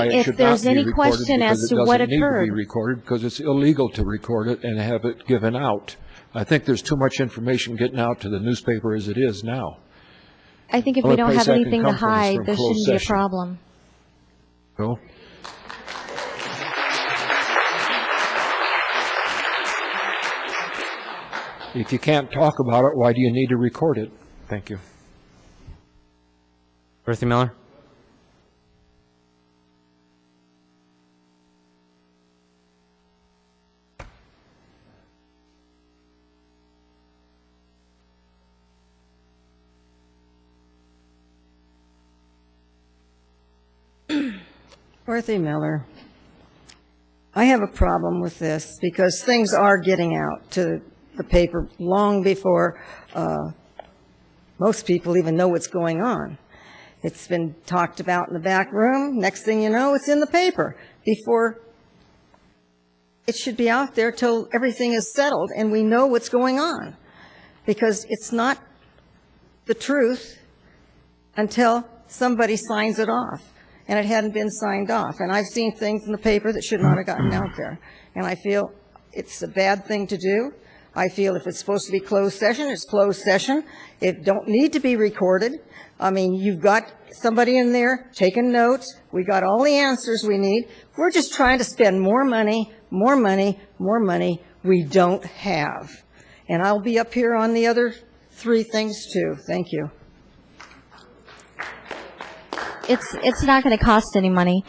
question as to what occurred. It doesn't need to be recorded because it's illegal to record it and have it given out. I think there's too much information getting out to the newspaper as it is now. I think if we don't have anything to hide, there shouldn't be a problem. No? If you can't talk about it, why do you need to record it? Thank you. Dorothy Miller? Dorothy Miller. I have a problem with this because things are getting out to the paper long before most people even know what's going on. It's been talked about in the back room. Next thing you know, it's in the paper before it should be out there till everything is settled and we know what's going on. Because it's not the truth until somebody signs it off. And it hadn't been signed off. And I've seen things in the paper that should not have gotten out there. And I feel it's a bad thing to do. I feel if it's supposed to be closed session, it's closed session. It don't need to be recorded. I mean, you've got somebody in there taking notes. We got all the answers we need. We're just trying to spend more money we don't have. And I'll be up here on the other 3 things too. Thank you. It's not going to cost any money.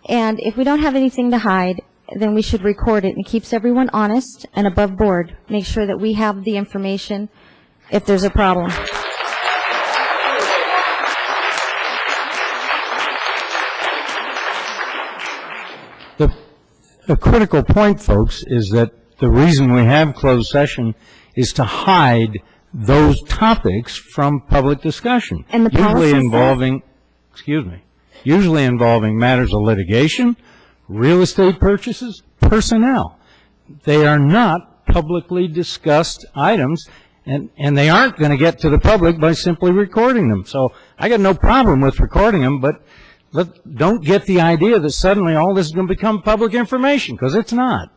And if we don't have anything to hide, then we should record it. And it keeps everyone honest and above board. Make sure that we have the information if there's a problem. The critical point, folks, is that the reason we have closed session is to hide those topics from public discussion. And the policy Usually says- involving, usually involving matters of litigation, real estate purchases, personnel. They are not publicly discussed items, and they aren't going to get to the public by simply recording them. So I got no problem with recording them, but don't get the idea that suddenly all this is going to become public information, because it's not.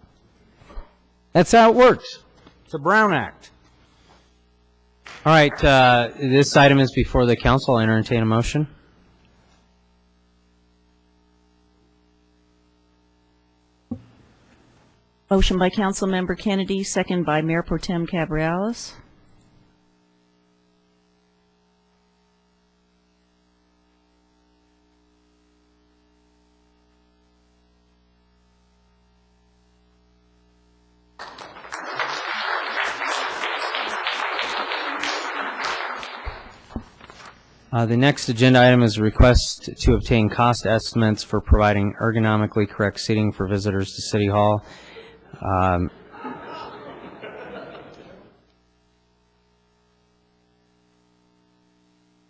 That's how it works. It's a Brown Act. All right, this item is before the council. I entertain a motion. Motion by Councilmember Kennedy, second by Mayor Pro Tem Cabrialis. The next agenda item is a request to obtain cost estimates for providing ergonomically correct seating for visitors to City Hall.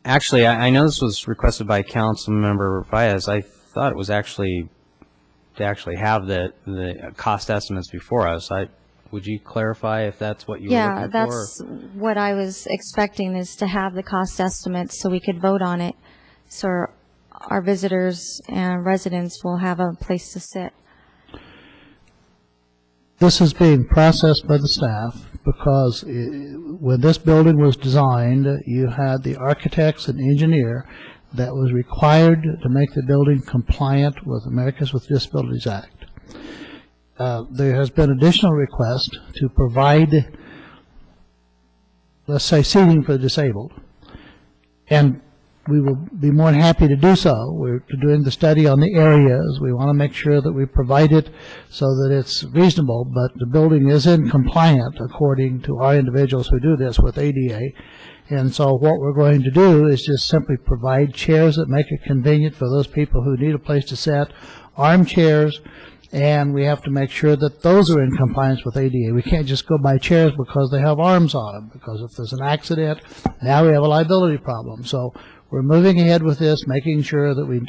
Actually, I know this was requested by Councilmember Baez. I thought it was actually to actually have the cost estimates before us. Would you clarify if that's what you were Yeah, looking for? that's what I was expecting, is to have the cost estimates so we could vote on it, so our visitors and residents will have a place to sit. This is being processed by the staff because when this building was designed, you had the architects and engineer that was required to make the building compliant with Americans with Disabilities Act. There has been additional request to provide, let's say, seating for the disabled, and we will be more than happy to do so. We're doing the study on the areas. We want to make sure that we provide it so that it's reasonable, but the building is in compliant according to our individuals who do this with ADA. And so what we're going to do is just simply provide chairs that make it convenient for those people who need a place to sit, armchairs, and we have to make sure that those are in compliance with ADA. We can't just go buy chairs because they have arms on them, because if there's an accident, now we have a liability problem. So we're moving ahead with this, making sure that we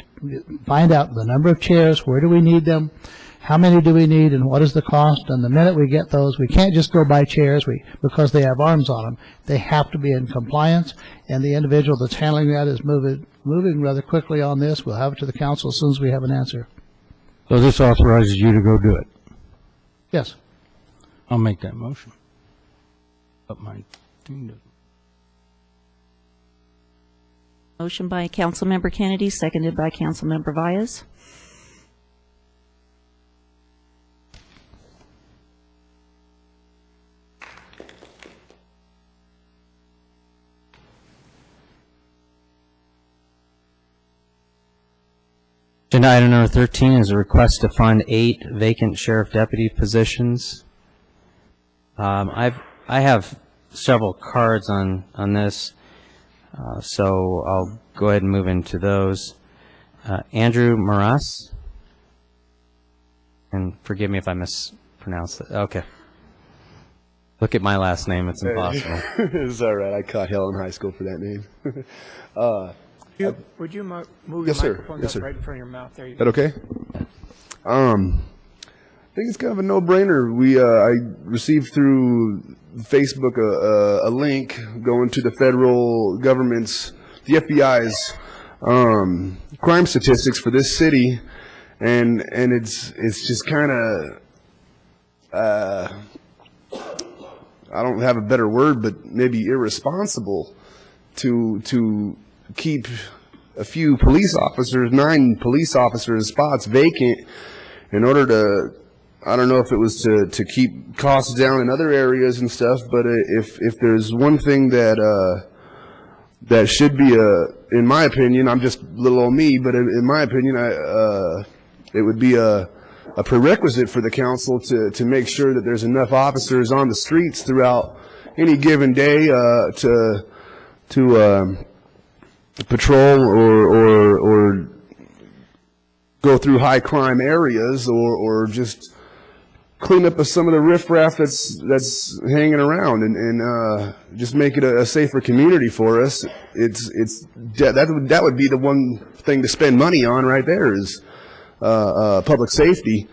find out the number of chairs, where do we need them, how many do we need, and what is the cost. And the minute we get those, we can't just go buy chairs because they have arms on them. They have to be in compliance, and the individual that's handling that is moving rather quickly on this. We'll have it to the council as soon as we have an answer. So this authorizes you to go do it. Yes. I'll make that motion. But my thing doesn't. Motion by Councilmember Kennedy, seconded by Councilmember Baez. Agenda item number 13 is a request to fund 8 vacant sheriff deputy positions. I have several cards on this, so I'll go ahead and move into those. Andrew Maras, and forgive me if I mispronounced it. Okay. Look at my last name; it's impossible. It's all right. I caught hell in high school for that name. Would you move Yes, your sir. microphone Yes, up sir. right in front of your mouth? There you Is go. that okay? I think it's kind of a no-brainer. I received through Facebook a link going to the federal government's, the FBI's crime statistics for this city, and it's just kind of I don't have a better word, but maybe irresponsible to keep a few police officers, 9 police officers spots vacant in order to, I don't know if it was to keep costs down in other areas and stuff, but if there's one thing that should be in my opinion, I'm just little old me, but in my opinion, it would be a prerequisite for the council to make sure that there's enough officers on the streets throughout any given day to patrol or go through high crime areas or just clean up some of the riffraff that's hanging around and just make it a safer community for us. That would be the one thing to spend money on right there is public safety,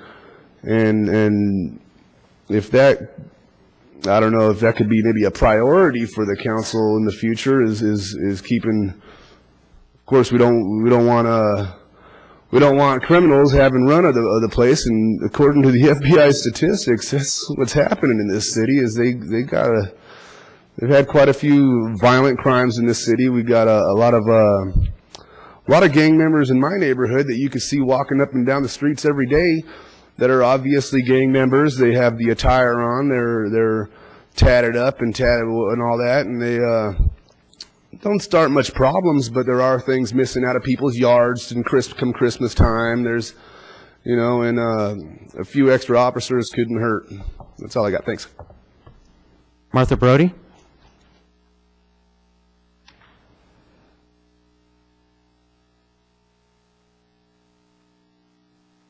and if that, I don't know if that could be maybe a priority for the council in the future is keeping. Of course, we don't want criminals having run of the place, and according to the FBI statistics, that's what's happening in this city. Is they've had quite a few violent crimes in this city. We've got a lot of gang members in my neighborhood that you can see walking up and down the streets every day that are obviously gang members. They have the attire on, they're tatted up and all that, and they don't start much problems, but there are things missing out of people's yards come Christmas time. There's, and a few extra officers couldn't hurt. That's all I got. Thanks. Martha Brody?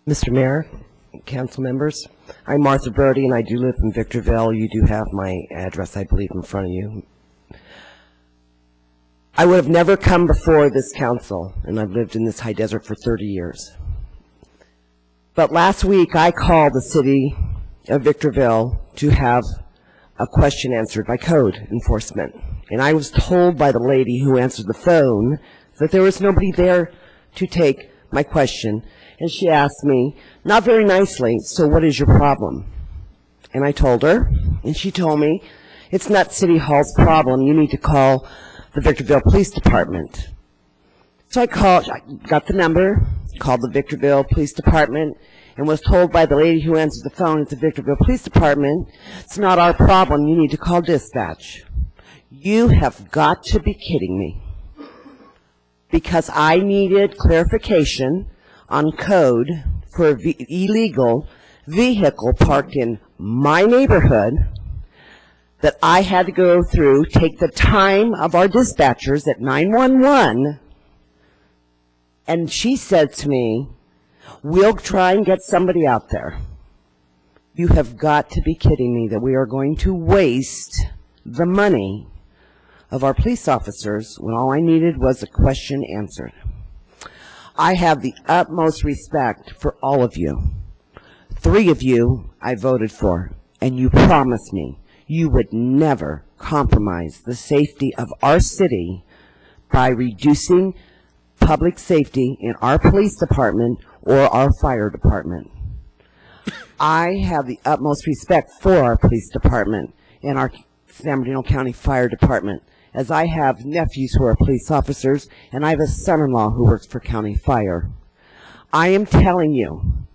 Mr. Mayor, council members, I'm Martha Brody, and I do live in Victorville. You do have my address, I believe, in front of you. I would have never come before this council, and I've lived in this high desert for 30 years. But last week, I called the city of Victorville to have a question answered by code enforcement. And I was told by the lady who answered the phone that there was nobody there to take my question. And she asked me, not very nicely, so what is your problem? And I told her, and she told me, it's not City Hall's problem. You need to call the Victorville Police Department. So I got the number, called the Victorville Police Department, and was told by the lady who answered the phone at the Victorville Police Department, it's not our problem, you need to call dispatch. You have got to be kidding me. Because I needed clarification on code for illegal vehicle parked in my neighborhood, that I had to go through, take the time of our dispatchers at 911, and she said to me, we'll try and get somebody out there. You have got to be kidding me that we are going to waste the money of our police officers when all I needed was a question answered. I have the utmost respect for all of you. 3 of you I voted for, and you promised me you would never compromise the safety of our city by reducing public safety in our police department or our fire department. I have the utmost respect for our police department and our San Bernardino County Fire Department, as I have nephews who are police officers, and I have a son-in-law who works for County Fire. I am telling you,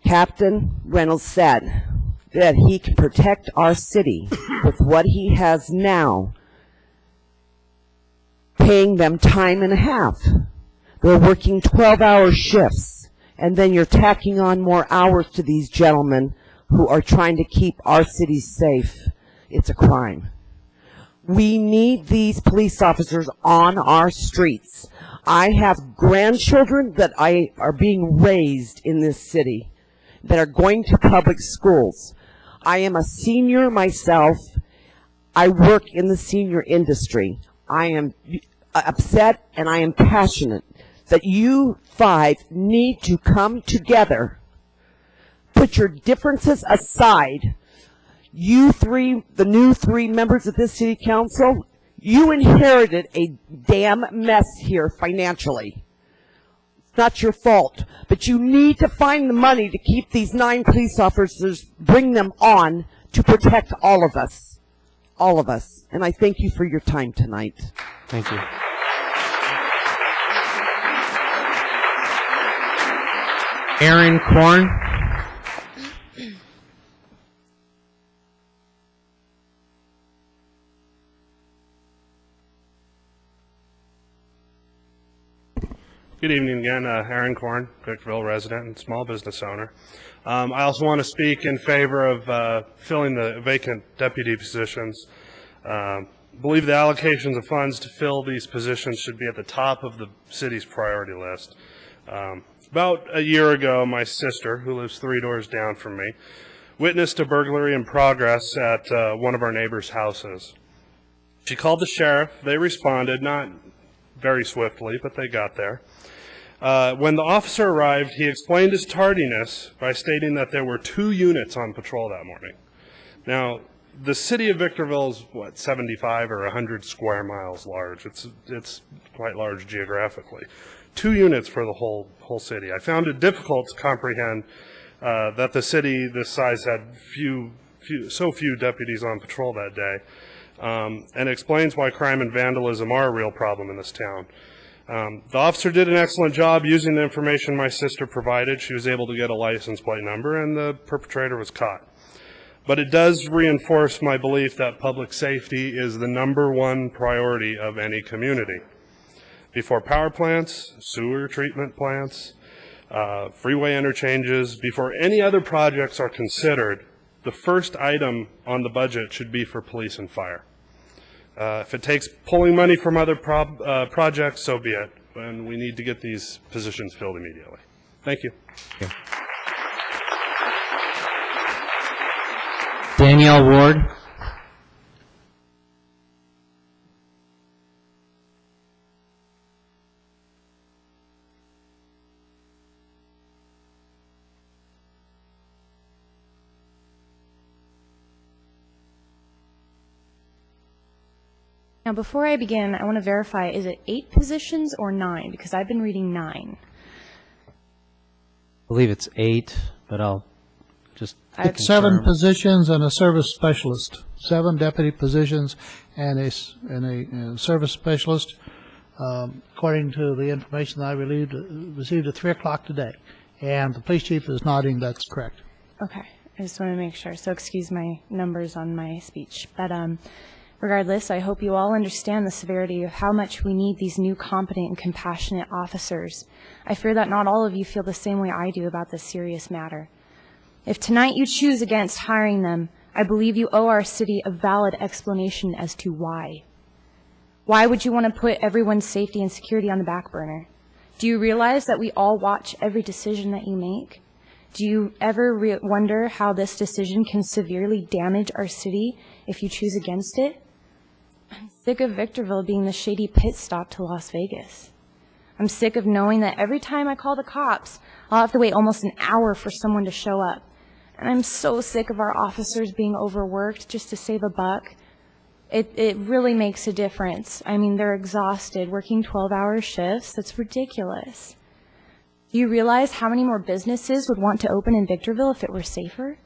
Captain Reynolds said that he can protect our city with what he has now, paying them time and a half. They're working 12-hour shifts, and then you're tacking on more hours to these gentlemen who are trying to keep our city safe. It's a crime. We need these police officers on our streets. I have grandchildren that are being raised in this city that are going to public schools. I am a senior myself. I work in the senior industry. I am upset and I am passionate that you 5 need to come together. Put your differences aside. You 3, the new 3 members of this city council, you inherited a damn mess here financially. It's not your fault, but you need to find the money to keep these 9 police officers, bring them on to protect all of us. All of us. And I thank you for your time tonight. Thank you. Aaron Korn. Good evening again, Aaron Korn, Victorville resident and small business owner. I also want to speak in favor of filling the vacant deputy positions. Believe the allocations of funds to fill these positions should be at the top of the city's priority list. About a year ago, my sister, who lives 3 doors down from me, witnessed a burglary in progress at one of our neighbors' houses. She called the sheriff. They responded, not very swiftly, but they got there. When the officer arrived, he explained his tardiness by stating that there were 2 units on patrol that morning. Now, the city of Victorville is, 75 or 100 square miles large. It's quite large geographically. 2 units for the whole city. I found it difficult to comprehend that the city this size had so few deputies on patrol that day, and explains why crime and vandalism are a real problem in this town. The officer did an excellent job using the information my sister provided. She was able to get a license plate number, and the perpetrator was caught. But it does reinforce my belief that public safety is the #1 priority of any community. Before power plants, sewer treatment plants, freeway interchanges, before any other projects are considered, the first item on the budget should be for police and fire. If it takes pulling money from other projects, so be it. And we need to get these positions filled immediately. Thank you. Okay. Danielle Ward. Now, before I begin, I want to verify, is it 8 positions or 9? Because I've been reading 9. I believe it's 8, but I'll just It's 7 positions and a service specialist. 7 deputy positions and a service specialist, according to the information that I received at 3 o'clock today. And the police chief is nodding that's correct. Okay, I just want to make sure. So excuse my numbers on my speech. But regardless, I hope you all understand the severity of how much we need these new competent and compassionate officers. I fear that not all of you feel the same way I do about this serious matter. If tonight you choose against hiring them, I believe you owe our city a valid explanation as to why. Why would you want to put everyone's safety and security on the back burner? Do you realize that we all watch every decision that you make? Do you ever wonder how this decision can severely damage our city if you choose against it? I'm sick of Victorville being the shady pit stop to Las Vegas. I'm sick of knowing that every time I call the cops, I'll have to wait almost an hour for someone to show up. And I'm so sick of our officers being overworked just to save a buck. It really makes a difference. I mean, they're exhausted, working 12-hour shifts. That's ridiculous. Do you realize how many more businesses would want to open in Victorville if it were safer?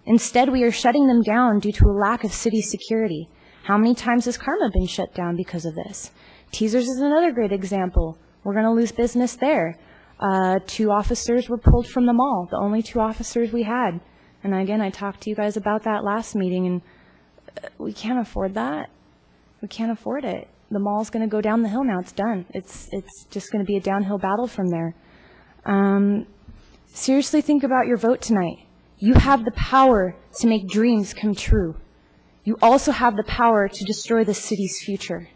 Instead, we are shutting them down due to a lack of city security. How many times has Karma been shut down because of this? Teasers is another great example. We're going to lose business there. 2 officers were pulled from the mall, the only 2 officers we had. And again, I talked to you guys about that last meeting, and we can't afford that. We can't afford it. The mall's going to go down the hill now. It's done. It's just going to be a downhill battle from there. Seriously, think about your vote tonight. You have the power to make dreams come true. You also have the power to destroy the city's future.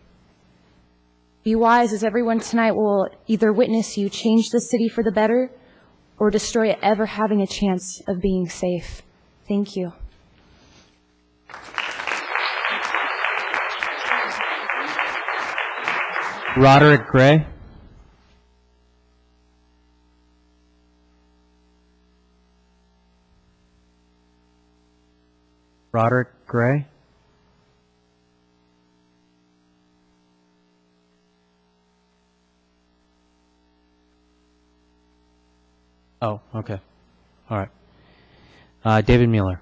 Be wise, as everyone tonight will either witness you change the city for the better or destroy it ever having a chance of being safe. Thank you. Roderick Gray. Roderick Gray. Oh, okay. All right. David Mueller.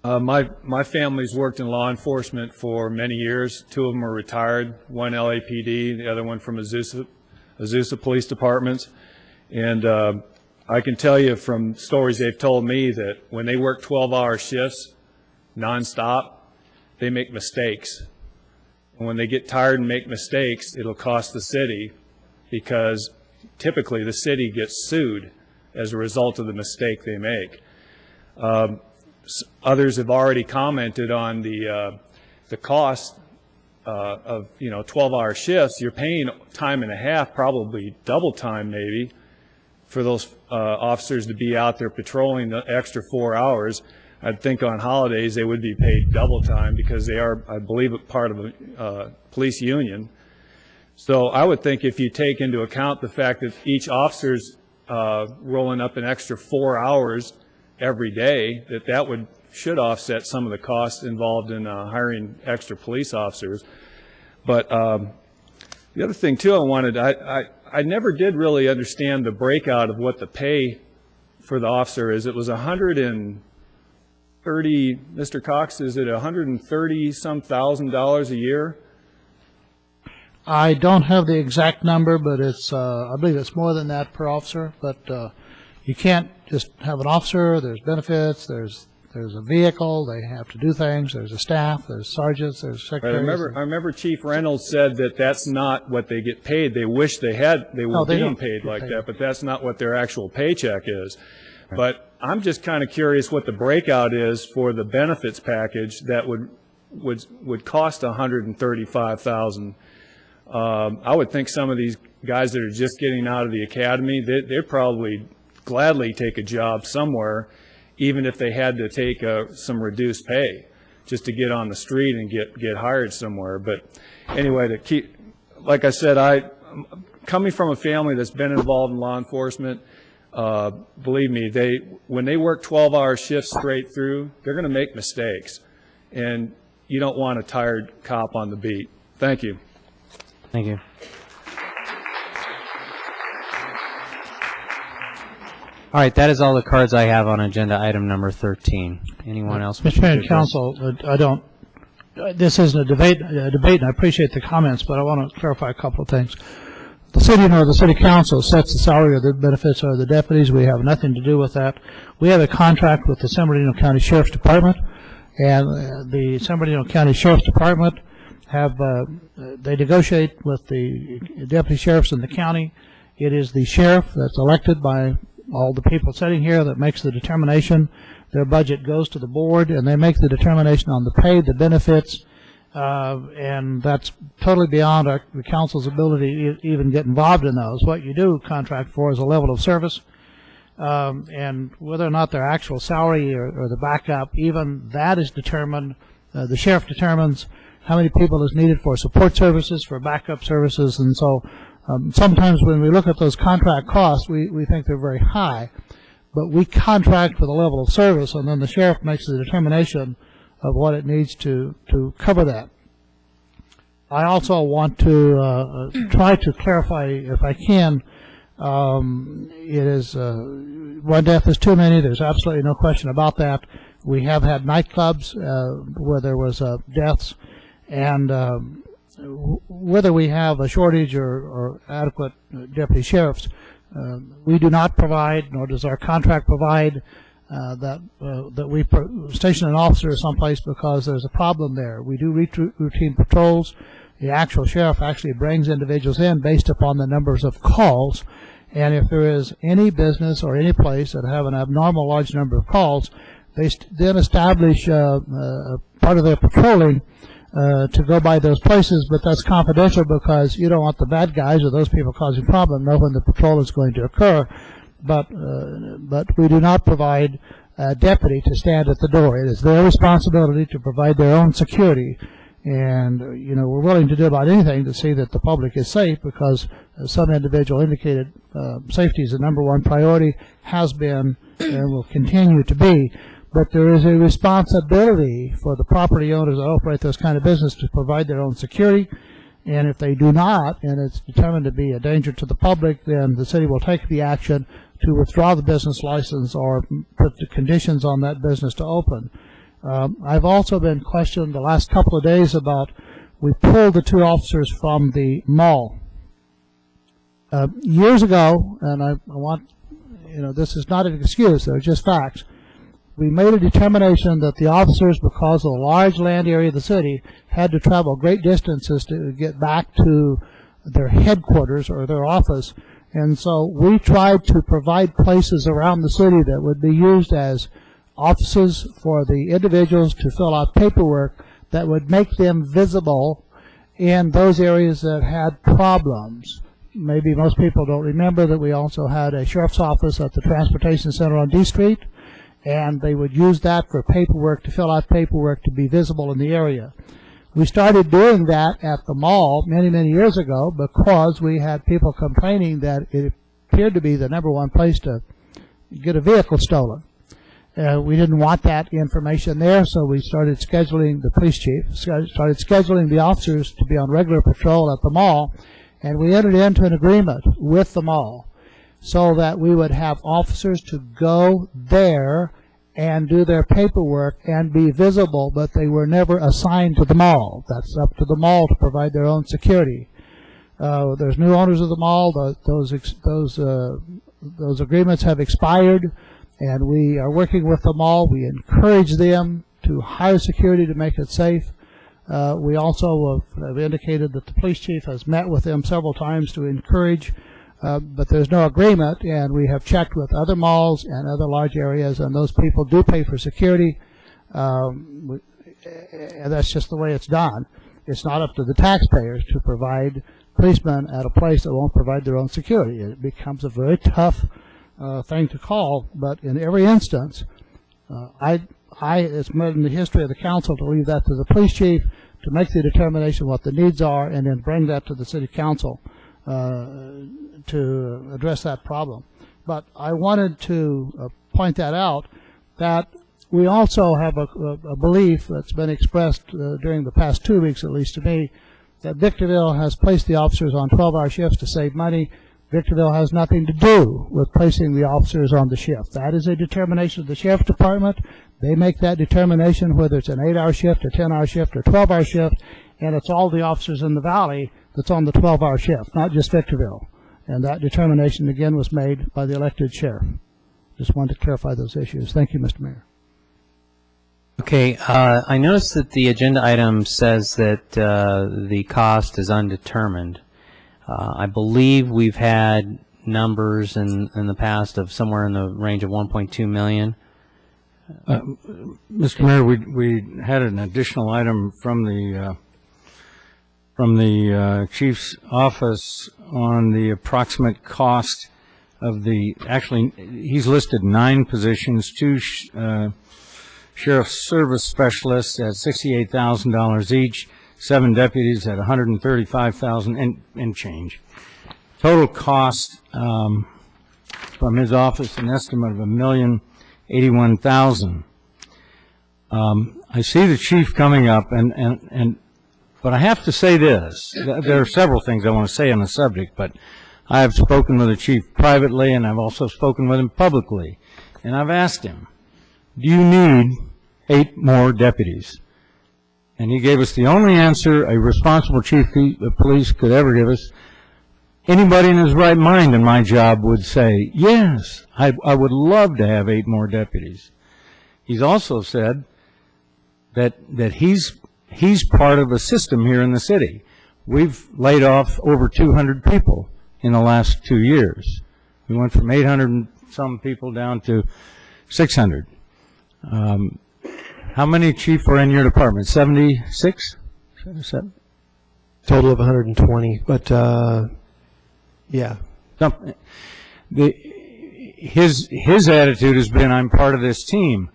My family's worked in law enforcement for many years. 2 of them are retired, one LAPD, the other one from Azusa Police Department. And I can tell you from stories they've told me that when they work 12-hour shifts nonstop, they make mistakes. And when they get tired and make mistakes, it'll cost the city because typically the city gets sued as a result of the mistake they make. Others have already commented on the cost of 12-hour shifts. You're paying time and a half, probably double time maybe, for those officers to be out there patrolling the extra 4 hours. I'd think on holidays they would be paid double time because they are, I believe, part of a police union. So I would think if you take into account the fact that each officer's rolling up an extra 4 hours every day, that should offset some of the costs involved in hiring extra police officers. But the other thing too I never did really understand the breakout of what the pay for the officer is. It was 130, Mr. Cox, is it 130 some $1,000 a year? I don't have the exact number, but it's, I believe it's more than that per officer. But you can't just have an officer. There's benefits. There's a vehicle. They have to do things. There's a staff. There's sergeants. There's secretaries. I remember Chief Reynolds said that that's not what they get paid. They wish they were being paid like that, but that's not what their actual paycheck is. Right. But I'm just kind of curious what the breakout is for the benefits package that would cost $135,000. I would think some of these guys that are just getting out of the academy, they'd probably gladly take a job somewhere, even if they had to take some reduced pay just to get on the street and get hired somewhere. But anyway, like I said, coming from a family that's been involved in law enforcement, believe me, when they work 12-hour shifts straight through, they're going to make mistakes, and you don't want a tired cop on the beat. Thank you. Thank you. All right, that is all the cards I have on agenda item number 13. Anyone else? Mr. Mayor and Council, this isn't a debate, and I appreciate the comments, but I want to clarify a couple of things. The city nor the city council sets the salary or the benefits of the deputies. We have nothing to do with that. We have a contract with the San Bernardino County Sheriff's Department, and the San Bernardino County Sheriff's Department they negotiate with the deputy sheriffs in the county. It is the sheriff that's elected by all the people sitting here that makes the determination. Their budget goes to the board, and they make the determination on the pay, the benefits, and that's totally beyond the council's ability to even get involved in those. What you do contract for is a level of service, and whether or not their actual salary or the backup, even that is determined. The sheriff determines how many people is needed for support services, for backup services, and so sometimes when we look at those contract costs, we think they're very high, but we contract for the level of service, and then the sheriff makes the determination of what it needs to cover that. I also want to try to clarify, if I can, it is one death is too many. There's absolutely no question about that. We have had nightclubs where there was deaths, and whether we have a shortage or adequate deputy sheriffs, we do not provide, nor does our contract provide, that we station an officer someplace because there's a problem there. We do routine patrols. The actual sheriff actually brings individuals in based upon the numbers of calls, and if there is any business or any place that have an abnormal large number of calls, they then establish part of their patrolling to go by those places, but that's confidential because you don't want the bad guys or those people causing problem know when the patrol is going to occur. But we do not provide a deputy to stand at the door. It is their responsibility to provide their own security, and we're willing to do about anything to see that the public is safe, because as some individual indicated, safety is the number one priority, has been and will continue to be. But there is a responsibility for the property owners that operate those kind of business to provide their own security. And if they do not, and it's determined to be a danger to the public, then the city will take the action to withdraw the business license or put the conditions on that business to open. I've also been questioned the last couple of days about, we pulled the 2 officers from the mall. Years ago, and I want, this is not an excuse, they're just facts. We made a determination that the officers, because of the large land area of the city, had to travel great distances to get back to their headquarters or their office, And so we tried to provide places around the city that would be used as offices for the individuals to fill out paperwork that would make them visible in those areas that had problems. Maybe most people don't remember that we also had a sheriff's office at the Transportation Center on D Street, and they would use that for paperwork, to fill out paperwork to be visible in the area. We started doing that at the mall many, many years ago because we had people complaining that it appeared to be the number one place to get a vehicle stolen. We didn't want that information there, so we started scheduling the police chief, started scheduling the officers to be on regular patrol at the mall, and we entered into an agreement with the mall so that we would have officers to go there and do their paperwork and be visible, but they were never assigned to the mall. That's up to the mall to provide their own security. There's new owners of the mall. Those agreements have expired, and we are working with the mall. We encourage them to hire security to make it safe. We also have indicated that the police chief has met with them several times to encourage, but there's no agreement, and we have checked with other malls and other large areas, and those people do pay for security, and that's just the way it's done. It's not up to the taxpayers to provide policemen at a place that won't provide their own security. It becomes a very tough thing to call, but in every instance, it's been in the history of the council to leave that to the police chief to make the determination what the needs are, and then bring that to the city council to address that problem. But I wanted to point that out, that we also have a belief that's been expressed during the past 2 weeks, at least to me, that Victorville has placed the officers on 12-hour shifts to save money. Victorville has nothing to do with placing the officers on the shift. That is a determination of the sheriff's department. They make that determination whether it's an 8-hour shift, a 10-hour shift, or 12-hour shift, and it's all the officers in the valley that's on the 12-hour shift, not just Victorville. And that determination, again, was made by the elected sheriff. Just wanted to clarify those issues. Thank you, Mr. Mayor. Okay, I noticed that the agenda item says that the cost is undetermined. I believe we've had numbers in the past of somewhere in the range of 1.2 million. Mr. Mayor, we had an additional item from the chief's office on the approximate cost of actually, he's listed 9 positions, 2 sheriff's service specialists at $68,000 each, 7 deputies at $135,000 and change. Total cost from his office, an estimate of $1,081,000. I see the chief coming up, but I have to say this. There are several things I want to say on the subject, but I have spoken with the chief privately, and I've also spoken with him publicly. And I've asked him, do you need 8 more deputies? And he gave us the only answer a responsible chief of police could ever give us. Anybody in his right mind in my job would say, yes, I would love to have 8 more deputies. He's also said that he's part of a system here in the city. We've laid off over 200 people in the last 2 years. We went from 800 and some people down to 600. How many, Chief, are in your department? 76? 77? Total of 120, but yeah. His attitude has been, I'm part of this team.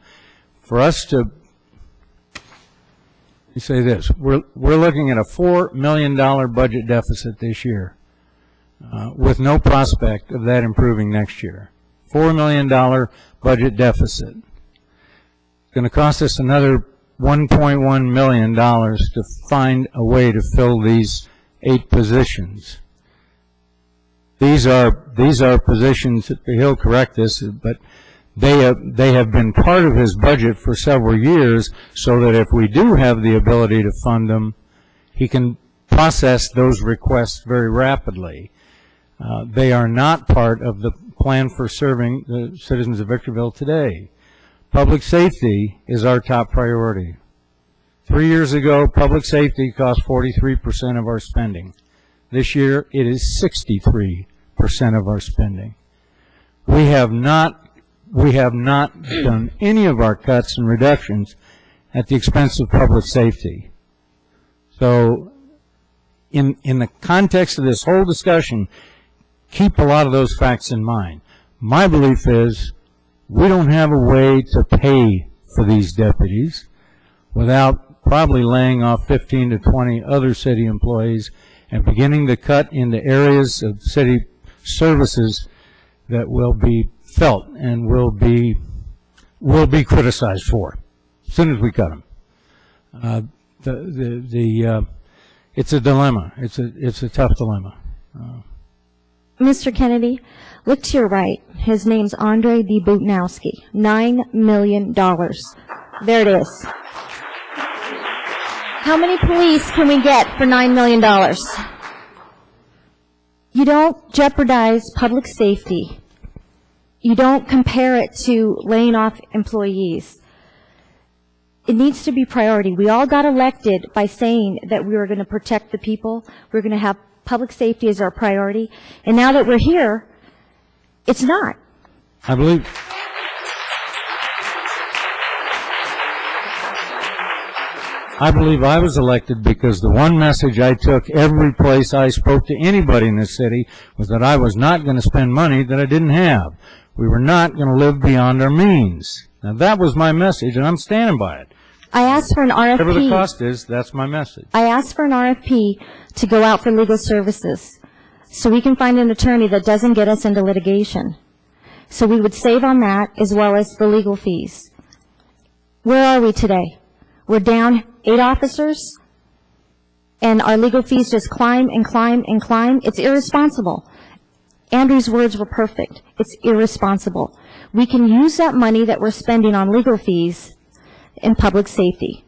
For us to, you say this, we're looking at a $4 million budget deficit this year, with no prospect of that improving next year. $4 million budget deficit. It's going to cost us another $1.1 million to find a way to fill these 8 positions. These are positions, he'll correct this, but they have been part of his budget for several years, so that if we do have the ability to fund them, he can process those requests very rapidly. They are not part of the plan for serving the citizens of Victorville today. Public safety is our top priority. 3 years ago, public safety cost 43% of our spending. This year, it is 63% of our spending. We have not done any of our cuts and reductions at the expense of public safety. So in the context of this whole discussion, keep a lot of those facts in mind. My belief is we don't have a way to pay for these deputies without probably laying off 15 to 20 other city employees and beginning to cut into areas of city services that will be felt and will be criticized for as soon as we cut them. It's a dilemma. It's a tough dilemma. Mr. Kennedy, look to your right. His name's Andre D. Butnowski. $9 million. There it is. How many police can we get for $9 million? You don't jeopardize public safety. You don't compare it to laying off employees. It needs to be priority. We all got elected by saying that we were going to protect the people. We're going to have public safety as our priority. And now that we're here, it's not. I believe I was elected because the one message I took every place I spoke to anybody in this city was that I was not going to spend money that I didn't have. We were not going to live beyond our means. Now, that was my message, and I'm standing by it. I asked for an RFP. Whatever the cost is, that's my message. I asked for an RFP to go out for legal services so we can find an attorney that doesn't get us into litigation. So we would save on that as well as the legal fees. Where are we today? We're down 8 officers, and our legal fees just climb and climb and climb. It's irresponsible. Andrew's words were perfect. It's irresponsible. We can use that money that we're spending on legal fees in public safety.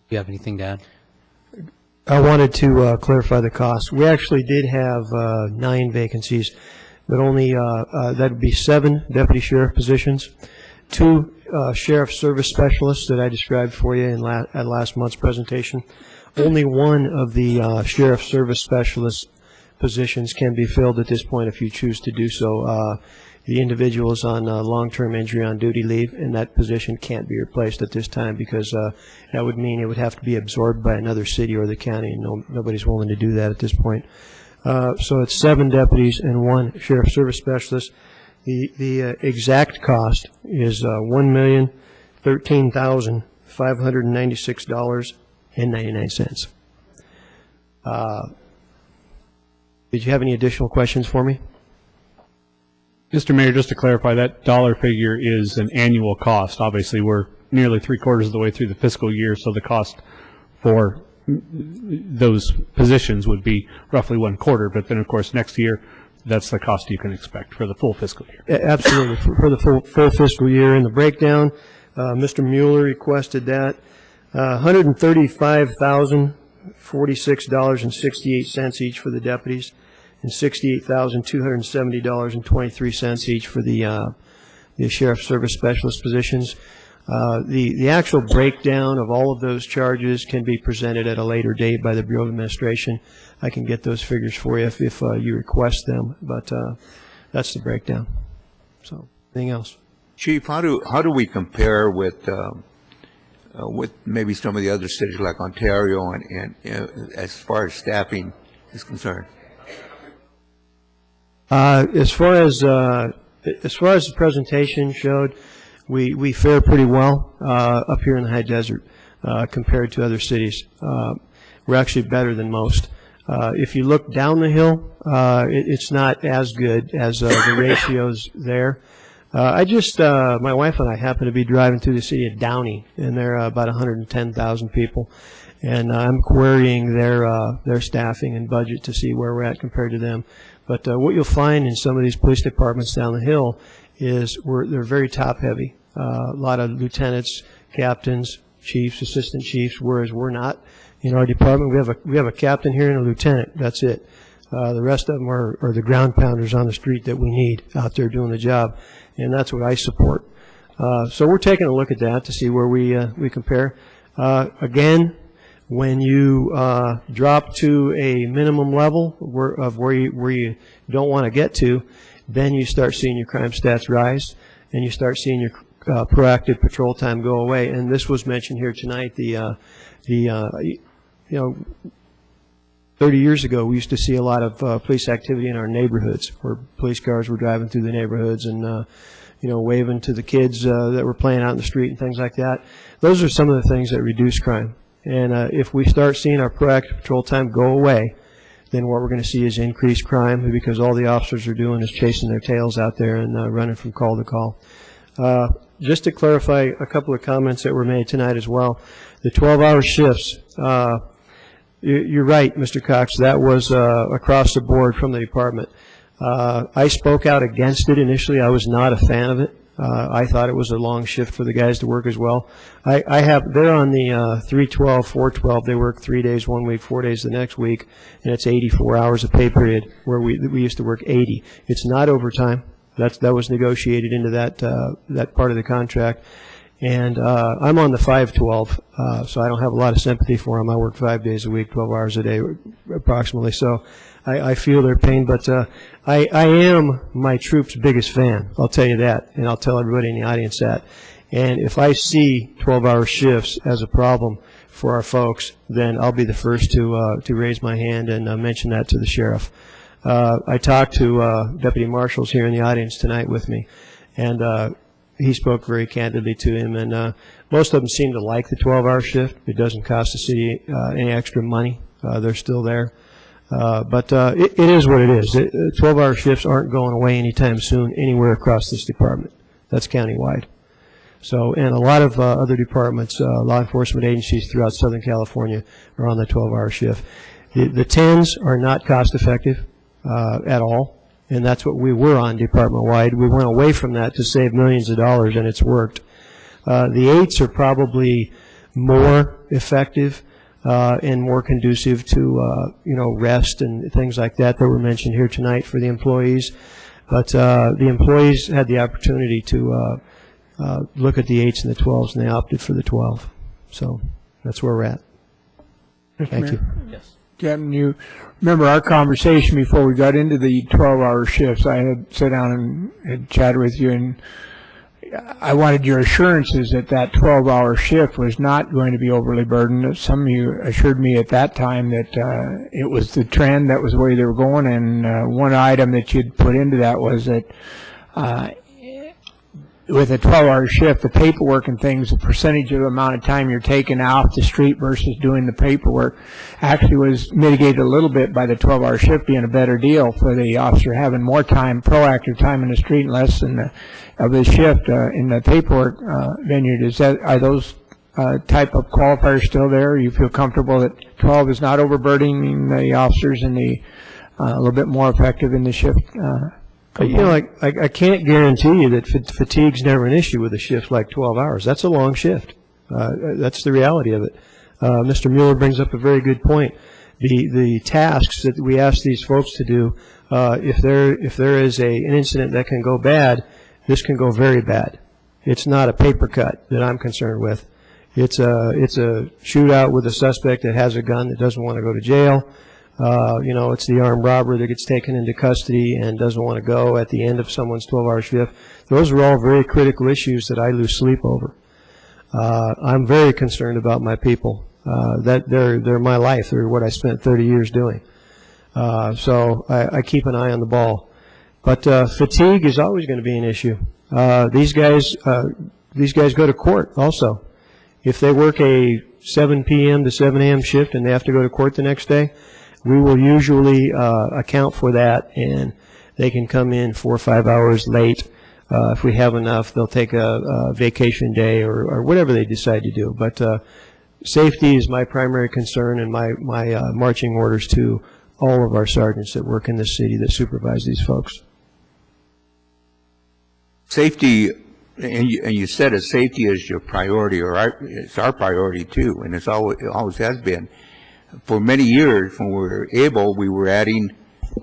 Do you have anything to add? I wanted to clarify the cost. We actually did have 9 vacancies, but only that would be 7 deputy sheriff positions, 2 sheriff service specialists that I described for you at last month's presentation. Only 1 of the sheriff service specialist positions can be filled at this point if you choose to do so. The individual is on long-term injury on duty leave, and that position can't be replaced at this time because that would mean it would have to be absorbed by another city or the county, and nobody's willing to do that at this point. So it's 7 deputies and 1 sheriff service specialist. The exact cost is $1,013,596.99. Did you have any additional questions for me? Mr. Mayor, just to clarify, that dollar figure is an annual cost. Obviously, we're nearly 3/4 of the way through the fiscal year, so the cost for those positions would be roughly 1/4. But then, of course, next year, that's the cost you can expect for the full fiscal year. Absolutely, for the full fiscal year. In the breakdown, Mr. Mueller requested that $135,046.68 each for the deputies, and $68,270.23 each for the sheriff service specialist positions. The actual breakdown of all of those charges can be presented at a later date by the Bureau of Administration. I can get those figures for you if you request them, but that's the breakdown. So, anything else? Chief, how do we compare with maybe some of the other cities like Ontario and as far as staffing is concerned? As far as the presentation showed, we fare pretty well up here in the high desert compared to other cities. We're actually better than most. If you look down the hill, it's not as good as the ratios there. My wife and I happened to be driving through the city of Downey, and there are about 110,000 people, and I'm querying their staffing and budget to see where we're at compared to them. But what you'll find in some of these police departments down the hill is they're very top-heavy. A lot of lieutenants, captains, chiefs, assistant chiefs, whereas we're not. In our department, we have a captain here and a lieutenant. That's it. The rest of them are the ground pounders on the street that we need out there doing the job, and that's what I support. So we're taking a look at that to see where we compare. Again, when you drop to a minimum level where you don't want to get to, then you start seeing your crime stats rise, and you start seeing your proactive patrol time go away. And this was mentioned here tonight. 30 years ago, we used to see a lot of police activity in our neighborhoods, where police cars were driving through the neighborhoods and waving to the kids that were playing out in the street and things like that. Those are some of the things that reduce crime. And if we start seeing our proactive patrol time go away, then what we're going to see is increased crime, because all the officers are doing is chasing their tails out there and running from call to call. Just to clarify a couple of comments that were made tonight as well, the 12-hour shifts, you're right, Mr. Cox, that was across the board from the department. I spoke out against it initially. I was not a fan of it. I thought it was a long shift for the guys to work as well. They're on the 312, 412. They work 3 days one week, 4 days the next week, and it's 84 hours of pay period, where we used to work 80. It's not overtime. That was negotiated into that part of the contract. And I'm on the 512, so I don't have a lot of sympathy for them. I work 5 days a week, 12 hours a day approximately. So I feel their pain, but I am my troops' biggest fan. I'll tell you that, and I'll tell everybody in the audience that. And if I see 12-hour shifts as a problem for our folks, then I'll be the first to raise my hand and mention that to the sheriff. I talked to deputy marshals here in the audience tonight with me, and he spoke very candidly to him, and most of them seem to like the 12-hour shift. It doesn't cost the city any extra money. They're still there. But it is what it is. 12-hour shifts aren't going away anytime soon anywhere across this department. That's countywide. So, and a lot of other departments, law enforcement agencies throughout Southern California are on the 12-hour shift. The 10s are not cost effective at all. And that's what we were on department-wide. We went away from that to save millions of dollars, and it's worked. The 8s are probably more effective and more conducive to, rest and things like that were mentioned here tonight for the employees. But the employees had the opportunity to look at the 8s and the 12s, and they opted for the 12. So that's where we're at. Thank you. Yes. Captain, you remember our conversation before we got into the 12-hour shifts. I had sat down and had chatted with you, and I wanted your assurances that that 12-hour shift was not going to be overly burdened. Some of you assured me at that time that it was the trend, that was the way they were going, and one item that you'd put into that was that with a 12-hour shift, the paperwork and things, the percentage of the amount of time you're taking off the street versus doing the paperwork actually was mitigated a little bit by the 12-hour shift being a better deal for the officer, having more time, proactive time in the street, and less of the shift in the paperwork vineyard. Are those type of qualifiers still there? You feel comfortable that 12 is not overburdening the officers and a little bit more effective in the shift? I can't guarantee you that fatigue's never an issue with a shift like 12 hours. That's a long shift. That's the reality of it. Mr. Mueller brings up a very good point. The tasks that we ask these folks to do, if there is an incident that can go bad, this can go very bad. It's not a paper cut that I'm concerned with. It's a shootout with a suspect that has a gun that doesn't want to go to jail. It's the armed robber that gets taken into custody and doesn't want to go at the end of someone's 12-hour shift. Those are all very critical issues that I lose sleep over. I'm very concerned about my people. That they're my life. They're what I spent 30 years doing. So I keep an eye on the ball. But fatigue is always going to be an issue. These guys go to court also. If they work a 7 p.m. to 7 a.m. shift and they have to go to court the next day, we will usually account for that, and they can come in 4 or 5 hours late. If we have enough, they'll take a vacation day or whatever they decide to do. But safety is my primary concern, and my marching orders to all of our sergeants that work in this city that supervise these folks. Safety, and you said that safety is your priority, it's our priority too, and it always has been. For many years, when we were able, we were adding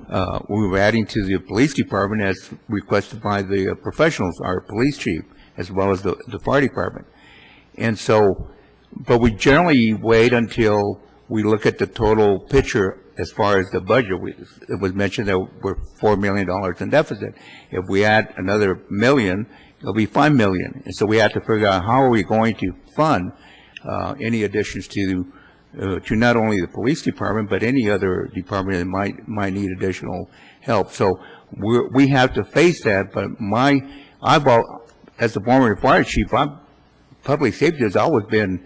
to the police department as requested by the professionals, our police chief. as well as the fire department. And so, but we generally wait until we look at the total picture as far as the budget. It was mentioned that we're $4 million in deficit. If we add another million, it'll be $5 million. And so we have to figure out how are we going to fund any additions to not only the police department, but any other department that might need additional help. So we have to face that. But as the former fire chief, public safety has always been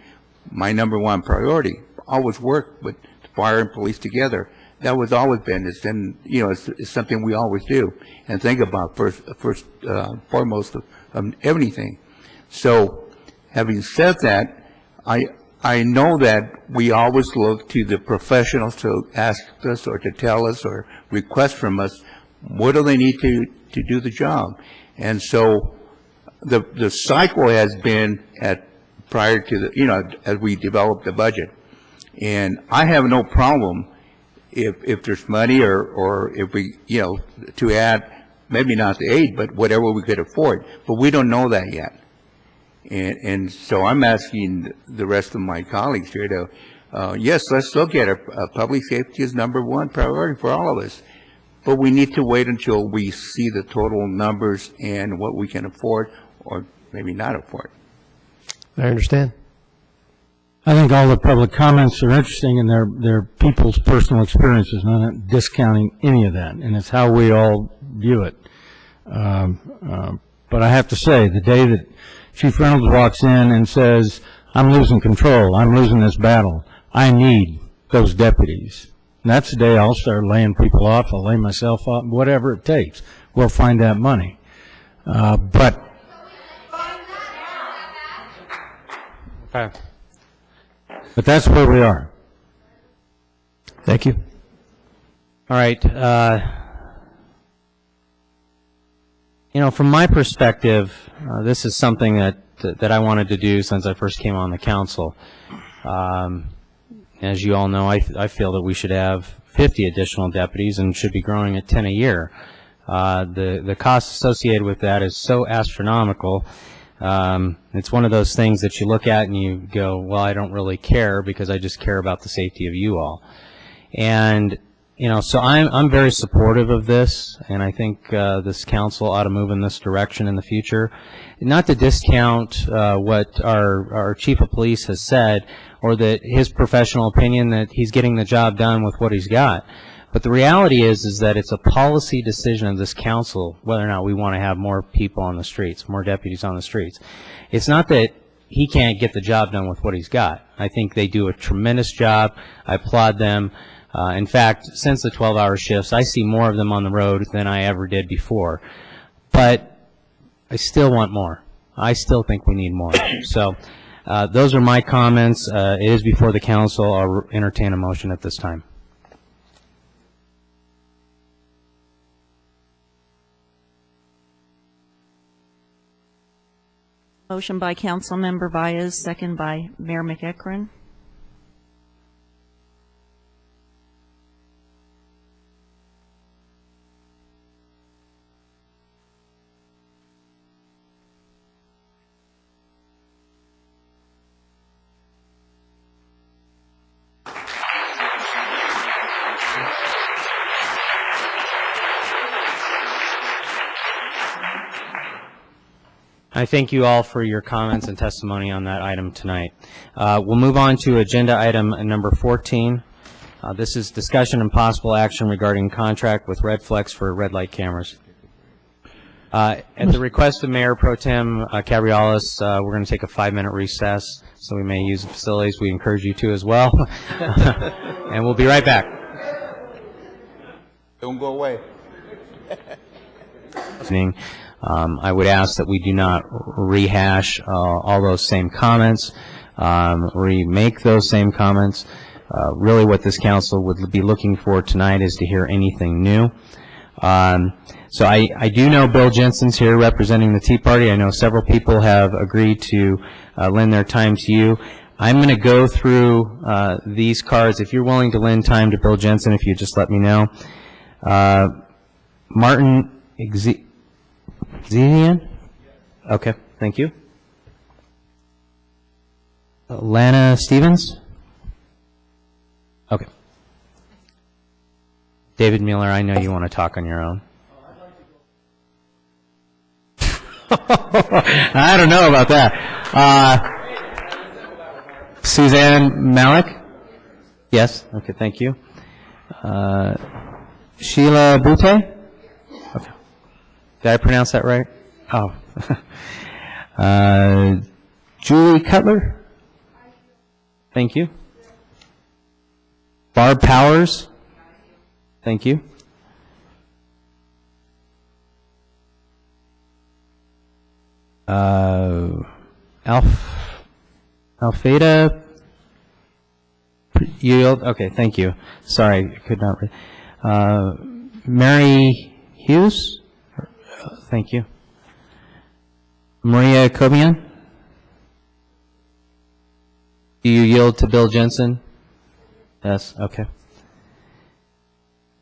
my number one priority. Always work with fire and police together. That was always been. It's something we always do and think about foremost of everything. So, having said that, I know that we always look to the professionals to ask us or to tell us or request from us what do they need to do the job. And so the cycle has been prior to as we develop the budget. And I have no problem if there's money or if we, to add, maybe not the 8, but whatever we could afford. But we don't know that yet. And so I'm asking the rest of my colleagues here to, yes, let's look at it. Public safety is number one priority for all of us. But we need to wait until we see the total numbers and what we can afford or maybe not afford. I understand. I think all the public comments are interesting, and they're people's personal experiences. I'm not discounting any of that, and it's how we all view it. But I have to say, the day that Chief Reynolds walks in and says, I'm losing control, I'm losing this battle, I need those deputies, and that's the day I'll start laying people off, I'll lay myself off, whatever it takes. We'll find that money. But that's where we are. Thank you. All right. From my perspective, this is something that I wanted to do since I first came on the council. As you all know, I feel that we should have 50 additional deputies and should be growing at 10 a year. The cost associated with that is so astronomical. It's one of those things that you look at and you go, well, I don't really care because I just care about the safety of you all. And, so I'm very supportive of this, and I think this council ought to move in this direction in the future. Not to discount what our chief of police has said, or that his professional opinion that he's getting the job done with what he's got. But the reality is that it's a policy decision of this council whether or not we want to have more people on the streets, more deputies on the streets. It's not that he can't get the job done with what he's got. I think they do a tremendous job. I applaud them. In fact, since the 12-hour shifts, I see more of them on the road than I ever did before. But I still want more. I still think we need more. So those are my comments. It is before the council. I'll entertain a motion at this time. Motion by Councilmember Baez, second by Mayor McEachron. I thank you all for your comments and testimony on that item tonight. We'll move on to agenda item number 14. This is discussion and possible action regarding contract with Red Flex for red light cameras. At the request of Mayor Pro Tem Cabrialis, we're going to take a 5-minute recess, so we may use the facilities. We encourage you to as well. And we'll be right back. Don't go away. I would ask that we do not rehash all those same comments, remake those same comments. Really what this council would be looking for tonight is to hear anything new. So I do know Bill Jensen's here representing the Tea Party. I know several people have agreed to lend their time to you. I'm going to go through these cards. If you're willing to lend time to Bill Jensen, if you just let me know. Martin Zidian? Okay. Thank you. Lana Stevens? Okay. David Mueller, I know you want to talk on your own. I don't know about that. Suzanne Malik? Yes? Okay, thank you. Sheila Butte? Okay. Did I pronounce that right? Oh. Julie Cutler? Thank you. Barb Powers? Thank you. Alfeda Yield? Okay, thank you. Sorry, I could not read. Mary Hughes? Thank you. Maria Cobian? Do you yield to Bill Jensen? Yes, okay.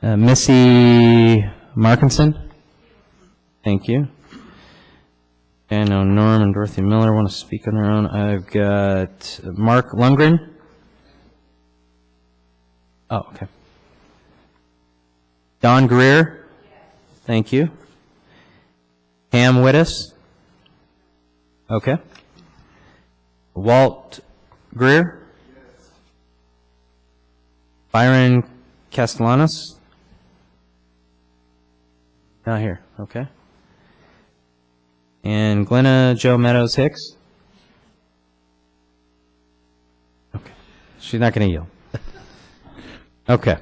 Missy Markinson? Thank you. I know Norm and Dorothy Miller want to speak on their own. I've got Mark Lundgren. Oh, okay. Don Greer? Thank you. Pam Wittes? Okay. Walt Greer? Byron Castellanos? Not here, okay. And Glenna Jo Meadows Hicks? Okay. She's not going to yield. Okay.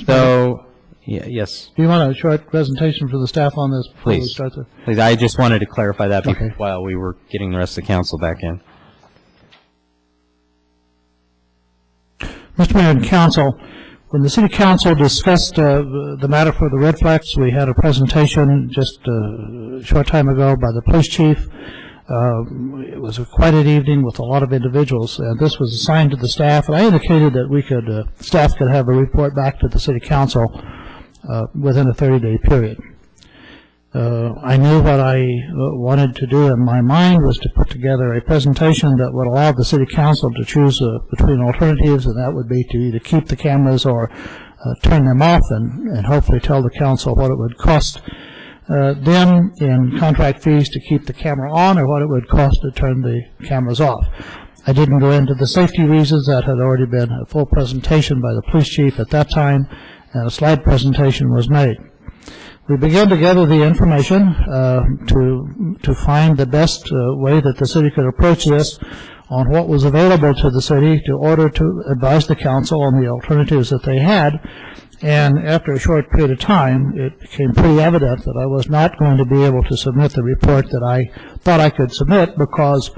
So, yeah, yes. Do you want a short presentation for the staff on this before we Please. start the? Please, I just wanted to clarify that Okay. while we were getting the rest of the council back in. Mr. Mayor and Council, when the City Council discussed the matter for the Red Flags, we had a presentation just a short time ago by the police chief. It was quite an evening with a lot of individuals, and this was assigned to the staff, and I indicated that we could, staff could have a report back to the City Council within a 30-day period. I knew what I wanted to do in my mind was to put together a presentation that would allow the City Council to choose between alternatives, and that would be to either keep the cameras or turn them off and hopefully tell the council what it would cost them in contract fees to keep the camera on or what it would cost to turn the cameras off. I didn't go into the safety reasons. That had already been a full presentation by the police chief at that time, and a slide presentation was made. We began to gather the information to find the best way that the city could approach this on what was available to the city to order to advise the council on the alternatives that they had. And after a short period of time, it became pretty evident that I was not going to be able to submit the report that I thought I could submit because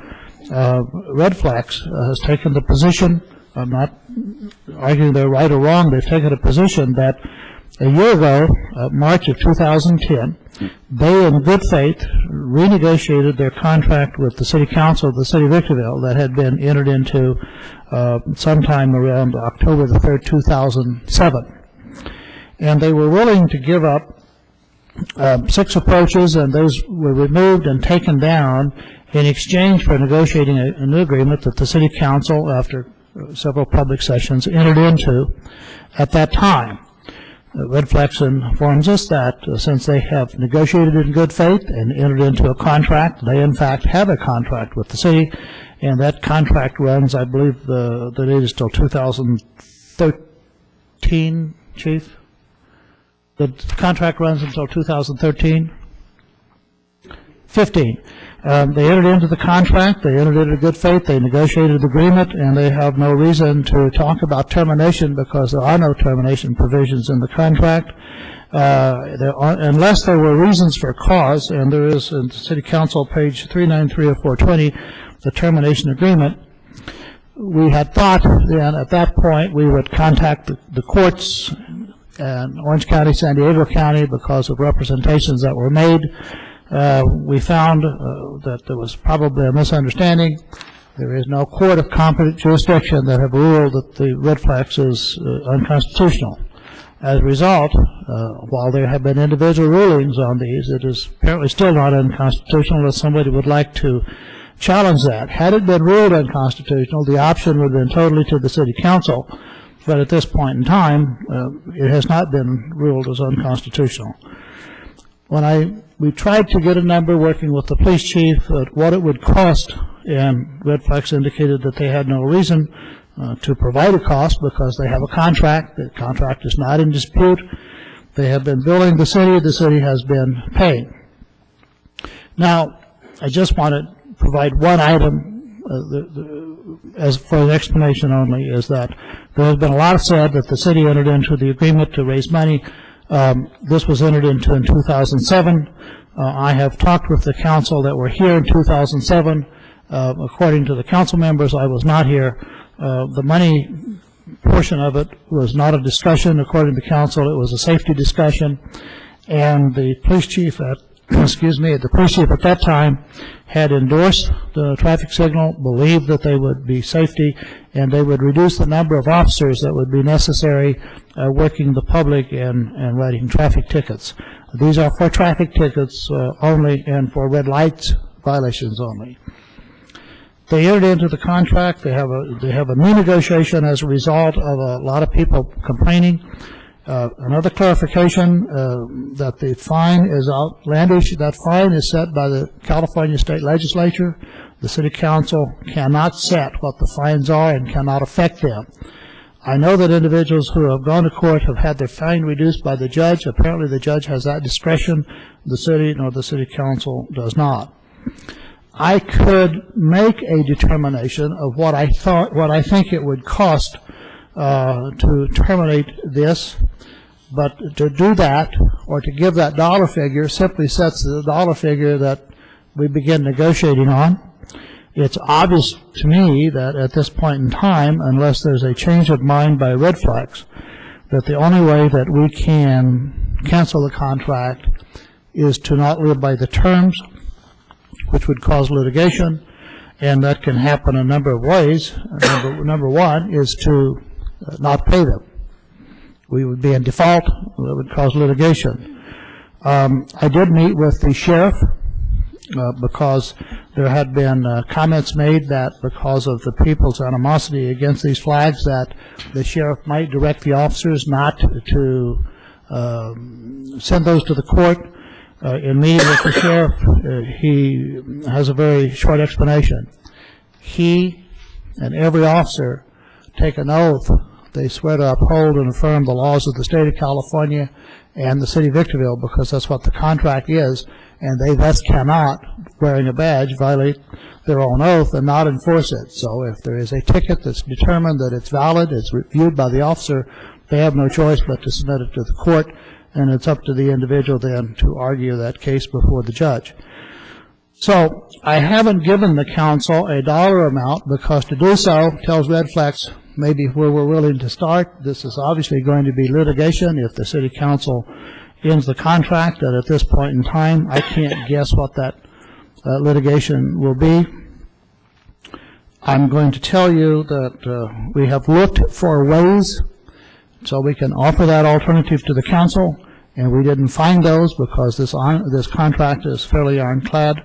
Red Flags has taken the position, I'm not arguing they're right or wrong, they've taken a position that a year ago, March of 2010, they in good faith renegotiated their contract with the City Council of the City of Victorville that had been entered into sometime around October the 3rd, 2007. And they were willing to give up 6 approaches, and those were removed and taken down in exchange for negotiating a new agreement that the City Council, after several public sessions, entered into at that time. Red Flags informs us that since they have negotiated in good faith and entered into a contract, they in fact have a contract with the city, and that contract runs, I believe the date is till 2013, Chief? The contract runs until 2013? 15. They entered into the contract, they entered into good faith, they negotiated the agreement, and they have no reason to talk about termination because there are no termination provisions in the contract. Unless there were reasons for cause, and there is in City Council page 393 of 420, the termination agreement. We had thought then at that point we would contact the courts in Orange County, San Diego County because of representations that were made. We found that there was probably a misunderstanding. There is no court of competent jurisdiction that have ruled that the Red Flags is unconstitutional. As a result, while there have been individual rulings on these, it is apparently still not unconstitutional unless somebody would like to challenge that. Had it been ruled unconstitutional, the option would have been totally to the city council, but at this point in time, it has not been ruled as unconstitutional. We tried to get a number working with the police chief at what it would cost, and Red Flags indicated that they had no reason to provide a cost because they have a contract. The contract is not in dispute. They have been billing the city has been paying. Now, I just want to provide one item as for an explanation only, is that there has been a lot said that the city entered into the agreement to raise money. This was entered into in 2007. I have talked with the council that were here in 2007. According to the council members, I was not here. The money portion of it was not a discussion. According to council, it was a safety discussion. And the police chief at the police chief at that time had endorsed the traffic signal, believed that they would be safety, and they would reduce the number of officers that would be necessary working the public and writing traffic tickets. These are for traffic tickets only and for red lights violations only. They entered into the contract. They have a new negotiation as a result of a lot of people complaining. Another clarification, that the fine is outlandish. That fine is set by the California State Legislature. The City Council cannot set what the fines are and cannot affect them. I know that individuals who have gone to court have had their fine reduced by the judge. Apparently the judge has that discretion. The city nor the City Council does not. I could make a determination of what I think it would cost to terminate this, but to do that or to give that dollar figure simply sets the dollar figure that we begin negotiating on. It's obvious to me that at this point in time, unless there's a change of mind by Red Flags, that the only way that we can cancel the contract is to not live by the terms, which would cause litigation, and that can happen a number of ways. Number one is to not pay them. We would be in default. That would cause litigation. I did meet with the sheriff because there had been comments made that because of the people's animosity against these flags, that the sheriff might direct the officers not to send those to the court. In meeting with the sheriff, he has a very short explanation. He and every officer take an oath. They swear to uphold and affirm the laws of the state of California and the city of Victorville, because that's what the contract is, and they thus cannot, wearing a badge, violate their own oath and not enforce it. So if there is a ticket that's determined that it's valid, it's reviewed by the officer, they have no choice but to submit it to the court, and it's up to the individual then to argue that case before the judge. So I haven't given the council a dollar amount, because to do so tells Red Flags maybe where we're willing to start. This is obviously going to be litigation if the city council ends the contract, and at this point in time I can't guess what that litigation will be. I'm going to tell you that we have looked for ways so we can offer that alternative to the council, and we didn't find those because this contract is fairly ironclad,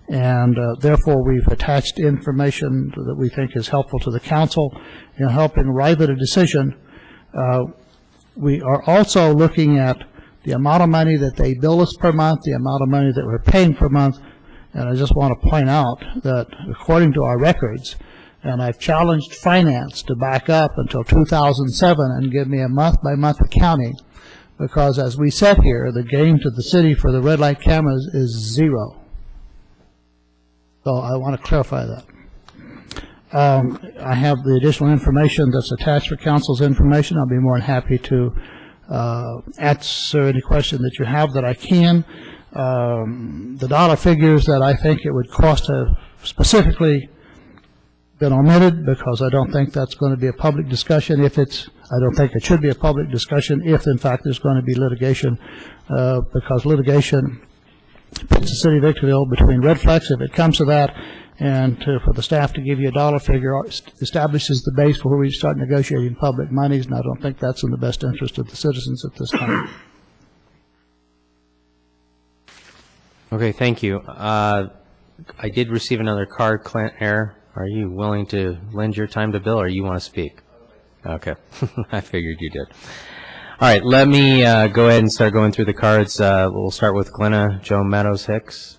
and therefore we've attached information that we think is helpful to the council in helping arrive at a decision. We are also looking at the amount of money that they bill us per month, the amount of money that we're paying per month, and I just want to point out that according to our records, and I've challenged finance to back up until 2007 and give me a month-by-month accounting, because as we sit here, the gain to the city for the red light cameras is zero. So I want to clarify that. I have the additional information that's attached for council's information. I'll be more than happy to answer any question that you have that I can. The dollar figures that I think it would cost have specifically been omitted, because I don't think that's going to be a public discussion. I don't think it should be a public discussion if in fact there's going to be litigation, because litigation puts the city of Victorville between red flags if it comes to that, and for the staff to give you a dollar figure establishes the base for where we start negotiating public monies, and I don't think that's in the best interest of the citizens at this time. Okay, thank you. I did receive another card, Clint Air. Are you willing to lend your time to Bill, or you want to speak? Okay, I figured you did. All right, let me go ahead and start going through the cards. We'll start with Glenna Joe Meadows Hicks.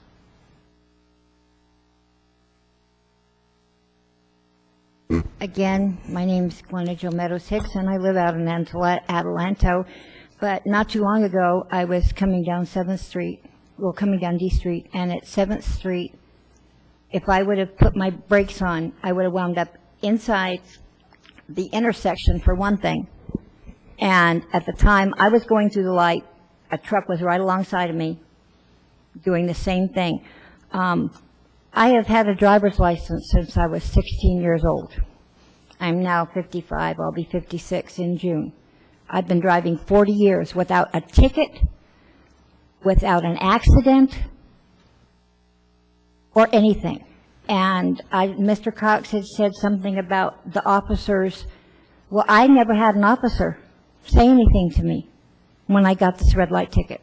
Again, my name's Glenna Jo Meadows Hicks, and I live out in Adelanto. But not too long ago, I was coming down 7th Street, well, coming down D Street, and at 7th Street, if I would have put my brakes on, I would have wound up inside the intersection, for one thing. And at the time, I was going through the light, a truck was right alongside of me doing the same thing. I have had a driver's license since I was 16 years old. I'm now 55. I'll be 56 in June. I've been driving 40 years without a ticket, without an accident, or anything. And Mr. Cox had said something about the officers. Well, I never had an officer say anything to me when I got this red light ticket.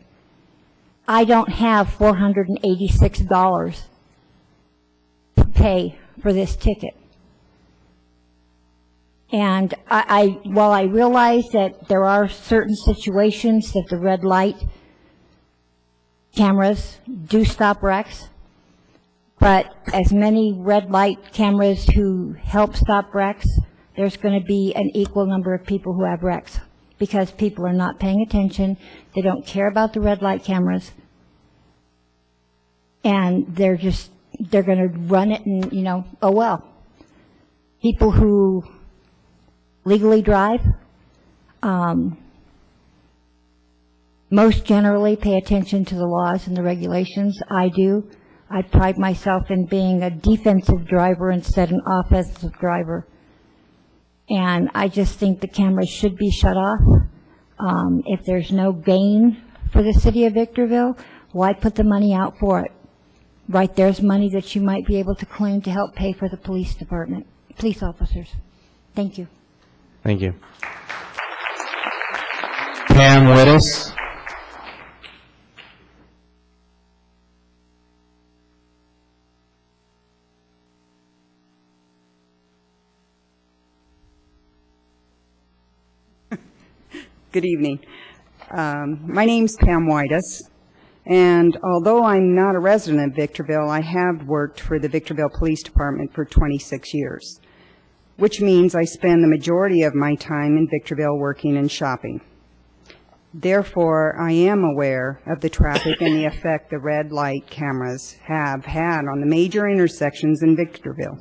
I don't have $486 to pay for this ticket. And while I realize that there are certain situations that the red light cameras do stop wrecks, but as many red light cameras who help stop wrecks, there's going to be an equal number of people who have wrecks because people are not paying attention. They don't care about the red light cameras. And they're going to run it and, oh well. People who legally drive, most generally pay attention to the laws and the regulations. I do. I pride myself in being a defensive driver instead of an offensive driver. And I just think the cameras should be shut off. If there's no gain for the city of Victorville, why put the money out for it? Right, there's money that you might be able to claim to help pay for the police department, police officers. Thank you. Thank you. Pam Wittes. Good evening. My name's Pam Wittes, and although I'm not a resident of Victorville, I have worked for the Victorville Police Department for 26 years, which means I spend the majority of my time in Victorville working and shopping. Therefore, I am aware of the traffic and the effect the red light cameras have had on the major intersections in Victorville.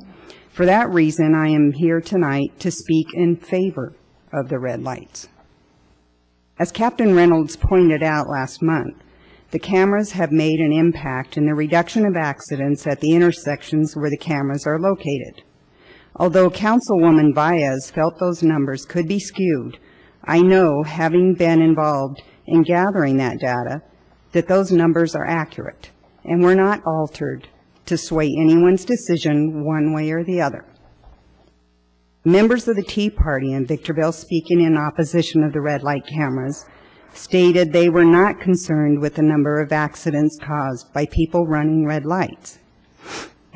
For that reason, I am here tonight to speak in favor of the red lights. As Captain Reynolds pointed out last month, the cameras have made an impact in the reduction of accidents at the intersections where the cameras are located. Although Councilwoman Baez felt those numbers could be skewed, I know, having been involved in gathering that data, that those numbers are accurate and were not altered to sway anyone's decision one way or the other. Members of the Tea Party in Victorville, speaking in opposition of the red light cameras, stated they were not concerned with the number of accidents caused by people running red lights.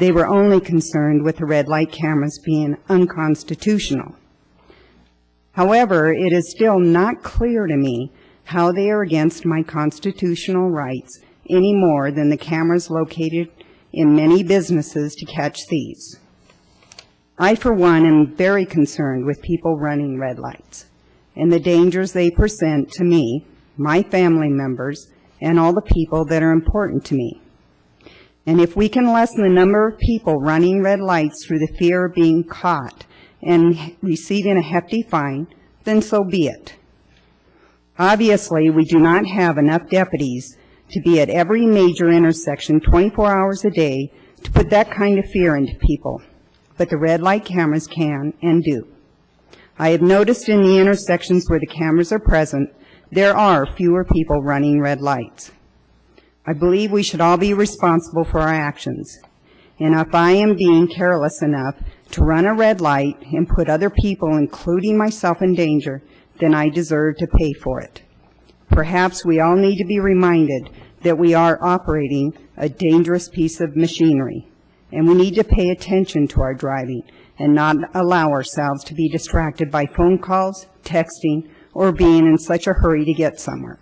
They were only concerned with the red light cameras being unconstitutional. However, it is still not clear to me how they are against my constitutional rights any more than the cameras located in many businesses to catch thieves. I, for one, am very concerned with people running red lights and the dangers they present to me, my family members, and all the people that are important to me. And if we can lessen the number of people running red lights through the fear of being caught and receiving a hefty fine, then so be it. Obviously, we do not have enough deputies to be at every major intersection 24 hours a day to put that kind of fear into people, but the red light cameras can and do. I have noticed in the intersections where the cameras are present, there are fewer people running red lights. I believe we should all be responsible for our actions. And if I am being careless enough to run a red light and put other people, including myself, in danger, then I deserve to pay for it. Perhaps we all need to be reminded that we are operating a dangerous piece of machinery, and we need to pay attention to our driving and not allow ourselves to be distracted by phone calls, texting, or being in such a hurry to get somewhere.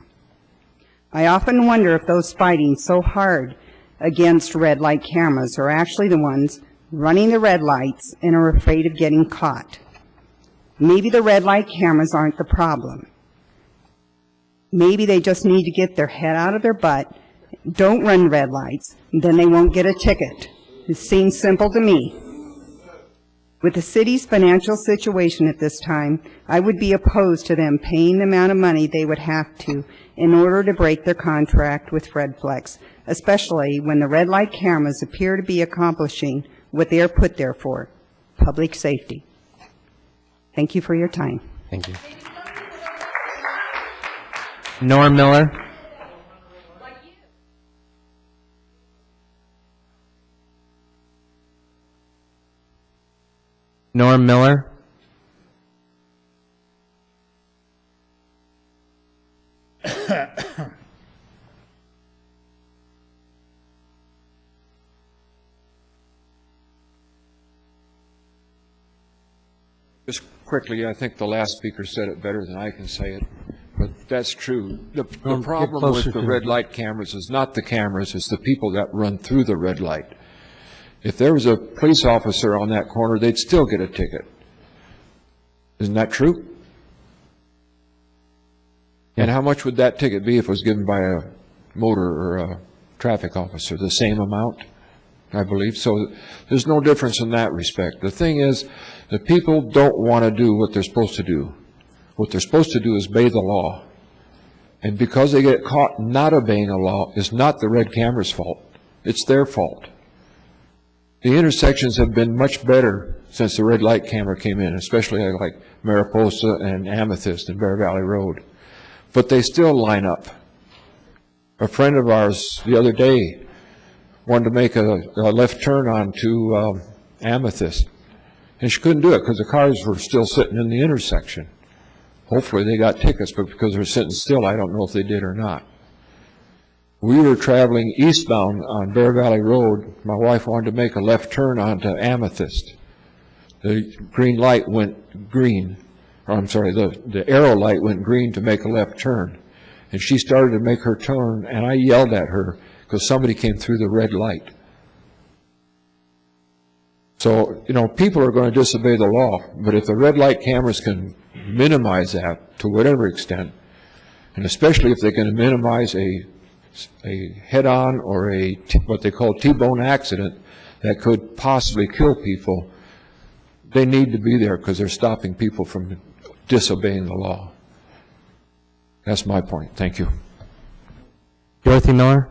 I often wonder if those fighting so hard against red light cameras are actually the ones running the red lights and are afraid of getting caught. Maybe the red light cameras aren't the problem. Maybe they just need to get their head out of their butt, don't run red lights, and then they won't get a ticket. It seems simple to me. With the city's financial situation at this time, I would be opposed to them paying the amount of money they would have to in order to break their contract with Redflex, especially when the red light cameras appear to be accomplishing what they are put there for, public safety. Thank you for your time. Thank you. Norm Miller. Norm Miller. Just quickly, I think the last speaker said it better than I can say it, but that's true. The problem with the red light cameras is not the cameras, it's the people that run through the red light. If there was a police officer on that corner, they'd still get a ticket. Isn't that true? And how much would that ticket be if it was given by a motor or a traffic officer? The same amount, I believe. So there's no difference in that respect. The thing is, the people don't want to do what they're supposed to do. What they're supposed to do is obey the law. And because they get caught not obeying a law, it's not the red camera's fault. It's their fault. The intersections have been much better since the red light camera came in, especially like Mariposa and Amethyst and Bear Valley Road. But they still line up. A friend of ours the other day wanted to make a left turn onto Amethyst, and she couldn't do it because the cars were still sitting in the intersection. Hopefully they got tickets, but because they're sitting still, I don't know if they did or not. We were traveling eastbound on Bear Valley Road. My wife wanted to make a left turn onto Amethyst. The green light went green. Or I'm sorry, the arrow light went green to make a left turn. And she started to make her turn, and I yelled at her because somebody came through the red light. So, you know, people are going to disobey the law, but if the red light cameras can minimize that to whatever extent, and especially if they can minimize a head-on or what they call T-bone accident that could possibly kill people, they need to be there because they're stopping people from disobeying the law. That's my point. Thank you. Dorothy Miller.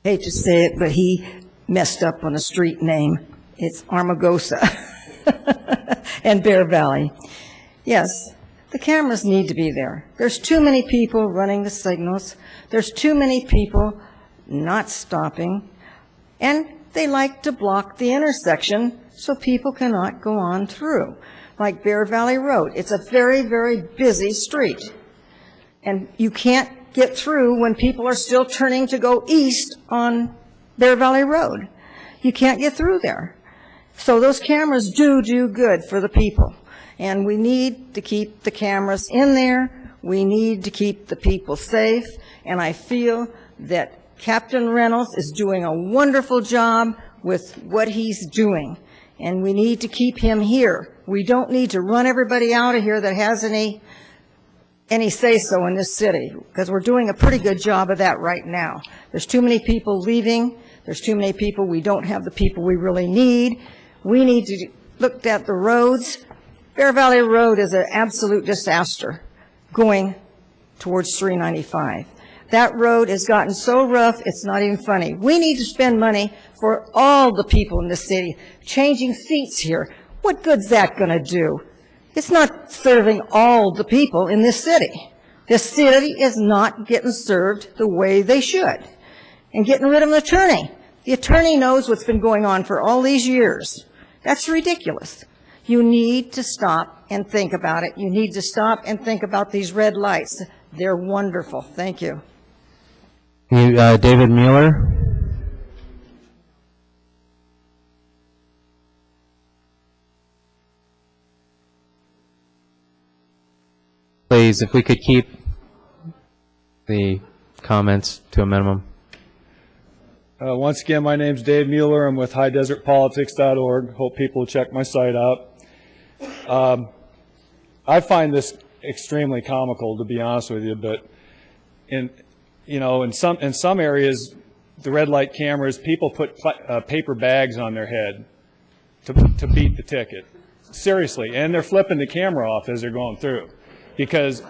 Hate to say it, but he messed up on a street name. It's Armagosa and Bear Valley. Yes, the cameras need to be there. There's too many people running the signals. There's too many people not stopping. And they like to block the intersection so people cannot go on through. Like Bear Valley Road. It's a very, very busy street. And you can't get through when people are still turning to go east on Bear Valley Road. You can't get through there. So those cameras do good for the people. And we need to keep the cameras in there. We need to keep the people safe. And I feel that Captain Reynolds is doing a wonderful job with what he's doing. And we need to keep him here. We don't need to run everybody out of here that has any say-so in this city, because we're doing a pretty good job of that right now. There's too many people leaving. There's too many people. We don't have the people we really need. We need to look at the roads. Bear Valley Road is an absolute disaster going towards 395. That road has gotten so rough, it's not even funny. We need to spend money for all the people in the city, changing seats here. What good's that going to do? It's not serving all the people in this city. This city is not getting served the way they should. And getting rid of an attorney. The attorney knows what's been going on for all these years. That's ridiculous. You need to stop and think about it. You need to stop and think about these red lights. They're wonderful. Thank you. David Mueller. Please, if we could keep the comments to a minimum. Once again, my name's Dave Mueller. I'm with highdesertpolitics.org. Hope people will check my site out. I find this extremely comical, to be honest with you, but in some areas, the red light cameras, people put paper bags on their head to beat the ticket. Seriously, and they're flipping the camera off as they're going through. Because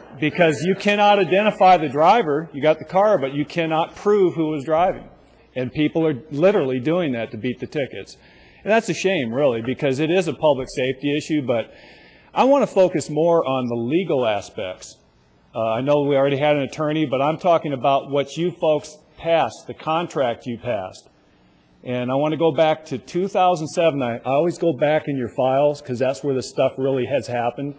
you cannot identify the driver. You got the car, but you cannot prove who was driving. And people are literally doing that to beat the tickets. And that's a shame, really, because it is a public safety issue, but I want to focus more on the legal aspects. I know we already had an attorney, but I'm talking about what you folks passed, the contract you passed. And I want to go back to 2007. I always go back in your files because that's where the stuff really has happened.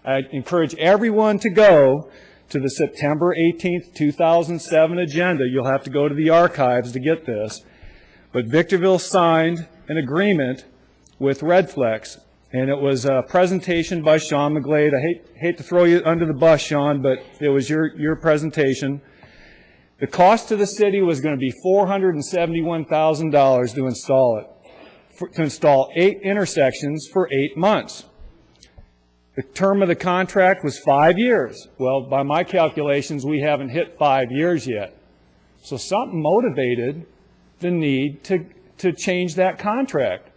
I encourage everyone to go to the September 18th, 2007 agenda. You'll have to go to the archives to get this. But Victorville signed an agreement with Redflex, and it was a presentation by Sean McGlade. I hate to throw you under the bus, Sean, but it was your presentation. The cost to the city was going to be $471,000 to install it, to install 8 intersections for 8 months. The term of the contract was 5 years. Well, by my calculations, we haven't hit 5 years yet. So something motivated the need to change that contract.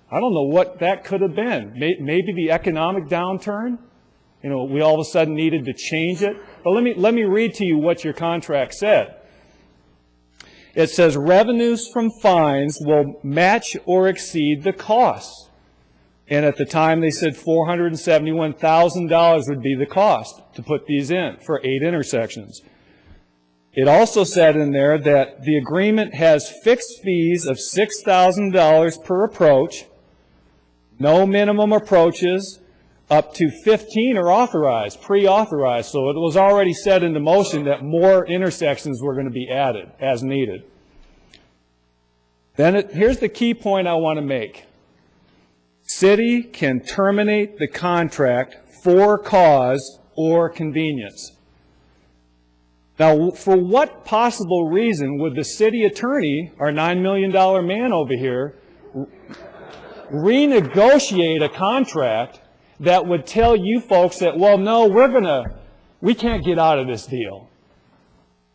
I don't know what that could have been. Maybe the economic downturn. We all of a sudden needed to change it. But let me read to you what your contract said. It says revenues from fines will match or exceed the costs. And at the time they said $471,000 would be the cost to put these in for 8 intersections. It also said in there that the agreement has fixed fees of $6,000 per approach, no minimum approaches, up to 15 are authorized, pre-authorized. So it was already set into motion that more intersections were going to be added as needed. Then here's the key point I want to make. City can terminate the contract for cause or convenience. Now, for what possible reason would the city attorney, our $9 million man over here, renegotiate a contract that would tell you folks that, well, no, we can't get out of this deal.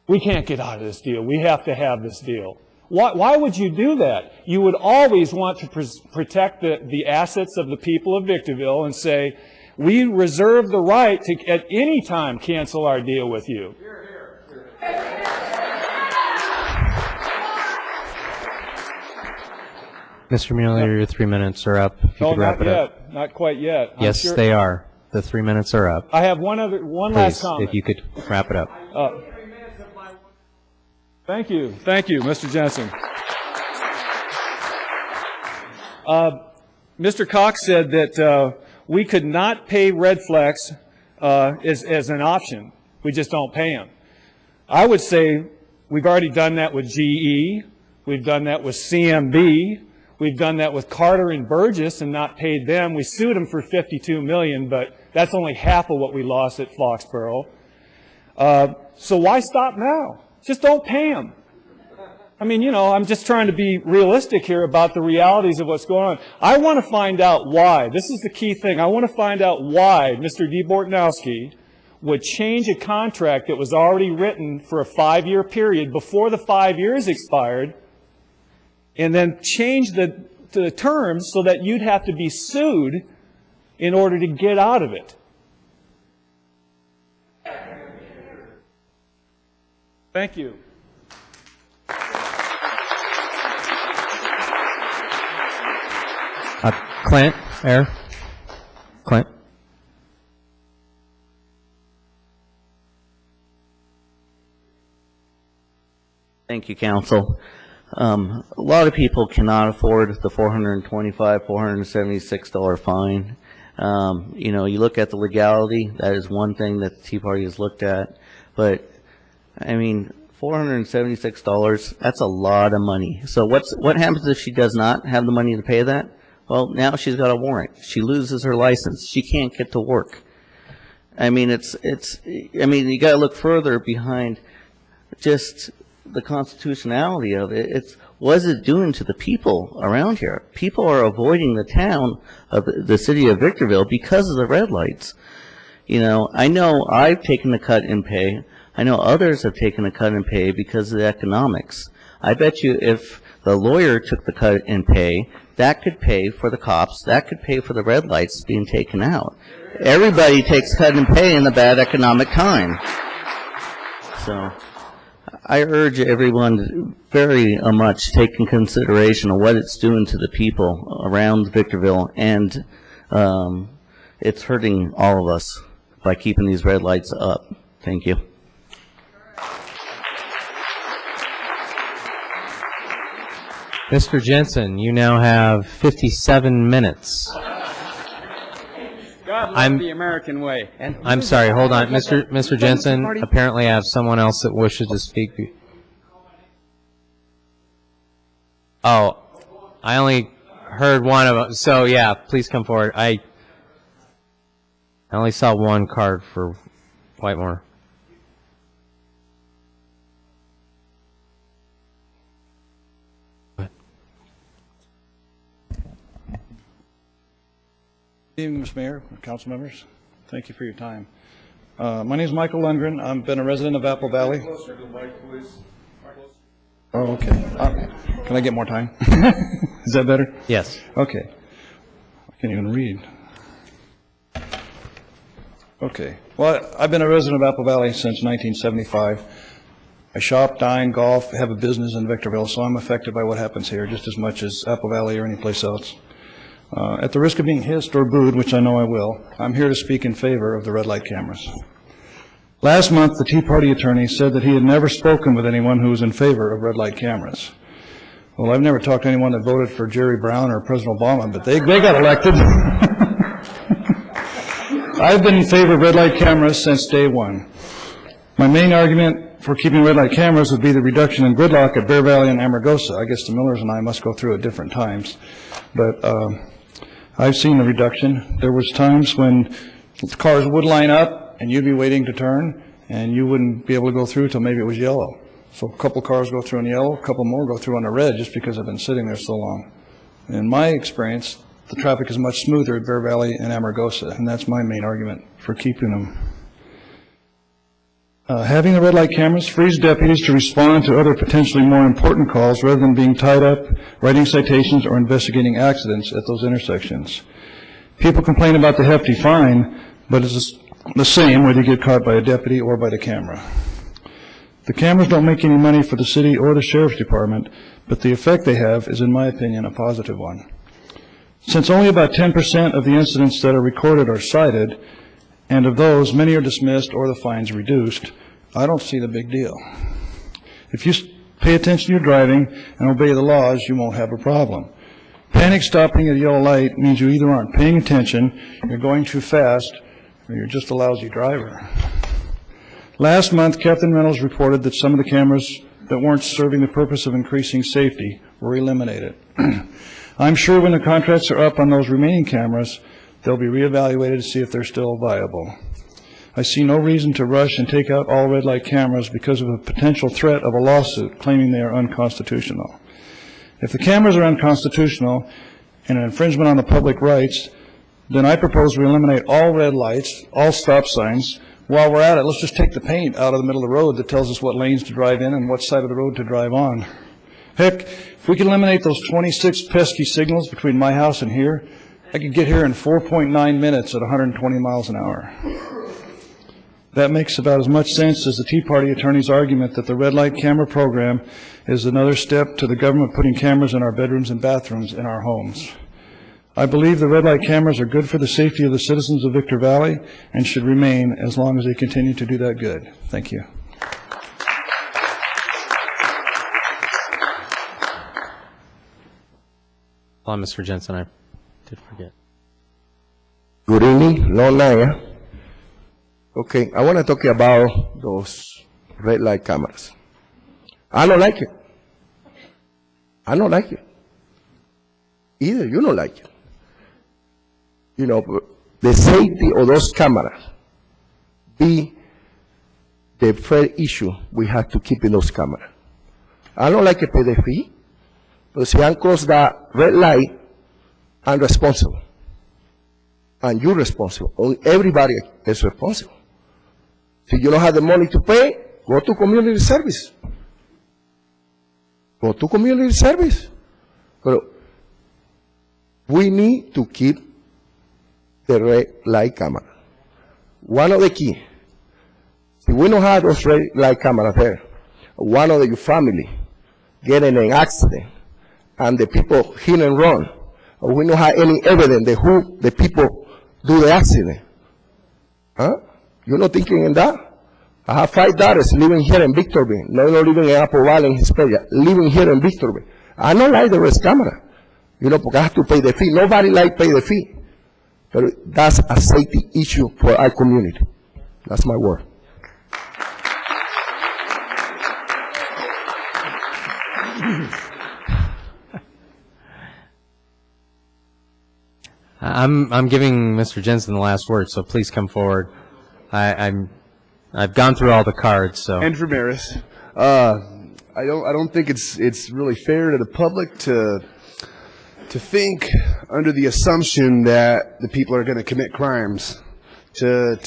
We can't get out of this deal. We have to have this deal. Why would you do that? You would always want to protect the assets of the people of Victorville and say, we reserve the right to at any time cancel our deal with you. Mr. Mueller, your 3 minutes are up. If you No, could wrap not it up. yet. Not quite yet. I'm Yes, sure- they are. The 3 minutes are up. I have one last Please, comment. if you could wrap it up. Thank you, Mr. Jensen. Mr. Cox said that we could not pay Redflex as an option. We just don't pay them. I would say we've already done that with GE. We've done that with CMB. We've done that with Carter and Burgess and not paid them. We sued them for $52 million, but that's only half of what we lost at Foxborough. So why stop now? Just don't pay them. I mean, I'm just trying to be realistic here about the realities of what's going on. I want to find out why. This is the key thing. I want to find out why Mr. DeBortnowski would change a contract that was already written for a 5-year period before the 5 years expired and then change the terms so that you'd have to be sued in order to get out of it. Thank you. Clint, Air. Clint. Thank you, Council. A lot of people cannot afford the $425, $476 fine. You know, you look at the legality, that is one thing that the Tea Party has looked at. But, I mean, $476, that's a lot of money. So what happens if she does not have the money to pay that? Well, now she's got a warrant. She loses her license. She can't get to work. I mean, I mean, you got to look further behind just the constitutionality of it. What is it doing to the people around here? People are avoiding the town of the city of Victorville because of the red lights. You know I've taken a cut in pay. I know others have taken a cut in pay because of the economics. I bet you if the lawyer took the cut in pay, that could pay for the cops, that could pay for the red lights being taken out. Everybody takes cut in pay in the bad economic time. So I urge everyone to very much take in consideration of what it's doing to the people around Victorville, and it's hurting all of us by keeping these red lights up. Thank you. Mr. Jensen, you now have 57 minutes. God love the American way. I'm sorry, hold on. Mr. Jensen, apparently I have someone else that wishes to speak. Oh, I only heard one of them. So, yeah, please come forward. I only saw one card for Whitemore. Good evening, Mr. Mayor, council members. Thank you for your time. My name is Michael Lundgren. I've been a resident of Apple Valley. Oh, okay. Can I get more time? Is that better? Yes. Okay. I can't even read. Okay. Well, I've been a resident of Apple Valley since 1975. I shop, dine, golf, have a business in Victorville, so I'm affected by what happens here just as much as Apple Valley or any place else. At the risk of being hissed or booed, which I know I will, I'm here to speak in favor of the red light cameras. Last month, the Tea Party attorney said that he had never spoken with anyone who was in favor of red light cameras. Well, I've never talked to anyone that voted for Jerry Brown or President Obama, but they got elected. I've been in favor of red light cameras since day one. My main argument for keeping red light cameras would be the reduction in gridlock at Bear Valley and Amargosa. I guess the Millers and I must go through at different times. But I've seen the reduction. There was times when cars would line up and you'd be waiting to turn and you wouldn't be able to go through till maybe it was yellow. So a couple cars go through on yellow, a couple more go through on the red just because I've been sitting there so long. In my experience, the traffic is much smoother at Bear Valley and Amargosa, and that's my main argument for keeping them. Having the red light cameras frees deputies to respond to other potentially more important calls rather than being tied up, writing citations, or investigating accidents at those intersections. People complain about the hefty fine, but it's the same whether you get caught by a deputy or by the camera. The cameras don't make any money for the city or the sheriff's department, but the effect they have is, in my opinion, a positive one. Since only about 10% of the incidents that are recorded are cited, and of those, many are dismissed or the fines reduced, I don't see the big deal. If you pay attention to your driving and obey the laws, you won't have a problem. Panic stopping at a yellow light means you either aren't paying attention, you're going too fast, or you're just a lousy driver. Last month, Captain Reynolds reported that some of the cameras that weren't serving the purpose of increasing safety were eliminated. I'm sure when the contracts are up on those remaining cameras, they'll be reevaluated to see if they're still viable. I see no reason to rush and take out all red light cameras because of a potential threat of a lawsuit claiming they are unconstitutional. If the cameras are unconstitutional and an infringement on the public rights, then I propose we eliminate all red lights, all stop signs. While we're at it, let's just take the paint out of the middle of the road that tells us what lanes to drive in and what side of the road to drive on. Heck, if we could eliminate those 26 pesky signals between my house and here, I could get here in 4.9 minutes at 120 miles an hour. That makes about as much sense as the Tea Party attorney's argument that the red light camera program is another step to the government putting cameras in our bedrooms and bathrooms in our homes. I believe the red light cameras are good for the safety of the citizens of Victor Valley and should remain as long as they continue to do that good. Thank you. Hold on, Mr. Jensen, I did forget. Good evening, Lon Naya. Okay, I want to talk about those red light cameras. I don't like it. I don't like it. Either you don't like it. You know, the safety of those cameras be the first issue we have to keep in those cameras. I don't like to pay the fee, but if I cross that red light, I'm responsible. And you're responsible. Everybody is responsible. If you don't have the money to pay, go to community service. Go to community service. But we need to keep the red light camera. One of the key, if we don't have those red light cameras there, one of your family get in an accident and the people hit and run, or we don't have any evidence that who the people do the accident. Huh? You're not thinking in that? I have 5 daughters living here in Victorville, not living in Apple Valley in Hesperia, living here in Victorville. I don't like the red camera, you know, because I have to pay the fee. Nobody like pay the fee. But that's a safety issue for our community. That's my word. I'm giving Mr. Jensen the last word, so please come forward. I've gone through all the cards, so. Andrew Maris. I don't think it's really fair to the public to think under the assumption that the people are going to commit crimes. To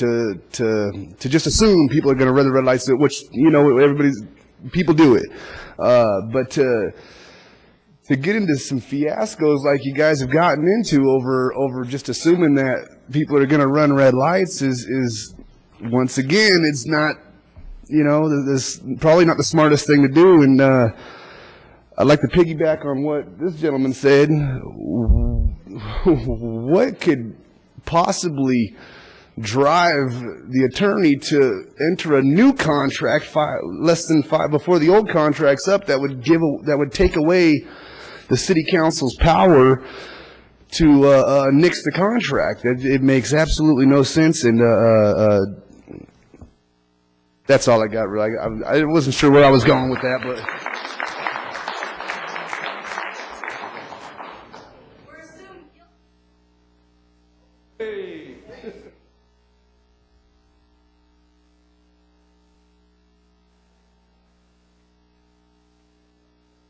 just assume people are going to run the red lights, which, you know, people do it. But to get into some fiascos like you guys have gotten into over just assuming that people are going to run red lights is once again, it's not, you know, this probably not the smartest thing to do. And I'd like to piggyback on what this gentleman said. What could possibly drive the attorney to enter a new contract less than 5 before the old contract's up that would take away the city council's power to nix the contract? It makes absolutely no sense, and that's all I got. Really, I wasn't sure where I was going with that, but.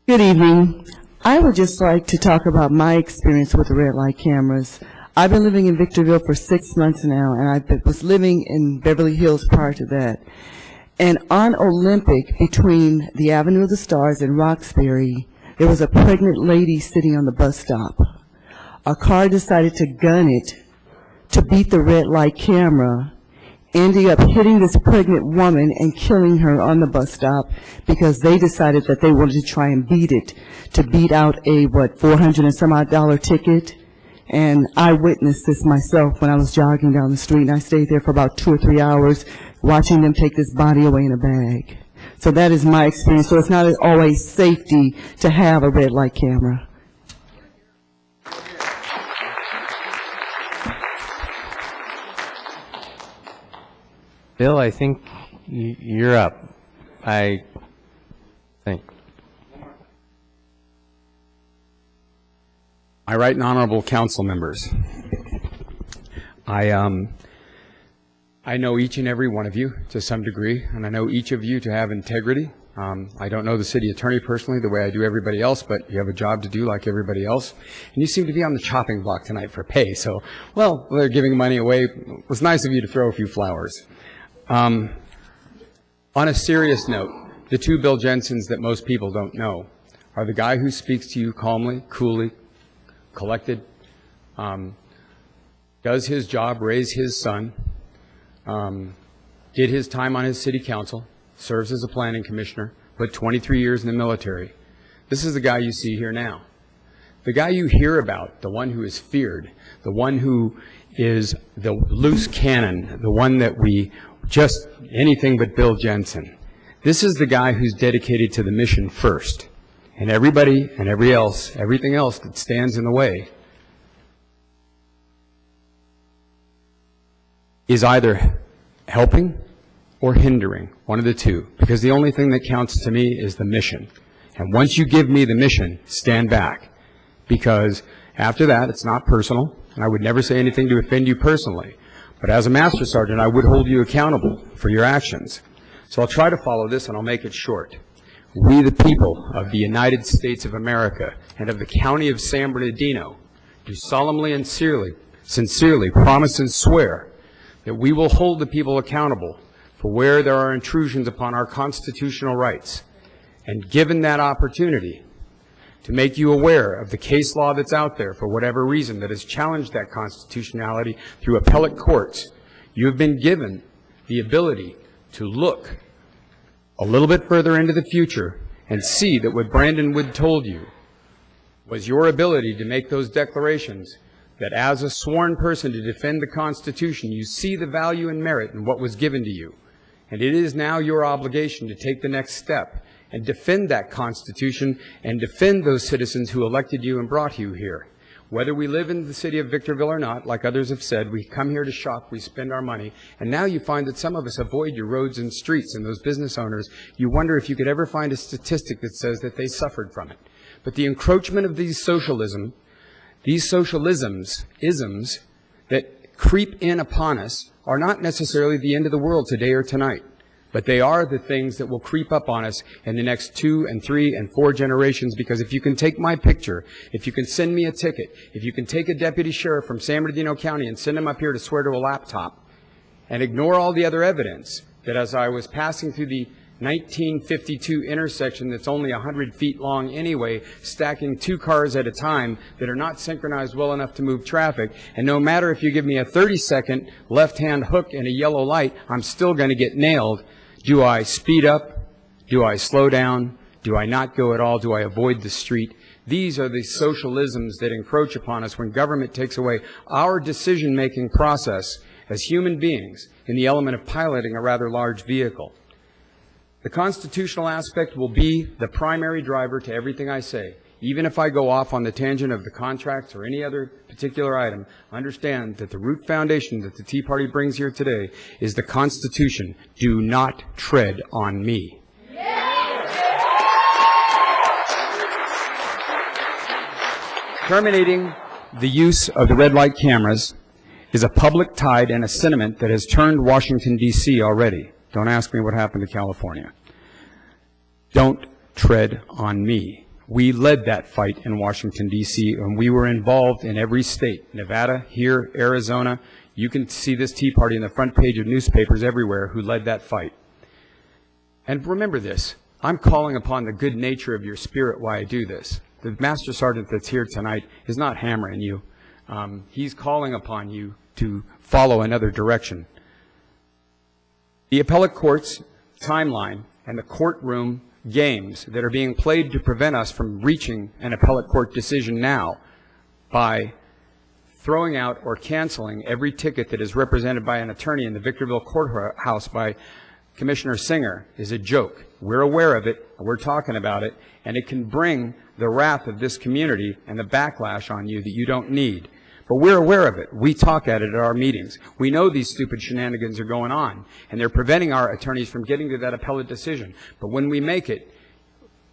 Good evening. I would just like to talk about my experience with the red light cameras. I've been living in Victorville for 6 months now, and I was living in Beverly Hills prior to that. And on Olympic, between the Avenue of the Stars and Roxbury, there was a pregnant lady sitting on the bus stop. A car decided to gun it to beat the red light camera, ending up hitting this pregnant woman and killing her on the bus stop because they decided that they wanted to try and beat out a, $400 and some odd ticket. And I witnessed this myself when I was jogging down the street, and I stayed there for about 2 or 3 hours watching them take this body away in a bag. So that is my experience. So it's not always safety to have a red light camera. Bill, I think you're up. I think. My right and honorable council members, I know each and every one of you to some degree, and I know each of you to have integrity. I don't know the city attorney personally the way I do everybody else, but you have a job to do like everybody else. And you seem to be on the chopping block tonight for pay, so, well, they're giving money away. It was nice of you to throw a few flowers. On a serious note, the 2 Bill Jensens that most people don't know are the guy who speaks to you calmly, coolly, collected, does his job, raise his son, did his time on his city council, serves as a planning commissioner, but 23 years in the military. This is the guy you see here now. The guy you hear about, the one who is feared, the one who is the loose cannon, the one that we just anything but Bill Jensen. This is the guy who's dedicated to the mission first. And everybody and everything else that stands in the way is either helping or hindering, one of the two, because the only thing that counts to me is the mission. And once you give me the mission, stand back, because after that, it's not personal, and I would never say anything to offend you personally. But as a Master Sergeant, I would hold you accountable for your actions. So I'll try to follow this, and I'll make it short. We, the people of the United States of America and of the County of San Bernardino, do solemnly and sincerely promise and swear that we will hold the people accountable for where there are intrusions upon our constitutional rights. And given that opportunity to make you aware of the case law that's out there for whatever reason that has challenged that constitutionality through appellate courts, you have been given the ability to look a little bit further into the future and see that what Brandon Wood told you was your ability to make those declarations, that as a sworn person to defend the Constitution, you see the value and merit in what was given to you. And it is now your obligation to take the next step and defend that Constitution and defend those citizens who elected you and brought you here. Whether we live in the city of Victorville or not, like others have said, we come here to shop, we spend our money, and now you find that some of us avoid your roads and streets, and those business owners, you wonder if you could ever find a statistic that says that they suffered from it. But the encroachment of these socialisms that creep in upon us are not necessarily the end of the world today or tonight, but they are the things that will creep up on us in the next 2 and 3 and 4 generations, because if you can take my picture, if you can send me a ticket, if you can take a deputy sheriff from San Bernardino County and send him up here to swear to a laptop and ignore all the other evidence that as I was passing through the 1952 intersection that's only 100 feet long anyway, stacking 2 cars at a time that are not synchronized well enough to move traffic, and no matter if you give me a 30-second left-hand hook and a yellow light, I'm still going to get nailed. Do I speed up? Do I slow down? Do I not go at all? Do I avoid the street? These are the socialisms that encroach upon us when government takes away our decision-making process as human beings in the element of piloting a rather large vehicle. The constitutional aspect will be the primary driver to everything I say. Even if I go off on the tangent of the contracts or any other particular item, understand that the root foundation that the Tea Party brings here today is the Constitution. Do not tread on me. Terminating the use of the red light cameras is a public tide and a sentiment that has turned Washington, D.C. already. Don't ask me what happened to California. Don't tread on me. We led that fight in Washington, D.C., and we were involved in every state. Nevada, here, Arizona. You can see this Tea Party in the front page of newspapers everywhere who led that fight. And remember this. I'm calling upon the good nature of your spirit while I do this. The Master Sergeant that's here tonight is not hammering you. He's calling upon you to follow another direction. The appellate court's timeline and the courtroom games that are being played to prevent us from reaching an appellate court decision now by throwing out or canceling every ticket that is represented by an attorney in the Victorville courthouse by Commissioner Singer is a joke. We're aware of it, we're talking about it, and it can bring the wrath of this community and the backlash on you that you don't need. But we're aware of it. We talk at it at our meetings. We know these stupid shenanigans are going on, and they're preventing our attorneys from getting to that appellate decision. But when we make it,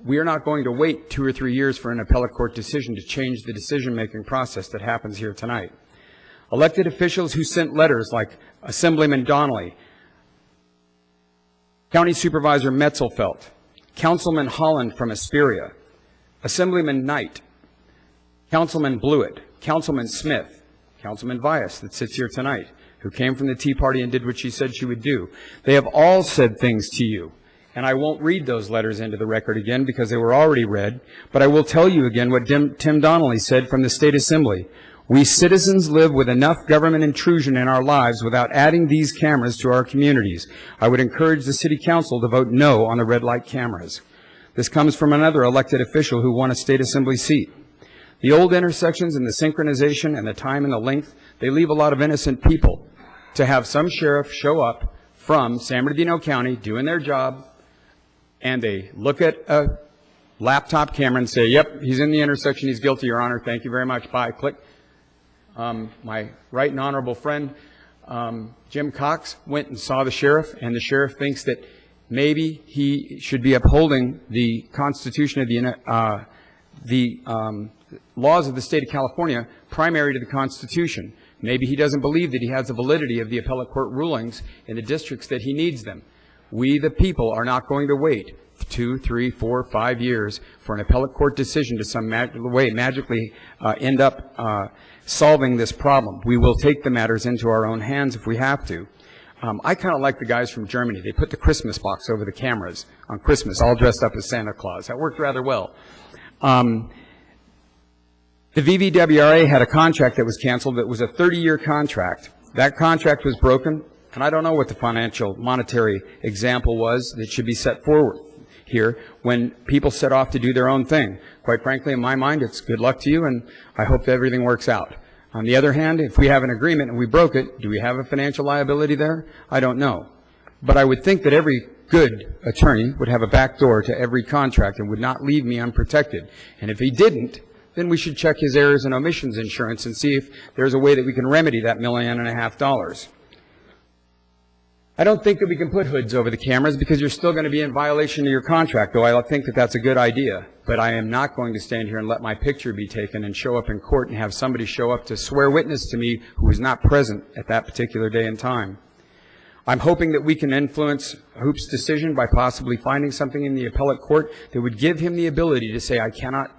we are not going to wait 2 or 3 years for an appellate court decision to change the decision-making process that happens here tonight. Elected officials who sent letters like Assemblyman Donnelly, County Supervisor Metzelfelt, Councilman Holland from Hesperia, Assemblyman Knight, Councilman Blewett, Councilman Smith, Councilman Vias that sits here tonight, who came from the Tea Party and did what she said she would do. They have all said things to you, and I won't read those letters into the record again because they were already read, but I will tell you again what Tim Donnelly said from the State Assembly We citizens live with enough government intrusion in our lives without adding these cameras to our communities. I would encourage the City Council to vote no on the red light cameras. This comes from another elected official who won a state assembly seat. The old intersections and the synchronization and the time and the length, they leave a lot of innocent people. To have some sheriff show up from San Bernardino County doing their job, and they look at a laptop camera and say, yep, he's in the intersection, he's guilty, Your Honor, thank you very much, bye, click. My right and honorable friend, Jim Cox, went and saw the sheriff, and the sheriff thinks that maybe he should be upholding the Constitution of the laws of the state of California primary to the Constitution. Maybe he doesn't believe that he has the validity of the appellate court rulings in the districts that he needs them. We, the people, are not going to wait 2, 3, 4, 5 years for an appellate court decision to some way magically end up solving this problem. We will take the matters into our own hands if we have to. I kind of like the guys from Germany. They put the Christmas box over the cameras on Christmas, all dressed up as Santa Claus. That worked rather well. The VVWRA had a contract that was canceled that was a 30-year contract. That contract was broken, and I don't know what the financial, monetary example was that should be set forward here when people set off to do their own thing. Quite frankly, in my mind, it's good luck to you, and I hope that everything works out. On the other hand, if we have an agreement and we broke it, do we have a financial liability there? I don't know. But I would think that every good attorney would have a back door to every contract and would not leave me unprotected. And if he didn't, then we should check his errors and omissions insurance and see if there's a way that we can remedy that $1.5 million. I don't think that we can put hoods over the cameras because you're still going to be in violation of your contract, though I think that that's a good idea. But I am not going to stand here and let my picture be taken and show up in court and have somebody show up to swear witness to me who was not present at that particular day and time. I'm hoping that we can influence Hoop's decision by possibly finding something in the appellate court that would give him the ability to say, I cannot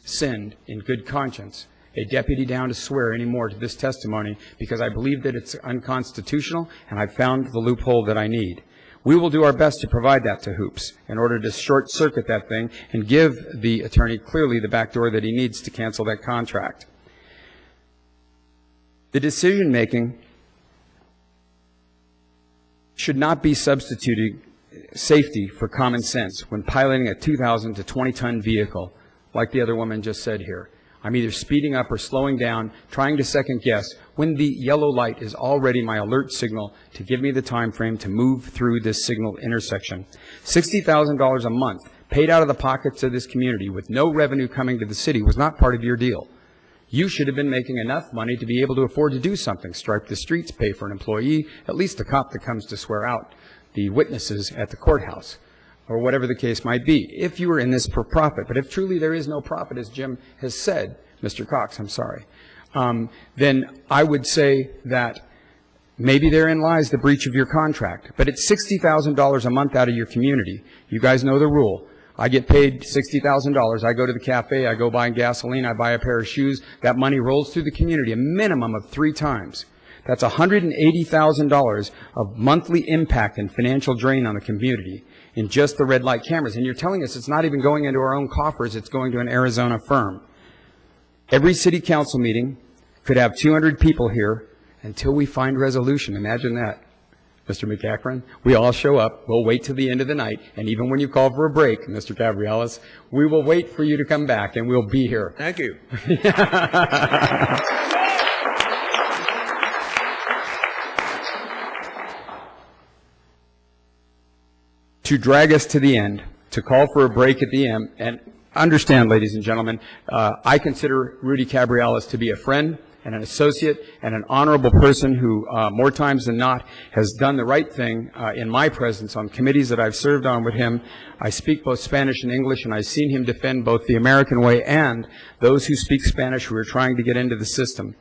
send in good conscience a deputy down to swear anymore to this testimony because I believe that it's unconstitutional and I've found the loophole that I need. We will do our best to provide that to Hoops in order to short circuit that thing and give the attorney clearly the back door that he needs to cancel that contract. The decision making should not be substituting safety for common sense when piloting a 2,000 to 20-ton vehicle, like the other woman just said here. I'm either speeding up or slowing down, trying to second guess when the yellow light is already my alert signal to give me the time frame to move through this signal intersection. $60,000 a month paid out of the pockets of this community with no revenue coming to the city was not part of your deal. You should have been making enough money to be able to afford to do something, stripe the streets, pay for an employee, at least a cop that comes to swear out the witnesses at the courthouse, or whatever the case might be, if you were in this for profit. But if truly there is no profit, as Jim has said, Mr. Cox, I'm sorry, then I would say that maybe therein lies the breach of your contract. But it's $60,000 a month out of your community. You guys know the rule. I get paid $60,000. I go to the cafe, I go buy gasoline, I buy a pair of shoes. That money rolls through the community a minimum of 3 times. That's $180,000 of monthly impact and financial drain on the community in just the red light cameras. And you're telling us it's not even going into our own coffers, it's going to an Arizona firm. Every city council meeting could have 200 people here until we find resolution. Imagine that, Mr. McEachran. We all show up, we'll wait till the end of the night, and even when you call for a break, Mr. Cabrialis, we will wait for you to come back and we'll be here. Thank you. To drag us to the end, to call for a break at the end, and understand, ladies and gentlemen, I consider Rudy Cabrialis to be a friend and an associate and an honorable person who, more times than not, has done the right thing in my presence on committees that I've served on with him. I speak both Spanish and English, and I've seen him defend both the American way and those who speak Spanish who are trying to get into the system.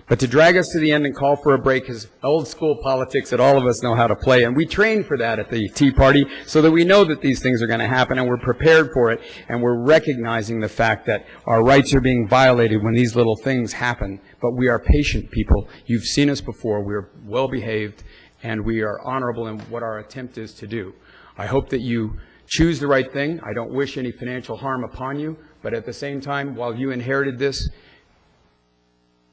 But to drag us to the end and call for a break is old school politics that all of us know how to play. And we train for that at the Tea Party so that we know that these things are going to happen and we're prepared for it. And we're recognizing the fact that our rights are being violated when these little things happen. But we are patient people. You've seen us before. We're well behaved and we are honorable in what our attempt is to do. I hope that you choose the right thing. I don't wish any financial harm upon you. But at the same time, while you inherited this,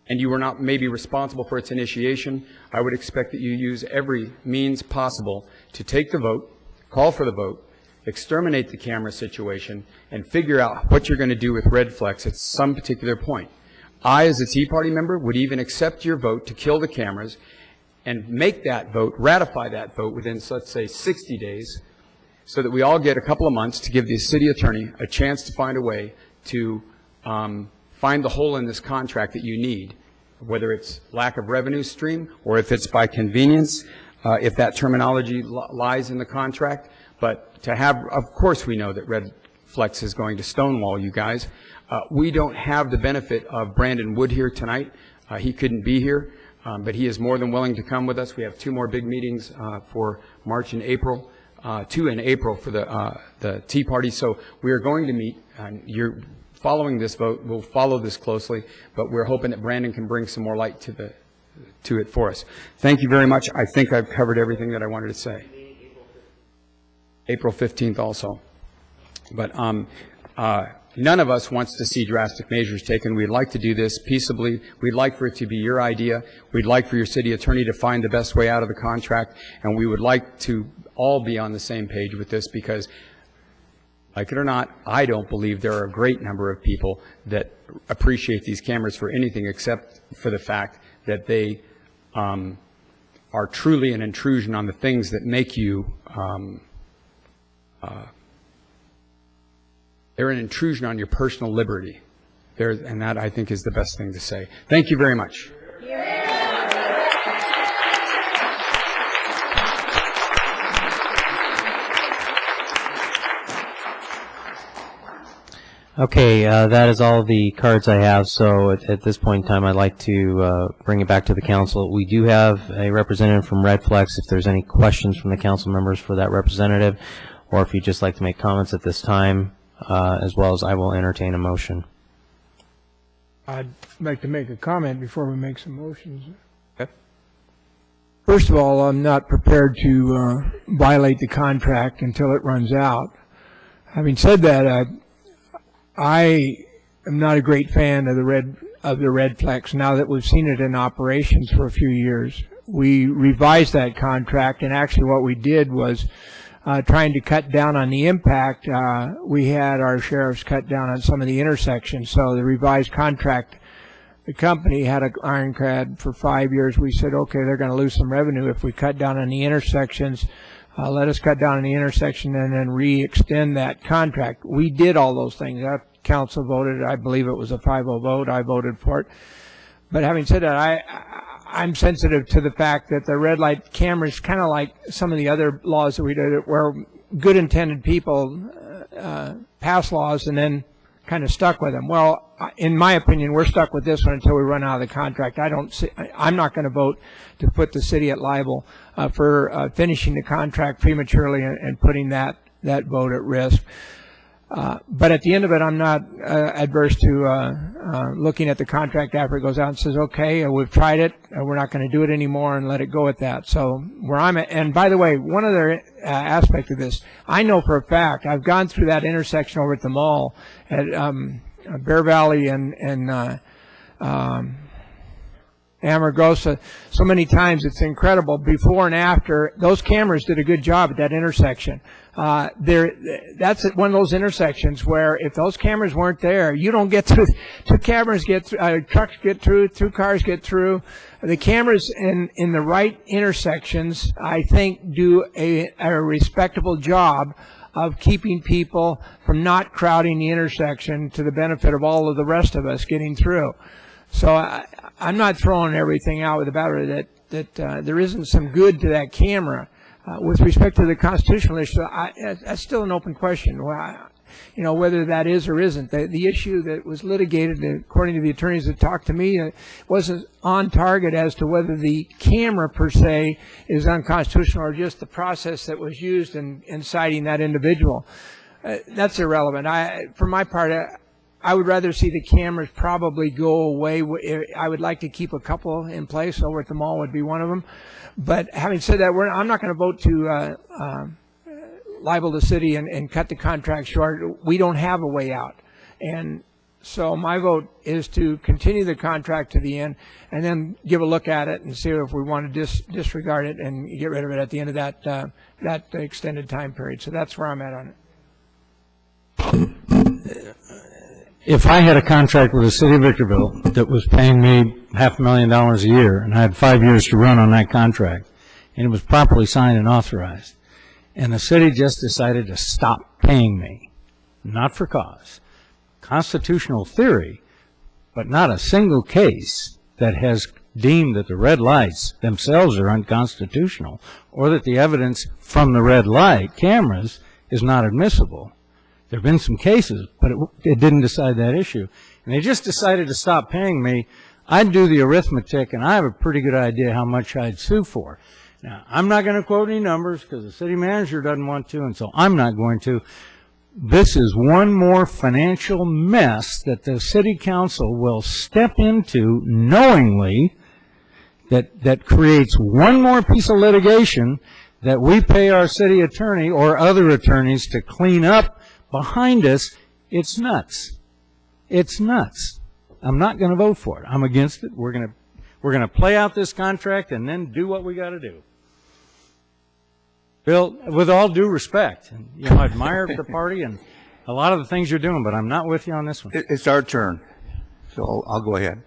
and you were not maybe responsible for its initiation, I would expect that you use every means possible to take the vote, call for the vote, exterminate the camera situation, and figure out what you're going to do with red flex at some particular point. I, as a Tea Party member, would even accept your vote to kill the cameras and make that vote, ratify that vote within, let's say, 60 days, so that we all get a couple of months to give the city attorney a chance to find a way to find the hole in this contract that you need, whether it's lack of revenue stream or if it's by convenience, if that terminology lies in the contract. But to have, of course we know that Red Flex is going to stonewall you guys. We don't have the benefit of Brandon Wood here tonight. He couldn't be here, but he is more than willing to come with us. We have 2 more big meetings for March and April, 2 in April for the Tea Party. So we are going to meet. You're following this vote. We'll follow this closely, but we're hoping that Brandon can bring some more light to it for us. Thank you very much. I think I've covered everything that I wanted to say. April 15th also. But none of us wants to see drastic measures taken. We'd like to do this peaceably. We'd like for it to be your idea. We'd like for your city attorney to find the best way out of the contract. And we would like to all be on the same page with this because, like it or not, I don't believe there are a great number of people that appreciate these cameras for anything except for the fact that they are truly an intrusion on the things that make you they're an intrusion on your personal liberty. And that, I think, is the best thing to say. Thank you very much. Okay, that is all the cards I have, so at this point in time, I'd like to bring it back to the council. We do have a representative from Red Flex. If there's any questions from the council members for that representative, or if you'd just like to make comments at this time, as well as I will entertain a motion. I'd like to make a comment before we make some motions. Okay. First of all, I'm not prepared to violate the contract until it runs out. Having said that, I am not a great fan of the Red Flex now that we've seen it in operations for a few years. We revised that contract, and actually what we did was trying to cut down on the impact. We had our sheriffs cut down on some of the intersections, so the revised contract, the company had an ironclad for 5 years. We said, okay, they're going to lose some revenue if we cut down on the intersections. Let us cut down on the intersection and then re-extend that contract. We did all those things. That council voted. I believe it was a 5-0 vote. I voted for it. But having said that, I'm sensitive to the fact that the red light cameras, kind of like some of the other laws that we did, where good intended people pass laws and then kind of stuck with them. Well, in my opinion, we're stuck with this one until we run out of the contract. I'm not going to vote to put the city at liable for finishing the contract prematurely and putting that vote at risk. But at the end of it, I'm not adverse to looking at the contract after it goes out and says, okay, we've tried it, we're not going to do it anymore, and let it go at that. So where I'm at, and by the way, one other aspect of this, I know for a fact, I've gone through that intersection over at the mall at Bear Valley and Amargosa so many times. It's incredible. Before and after, those cameras did a good job at that intersection. That's at one of those intersections where if those cameras weren't there, you don't get through. 2 cameras get through, trucks get through, 2 cars get through. The cameras in the right intersections, I think, do a respectable job of keeping people from not crowding the intersection to the benefit of all of the rest of us getting through. So I'm not throwing everything out with the battery that there isn't some good to that camera. With respect to the constitutional issue, that's still an open question. Whether that is or isn't. The issue that was litigated, according to the attorneys that talked to me, wasn't on target as to whether the camera per se is unconstitutional or just the process that was used in citing that individual. That's irrelevant. For my part, I would rather see the cameras probably go away. I would like to keep a couple in place. Over at the mall would be one of them. But having said that, I'm not going to vote to libel the city and cut the contract short. We don't have a way out. And So my vote is to continue the contract to the end and then give a look at it and see if we want to disregard it and get rid of it at the end of that extended time period. So that's where I'm at on it. If I had a contract with the city of Victorville that was paying me $500,000 a year, and I had 5 years to run on that contract, and it was properly signed and authorized, and the city just decided to stop paying me, not for cause, constitutional theory, but not a single case that has deemed that the red lights themselves are unconstitutional, or that the evidence from the red light cameras is not admissible. There have been some cases, but it didn't decide that issue. And they just decided to stop paying me. I'd do the arithmetic, and I have a pretty good idea how much I'd sue for. Now, I'm not going to quote any numbers because the city manager doesn't want to, and so I'm not going to. This is one more financial mess that the city council will step into knowingly, that creates one more piece of litigation that we pay our city attorney or other attorneys to clean up behind us. It's nuts. It's nuts. I'm not going to vote for it. I'm against it. We're going to play out this contract and then do what we got to do. Bill, with all due respect, and, I admire the party and a lot of the things you're doing, but I'm not with you on this one. It's our turn, so I'll go ahead.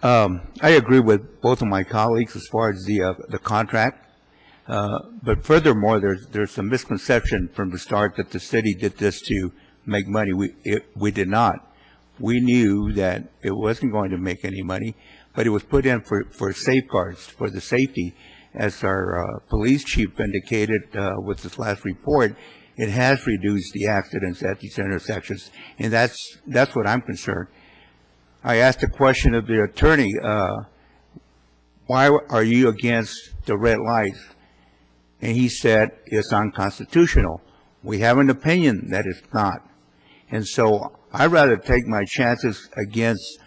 I agree with both of my colleagues as far as the contract. But furthermore, there's some misconception from the start that the city did this to make money. We did not. We knew that it wasn't going to make any money, but it was put in for safeguards, for the safety. As our police chief indicated with this last report, it has reduced the accidents at these intersections, and that's what I'm concerned. I asked a question of the attorney, why are you against the red lights? And he said it's unconstitutional. We have an opinion that it's not. And so I'd rather take my chances against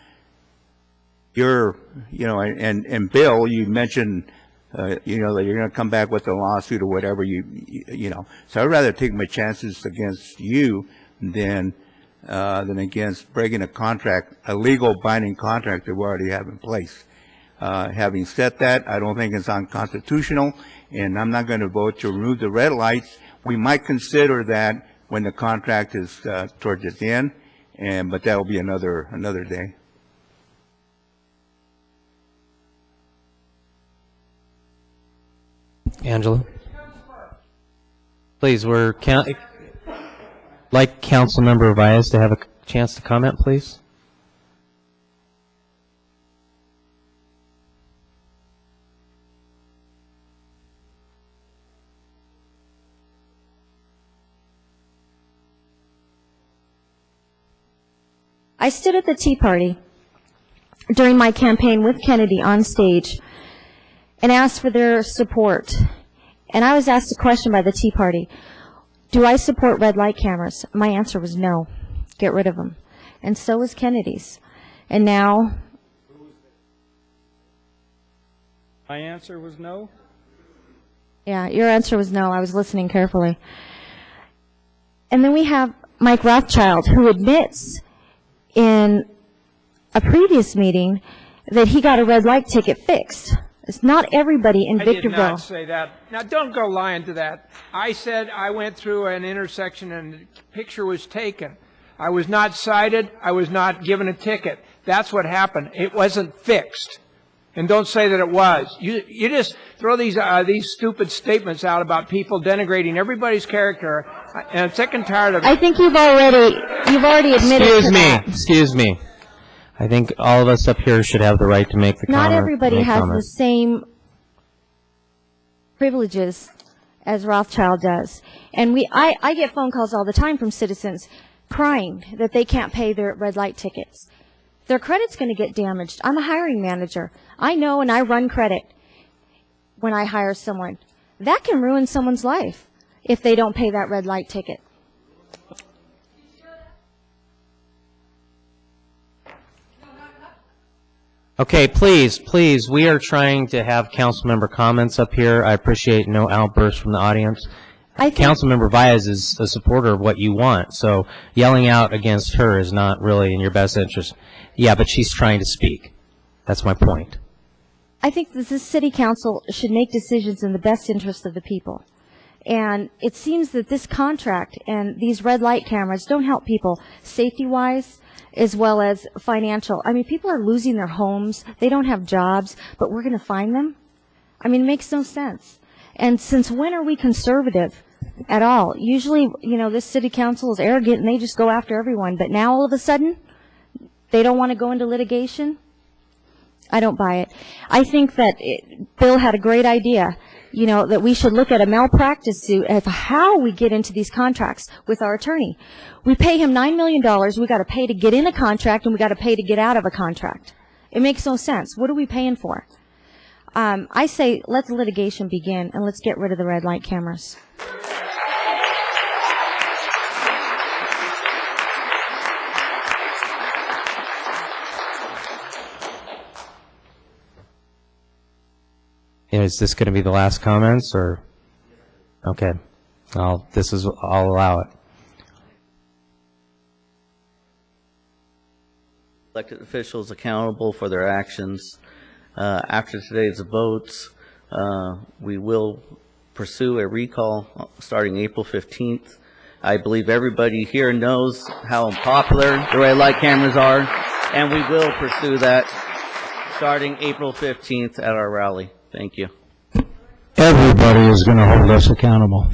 your, and Bill, you mentioned, that you're going to come back with a lawsuit or whatever, So I'd rather take my chances against you than against breaking a contract, a legal binding contract that we already have in place. Having said that, I don't think it's unconstitutional, and I'm not going to vote to remove the red lights. We might consider that when the contract is towards its end, but that will be another day. Angela? Please, like Councilmember Vias to have a chance to comment, please. I stood at the Tea Party during my campaign with Kennedy on stage and asked for their support. And I was asked a question by the Tea Party, do I support red light cameras? My answer was no, get rid of them. And so was Kennedy's. And now... My answer was no? Yeah, your answer was no. I was listening carefully. And then we have Mike Rothschild, who admits in a previous meeting that he got a red light ticket fixed. It's not everybody in Victorville. I did not say that. Now, don't go lying to that. I said I went through an intersection and the picture was taken. I was not cited. I was not given a ticket. That's what happened. It wasn't fixed. And don't say that it was. You just throw these stupid statements out about people denigrating everybody's character. And I'm sick and tired of it. I think you've already admitted to that. Excuse me. I think all of us up here should have the right to make the comment. Not everybody has the same privileges as Rothschild does. And I get phone calls all the time from citizens crying that they can't pay their red light tickets. Their credit's going to get damaged. I'm a hiring manager. I know, and I run credit when I hire someone. That can ruin someone's life if they don't pay that red light ticket. Okay, please, we are trying to have council member comments up here. I appreciate no outbursts from the audience. Councilmember Baez is a supporter of what you want, so yelling out against her is not really in your best interest. Yeah, but she's trying to speak. That's my point. I think that this city council should make decisions in the best interest of the people. And it seems that this contract and these red light cameras don't help people safety-wise as well as financial. I mean, people are losing their homes. They don't have jobs, but we're going to fine them? I mean, it makes no sense. And since when are we conservative at all? Usually, you know, this city council is arrogant and they just go after everyone. But now all of a sudden, they don't want to go into litigation? I don't buy it. I think that Bill had a great idea, you know, that we should look at a malpractice suit of how we get into these contracts with our attorney. We pay him $9 million. We got to pay to get in a contract, and we got to pay to get out of a contract. It makes no sense. What are we paying for? I say let the litigation begin, and let's get rid of the red light cameras. Is this going to be the last comments, or? Okay. I'll allow it. Elected officials accountable for their actions. After today's votes, we will pursue a recall starting April 15th. I believe everybody here knows how unpopular the red light cameras are, and we will pursue that starting April 15th at our rally. Thank you. Everybody is going to hold us accountable.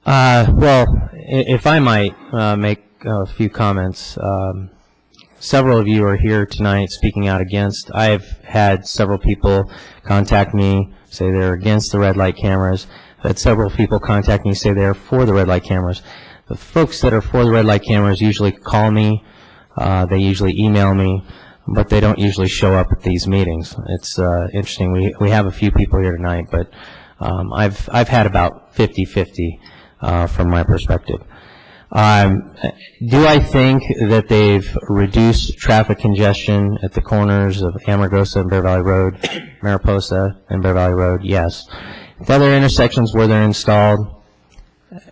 Well, if I might make a few comments. Several of you are here tonight speaking out against. I've had several people contact me, say they're against the red light cameras. I've had several people contact me, say they're for the red light cameras. The folks that are for the red light cameras usually call me, they usually email me, but they don't usually show up at these meetings. It's interesting. We have a few people here tonight, but I've had about 50-50 from my perspective. Do I think that they've reduced traffic congestion at the corners of Amargosa and Bear Valley Road, Mariposa and Bear Valley Road? Yes. The other intersections where they're installed,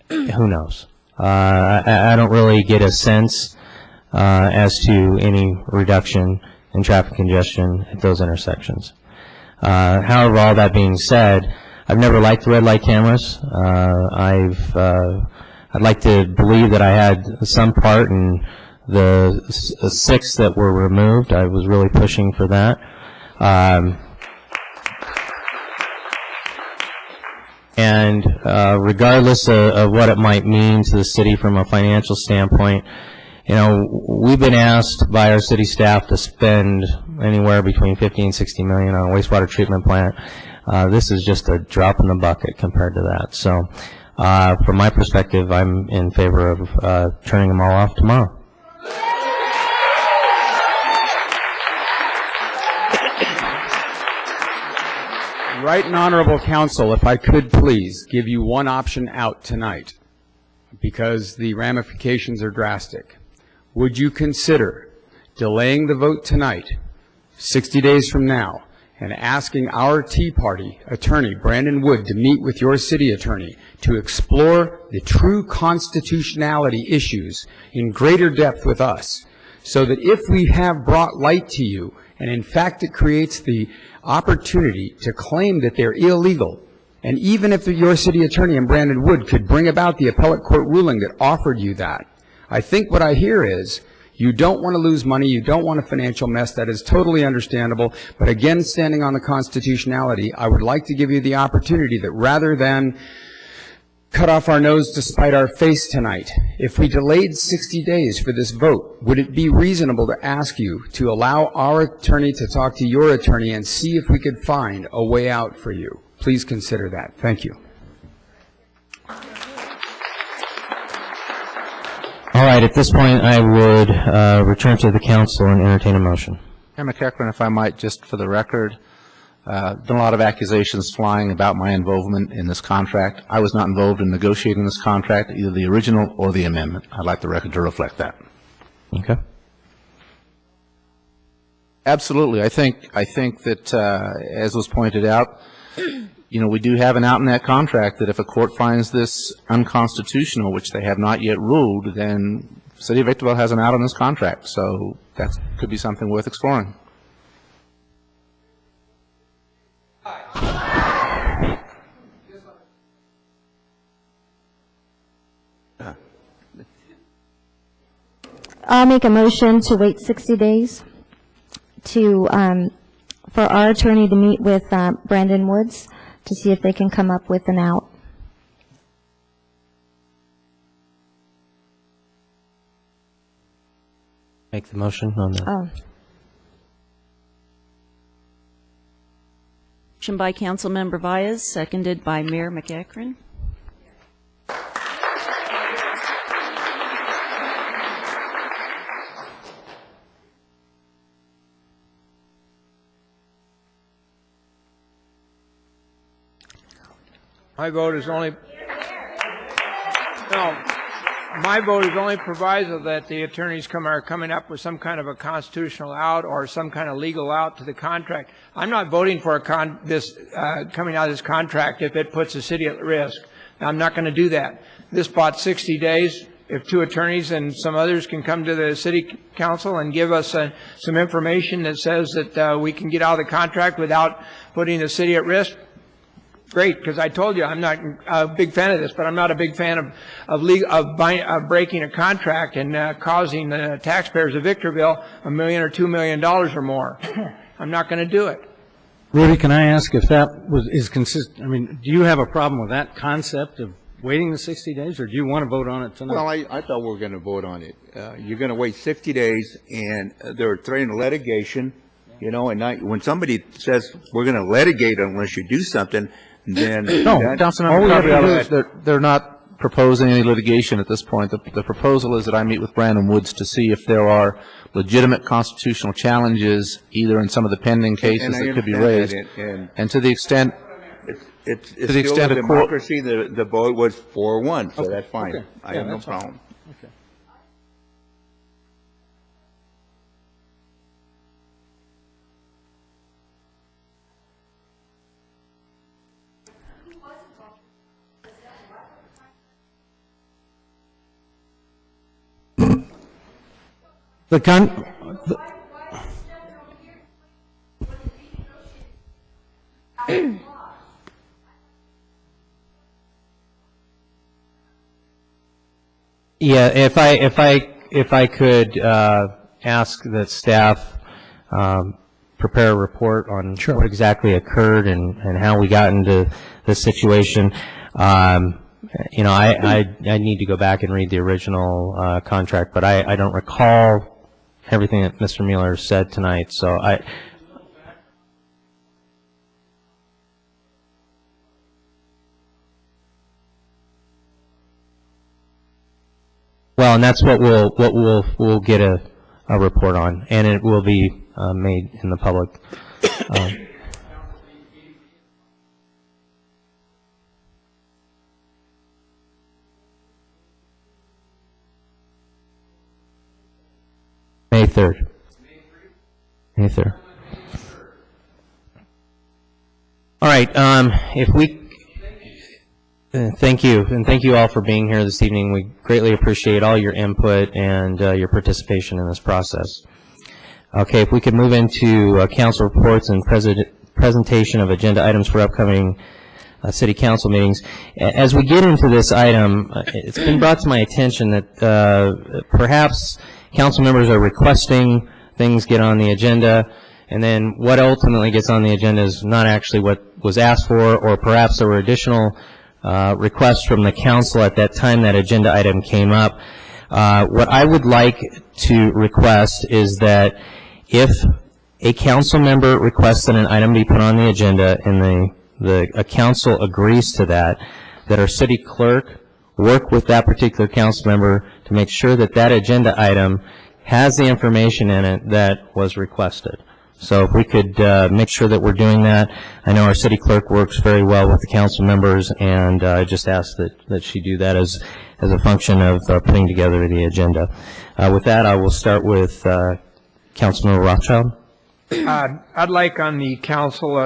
who knows? I don't really get a sense as to any reduction in traffic congestion at those intersections. However, all that being said, I've never liked the red light cameras. I'd like to believe that I had some part in the 6 that were removed. I was really pushing for that. And regardless of what it might mean to the city from a financial standpoint, you know, we've been asked by our city staff to spend anywhere between 50 and 60 million on a wastewater treatment plant. This is just a drop in the bucket compared to that. So from my perspective, I'm in favor of turning them all off tomorrow. Right and Honorable Counsel, if I could please give you one option out tonight, because the ramifications are drastic. Would you consider delaying the vote tonight, 60 days from now, and asking our Tea Party attorney, Brandon Wood, to meet with your city attorney to explore the true constitutionality issues in greater depth with us, so that if we have brought light to you, and in fact it creates the opportunity to claim that they're illegal, and even if your city attorney and Brandon Wood could bring about the appellate court ruling that offered you that, I think what I hear is you don't want to lose money, you don't want a financial mess. That is totally understandable. But again, standing on the constitutionality, I would like to give you the opportunity that rather than cut off our nose to spite our face tonight, if we delayed 60 days for this vote, would it be reasonable to ask you to allow our attorney to talk to your attorney and see if we could find a way out for you? Please consider that. Thank you. All right, at this point, I would return to the council and entertain a motion. Chair McEachran, if I might, just for the record, done a lot of accusations flying about my involvement in this contract. I was not involved in negotiating this contract, either the original or the amendment. I'd like the record to reflect that. Okay. Absolutely. I think that, as was pointed out, we do have an out in that contract that if a court finds this unconstitutional, which they have not yet ruled, then City of Victorville has an out on this contract. So that could be something worth exploring. I'll make a motion to wait 60 days to, for our attorney to meet with Brandon Woods to see if they can come up with an out. Make the motion on that. Oh. Motion by Councilmember Vyas, seconded by Mayor McEachran. My vote is only, no, my vote is only proviso that the attorneys are coming up with some kind of a constitutional out or some kind of legal out to the contract. I'm not voting for coming out of this contract if it puts the city at risk. I'm not going to do that. This bought 60 days. If two attorneys and some others can come to the city council and give us some information that says that we can get out of the contract without putting the city at risk, great, because I told you I'm not a big fan of this, but I'm not a big fan of breaking a contract and causing the taxpayers of Victorville $1 million or $2 million or more. I'm not going to do it. Rudy, can I ask if that is consistent? I mean, do you have a problem with that concept of waiting the 60 days, or do you want to vote on it tonight? Well, I thought we were going to vote on it. You're going to wait 60 days, and they're threatening litigation, and when somebody says we're going to litigate unless you do something, then No, Councilmember, they're not proposing any litigation at this point. The proposal is that I meet with Brandon Woods to see if there are legitimate constitutional challenges, either in some of the pending cases that could be raised, and to the extent it's still a democracy. The vote was 4-1, so that's fine. Okay. I have no problem. Okay. Yeah, if I could ask that staff prepare a report on what exactly occurred and how we got into this situation. I need to go back and read the original contract, but I don't recall everything that Mr. Mueller said tonight, so well, and that's what we'll get a report on, and it will be made in the public. May 3rd. May 3rd. All right. If we thank you, and thank you all for being here this evening. We greatly appreciate all your input and your participation in this process. Okay, if we could move into council reports and presentation of agenda items for upcoming city council meetings. As we get into this item, it's been brought to my attention that perhaps council members are requesting things get on the agenda, and then what ultimately gets on the agenda is not actually what was asked for, or perhaps there were additional requests from the council at that time that agenda item came up. What I would like to request is that if a council member requests that an item be put on the agenda and a council agrees to that our city clerk work with that particular council member to make sure that that agenda item has the information in it that was requested. So if we could make sure that we're doing that. I know our city clerk works very well with the council members, and I just ask that she do that as a function of putting together the agenda. With that, I will start with Councilmember Rothschild. I'd like on the council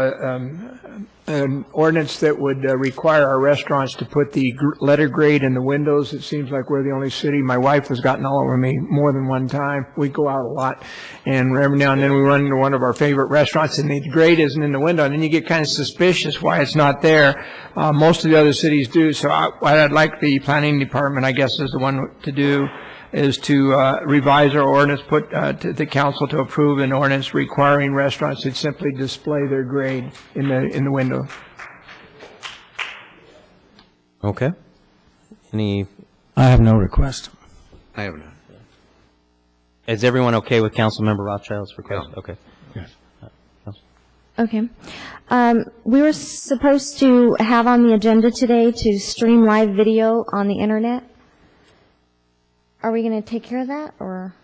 an ordinance that would require our restaurants to put the letter grade in the windows. It seems like we're the only city. My wife has gotten all over me more than one time. We go out a lot, and every now and then we run into one of our favorite restaurants, and the grade isn't in the window, and then you get kind of suspicious why it's not there. Most of the other cities do. So what I'd like the planning department, I guess, is the one to do, is to revise our ordinance, put to the council to approve an ordinance requiring restaurants to simply display their grade in the window. Okay. Any? I have no request. I have none. Is everyone okay with Councilmember Rothschild's request? Okay. Yes. Okay. We were supposed to have on the agenda today to stream live video on the internet. Are we going to take care of that, or?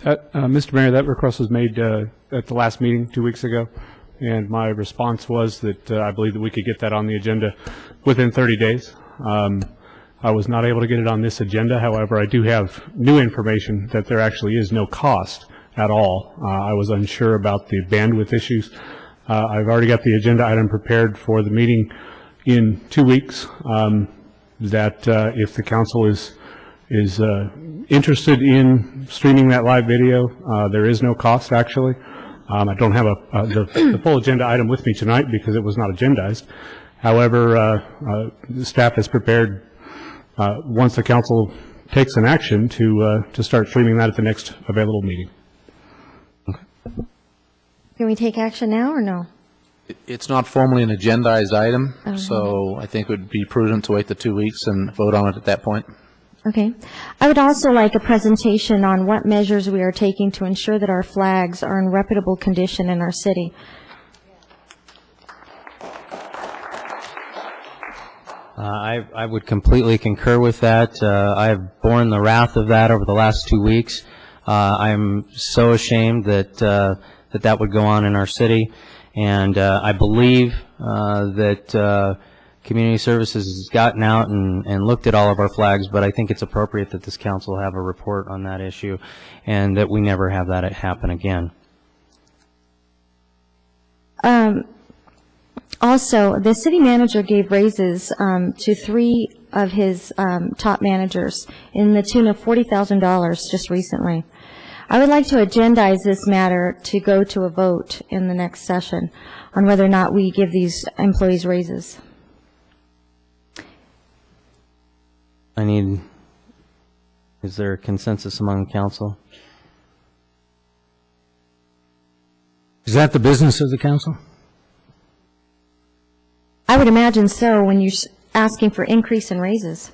Mr. Mayor, that request was made at the last meeting 2 weeks ago, and my response was that I believe that we could get that on the agenda within 30 days. I was not able to get it on this agenda. However, I do have new information that there actually is no cost at all. I was unsure about the bandwidth issues. I've already got the agenda item prepared for the meeting in 2 weeks, that if the council is interested in streaming that live video, there is no cost, actually. I don't have the full agenda item with me tonight because it was not agendized. However, the staff is prepared, once the council takes an action, to start streaming that at the next available meeting. Can we take action now or no? It's not formally an agendized item, Okay. so I think it would be prudent to wait the 2 weeks and vote on it at that point. Okay. I would also like a presentation on what measures we are taking to ensure that our flags are in reputable condition in our city. I would completely concur with that. I have borne the wrath of that over the last 2 weeks. I'm so ashamed that that would go on in our city. And I believe that Community Services has gotten out and looked at all of our flags, but I think it's appropriate that this council have a report on that issue and that we never have that happen again. Also, the city manager gave raises to 3 of his top managers in the tune of $40,000 just recently. I would like to agendize this matter to go to a vote in the next session on whether or not we give these employees raises. Is there a consensus among council? Is that the business of the council? I would imagine so when you're asking for increase in raises.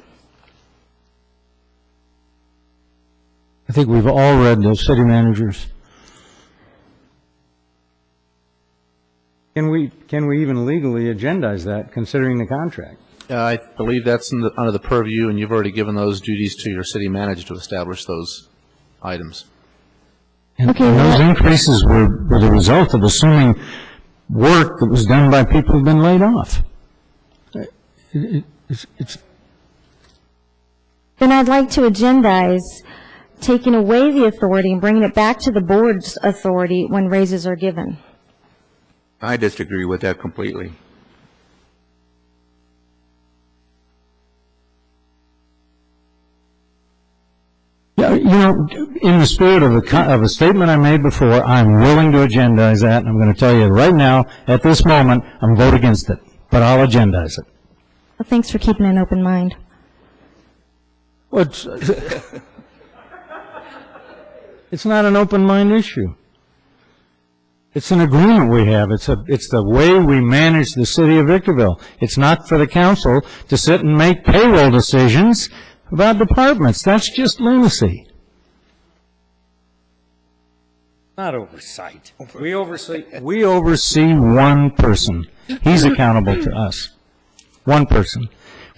I think we've all read the city managers. Can we even legally agendize that, considering the contract? I believe that's under the purview, and you've already given those duties to your city manager to establish those items. And those increases were the result of assuming work that was done by people who've been laid off. Then I'd like to agendize taking away the authority and bringing it back to the board's authority when raises are given. I disagree with that completely. Yeah, you know, in the spirit of a statement I made before, I'm willing to agendize that, and I'm going to tell you right now, at this moment, I'm vote against it, but I'll agendize it. Well, thanks for keeping an open mind. It's not an open mind issue. It's an agreement we have. It's the way we manage the city of Victorville. It's not for the council to sit and make payroll decisions about departments. That's just lunacy. Not oversight. We oversee one person. He's accountable to us. One person.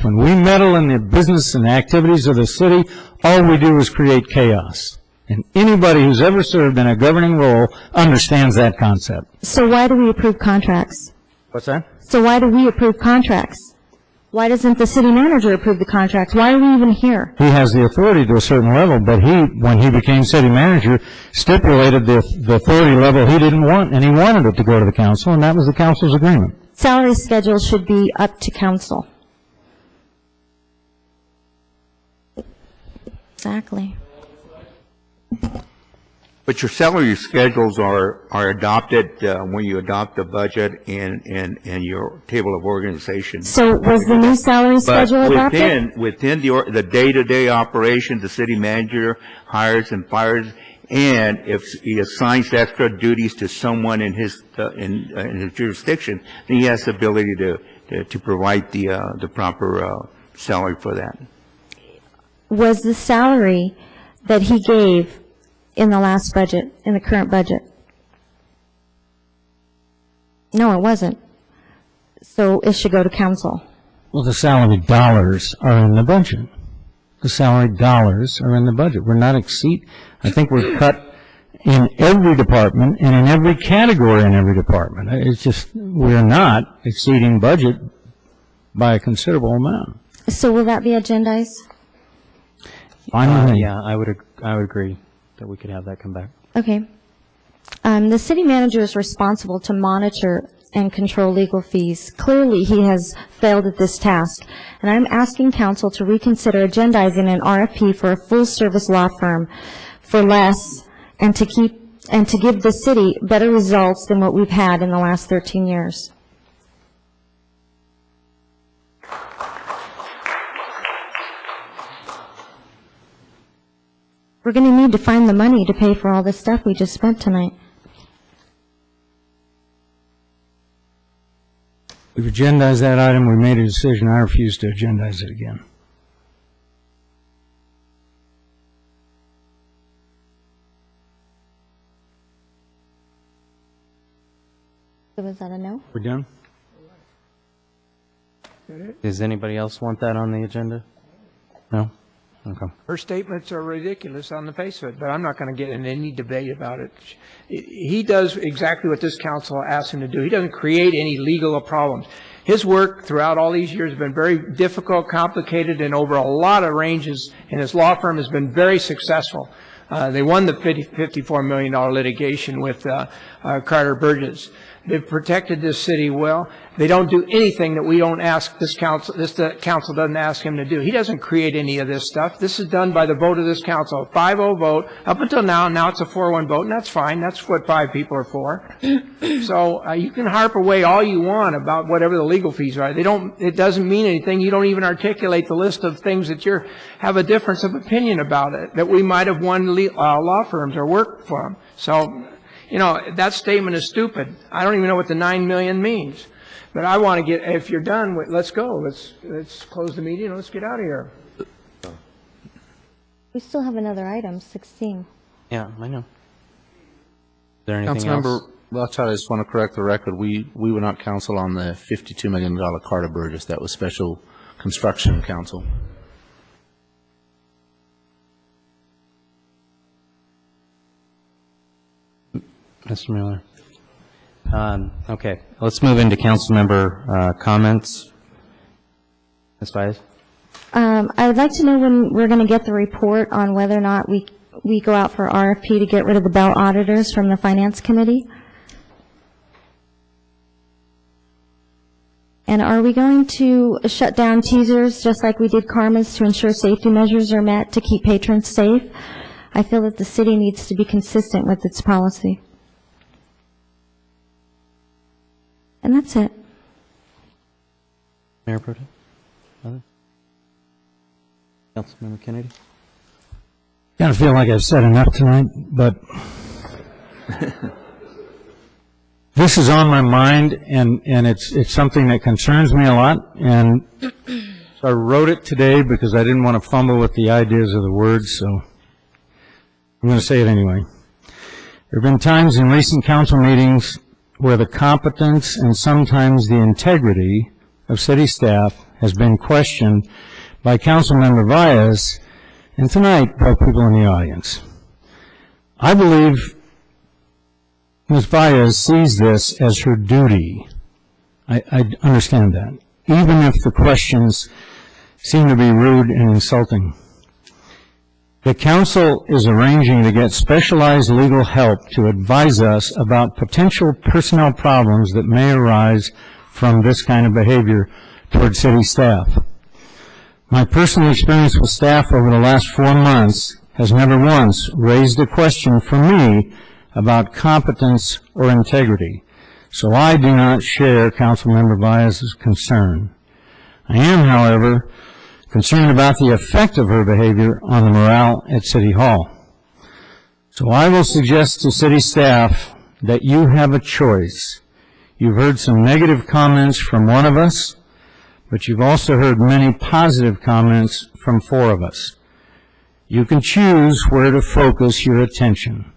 When we meddle in the business and activities of the city, all we do is create chaos. And anybody who's ever served in a governing role understands that concept. So why do we approve contracts? What's that? So why do we approve contracts? Why doesn't the city manager approve the contracts? Why are we even here? He has the authority to a certain level, but when he became city manager, stipulated the authority level he didn't want, and he wanted it to go to the council, and that was the council's agreement. Salary schedule should be up to council. Exactly. But your salary schedules are adopted when you adopt the budget and your table of organization. So was the new salary schedule adopted? Within the day-to-day operation, the city manager hires and fires, and if he assigns extra duties to someone in his jurisdiction, then he has the ability to provide the proper salary for that. Was the salary that he gave in the last budget, in the current budget? No, it wasn't. So it should go to council. Well, the salary dollars are in the budget. The salary dollars are in the budget. We're not I think we're cut in every department and in every category in every department. It's just, we're not exceeding budget by a considerable amount. So will that be agendized? Yeah, I would agree that we could have that come back. Okay. The city manager is responsible to monitor and control legal fees. Clearly, he has failed at this task, and I'm asking council to reconsider agendizing an RFP for a full-service law firm for less, and to give the city better results than what we've had in the last 13 years. We're going to need to find the money to pay for all this stuff we just spent tonight. We've agendized that item. We made a decision. I refuse to agendize it again. So was that a no? We're done? Does anybody else want that on the agenda? No? Okay. Her statements are ridiculous on the face of it, but I'm not going to get in any debate about it. He does exactly what this council asked him to do. He doesn't create any legal problems. His work throughout all these years has been very difficult, complicated, and over a lot of ranges, and his law firm has been very successful. They won the $54 million litigation with Carter Burgess. They've protected this city well. They don't do anything that we don't ask the council doesn't ask him to do. He doesn't create any of this stuff. This is done by the vote of this council. 5-0 vote. Up until now it's a 4-1 vote, and that's fine. That's what 5 people are for. So you can harp away all you want about whatever the legal fees are. It doesn't mean anything. You don't even articulate the list of things that have a difference of opinion about it, that we might have won law firms or worked for them. So, that statement is stupid. I don't even know what the $9 million means. But I want to if you're done, let's go. Let's close the meeting and let's get out of here. We still have another item, 16. Yeah, I know. Is there anything Councilmember else? Rothschild, I just want to correct the record. We were not counsel on the $52 million Carter Burgess. That was special construction counsel. Mr. Miller. Okay, let's move into council member comments. Ms. Baez? I would like to know when we're going to get the report on whether or not we go out for RFP to get rid of the Bell auditors from the Finance Committee. And are we going to shut down teasers just like we did Karma's to ensure safety measures are met to keep patrons safe? I feel that the city needs to be consistent with its policy. And that's it. Mayor Pro Tem? Other? Councilmember Kennedy? Kind of feel like I've said enough tonight, but this is on my mind, and it's something that concerns me a lot, and so I wrote it today because I didn't want to fumble with the ideas of the words, so I'm going to say it anyway. There have been times in recent council meetings where the competence and sometimes the integrity of city staff has been questioned by Councilmember Baez, and tonight by people in the audience. I believe Ms. Baez sees this as her duty. I understand that. even if the questions seem to be rude and insulting. The council is arranging to get specialized legal help to advise us about potential personnel problems that may arise from this kind of behavior toward city staff. My personal experience with staff over the last 4 months has never once raised a question for me about competence or integrity, so I do not share Councilmember Baez's concern. I am, however, concerned about the effect of her behavior on the morale at City Hall. So I will suggest to city staff that you have a choice. You've heard some negative comments from one of us, but you've also heard many positive comments from 4 of us. You can choose where to focus your attention.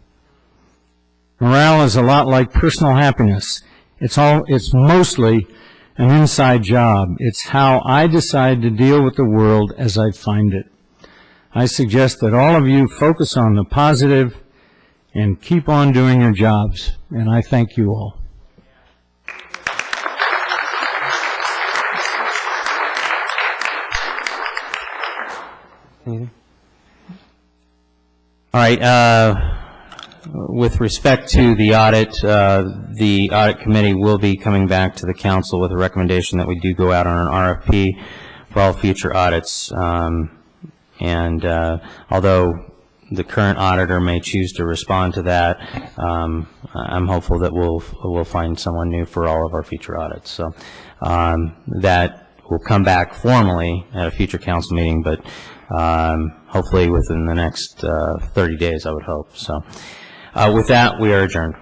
Morale is a lot like personal happiness. It's mostly an inside job. It's how I decide to deal with the world as I find it. I suggest that all of you focus on the positive and keep on doing your jobs, and I thank you all. All right. With respect to the audit committee will be coming back to the council with a recommendation that we do go out on an RFP for all future audits. Although the current auditor may choose to respond to that, I'm hopeful that we'll find someone new for all of our future audits. So that will come back formally at a future council meeting, but hopefully within the next 30 days, I would hope. So with that, we are adjourned.